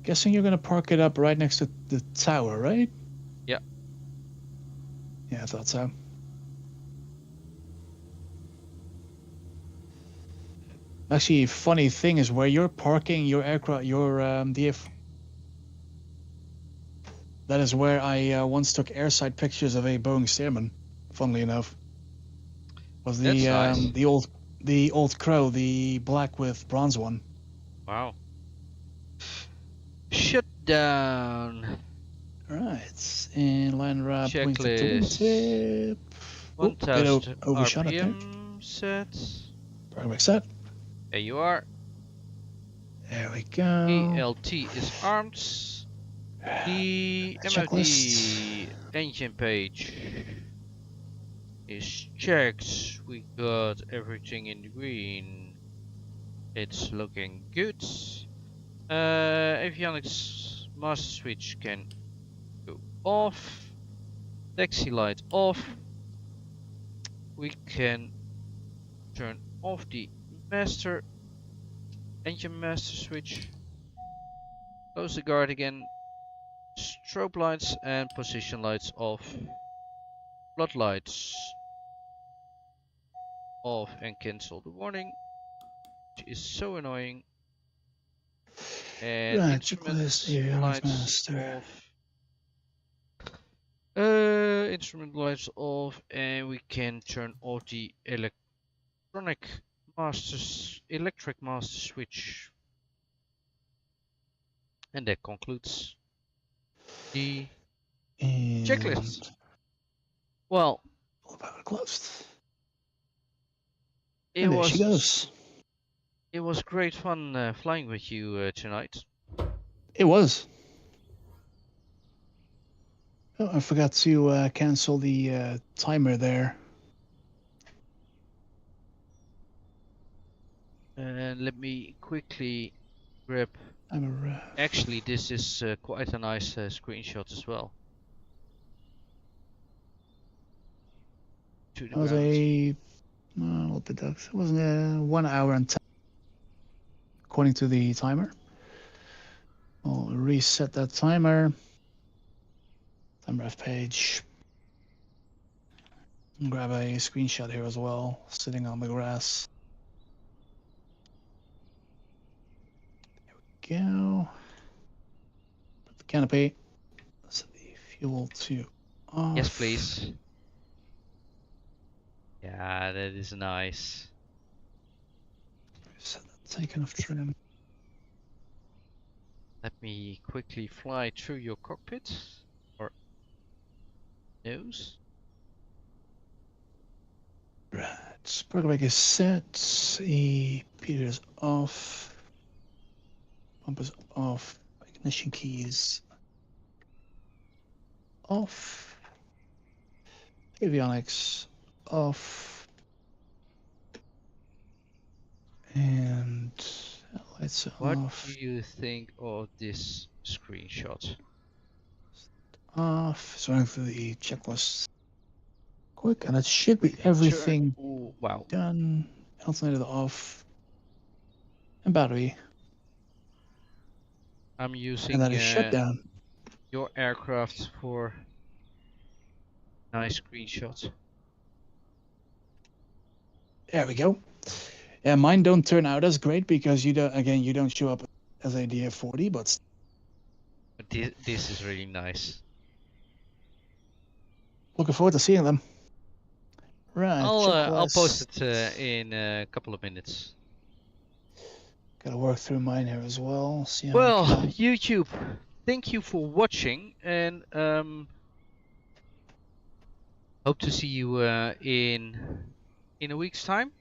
S3: Guessing you're gonna park it up right next to the tower, right?
S2: Yeah.
S3: Yeah, I thought so. Actually, funny thing is where you're parking your aircraft, your DF. That is where I once took airside pictures of a Boeing Stearman. Funnily enough, was
S2: That's nice.
S3: the old Crow, the black with bronze one.
S2: Wow. Shut down.
S3: Right, and line wrap
S2: Checklist.
S3: tip.
S2: 1000
S3: overshot, I think.
S2: RPM set.
S3: Perfect set.
S2: There you are.
S3: There we go.
S2: ELT is armed. The MOD engine page is checked. We got everything in green. It's looking good. Avionics master switch can go off. Taxi light off. We can turn off the engine master switch. Close the guard again. Strobe lights and position lights off. Floodlights off and cancel the warning, which is so annoying. And
S3: Right,
S2: instrument
S3: checklist,
S2: lights
S3: master.
S2: off. Instrument lights off, and we can turn off the electric master switch. And that concludes the
S3: And
S2: checklist. Well,
S3: all power closed.
S2: it
S3: And there
S2: was
S3: she goes.
S2: It was great fun flying with you tonight.
S3: It was. Oh, I forgot to cancel the timer there.
S2: And let me quickly grab. Actually, this is quite a nice screenshot as well. To the
S3: It was what did that? It was 1 hour and 10, according to the timer. I'll reset that timer. Timer F page. And grab a screenshot here as well, sitting on the grass. There we go. Put the canopy. Set the fuel to off.
S2: Yes, please. Yeah, that is nice.
S3: Set that taken off trim.
S2: Let me quickly fly through your cockpit. Or nose.
S3: Right. Spark brake is set. Heater is off. Pump is off. Ignition keys off. Avionics off. And lights
S2: What
S3: off.
S2: do you think of this screenshot?
S3: Off. So running through the checklist quick, and it should be everything
S2: Ooh, wow.
S3: done. Alternator off. And battery.
S2: I'm using
S3: And that is shut down.
S2: your aircraft for nice screenshots.
S3: There we go. Yeah, mine don't turn out as great because you don't show up as a DF40, but
S2: But this is really nice.
S3: looking forward to seeing them. Right.
S2: I'll post
S3: checklist.
S2: it in a couple of minutes.
S3: Gotta work through mine here as well. See how
S2: Well,
S3: I can-
S2: YouTube, thank you for watching, and hope to see you in a week's time.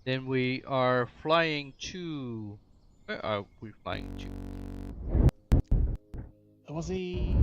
S2: Then we are flying to. Where are we flying to?
S3: That was the.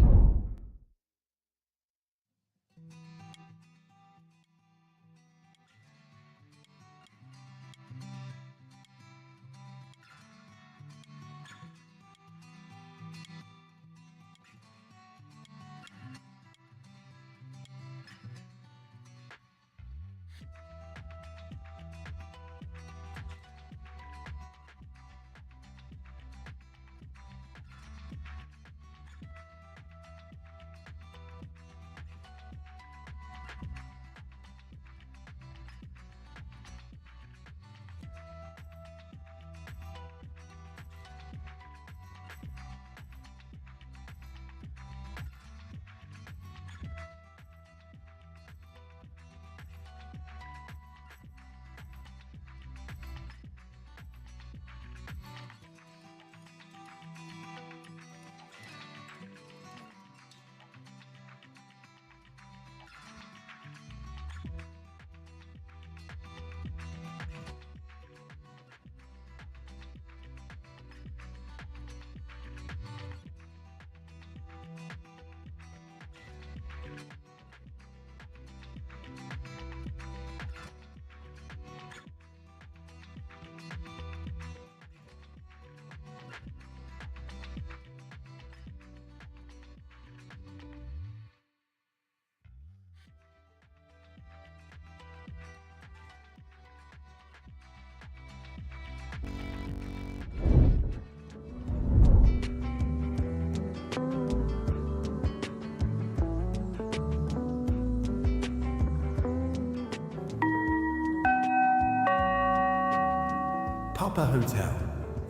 S5: Papa Hotel,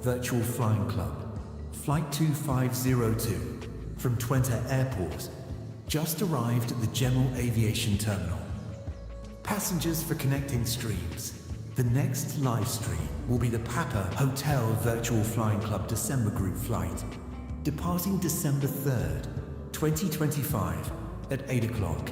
S5: Virtual Flying Club, Flight 2502 from Twente Airport, just arrived at the General Aviation Terminal. Passengers for connecting streams. The next live stream will be the Papa Hotel Virtual Flying Club December group flight, departing December 3rd, 2025 at 8 o'clock.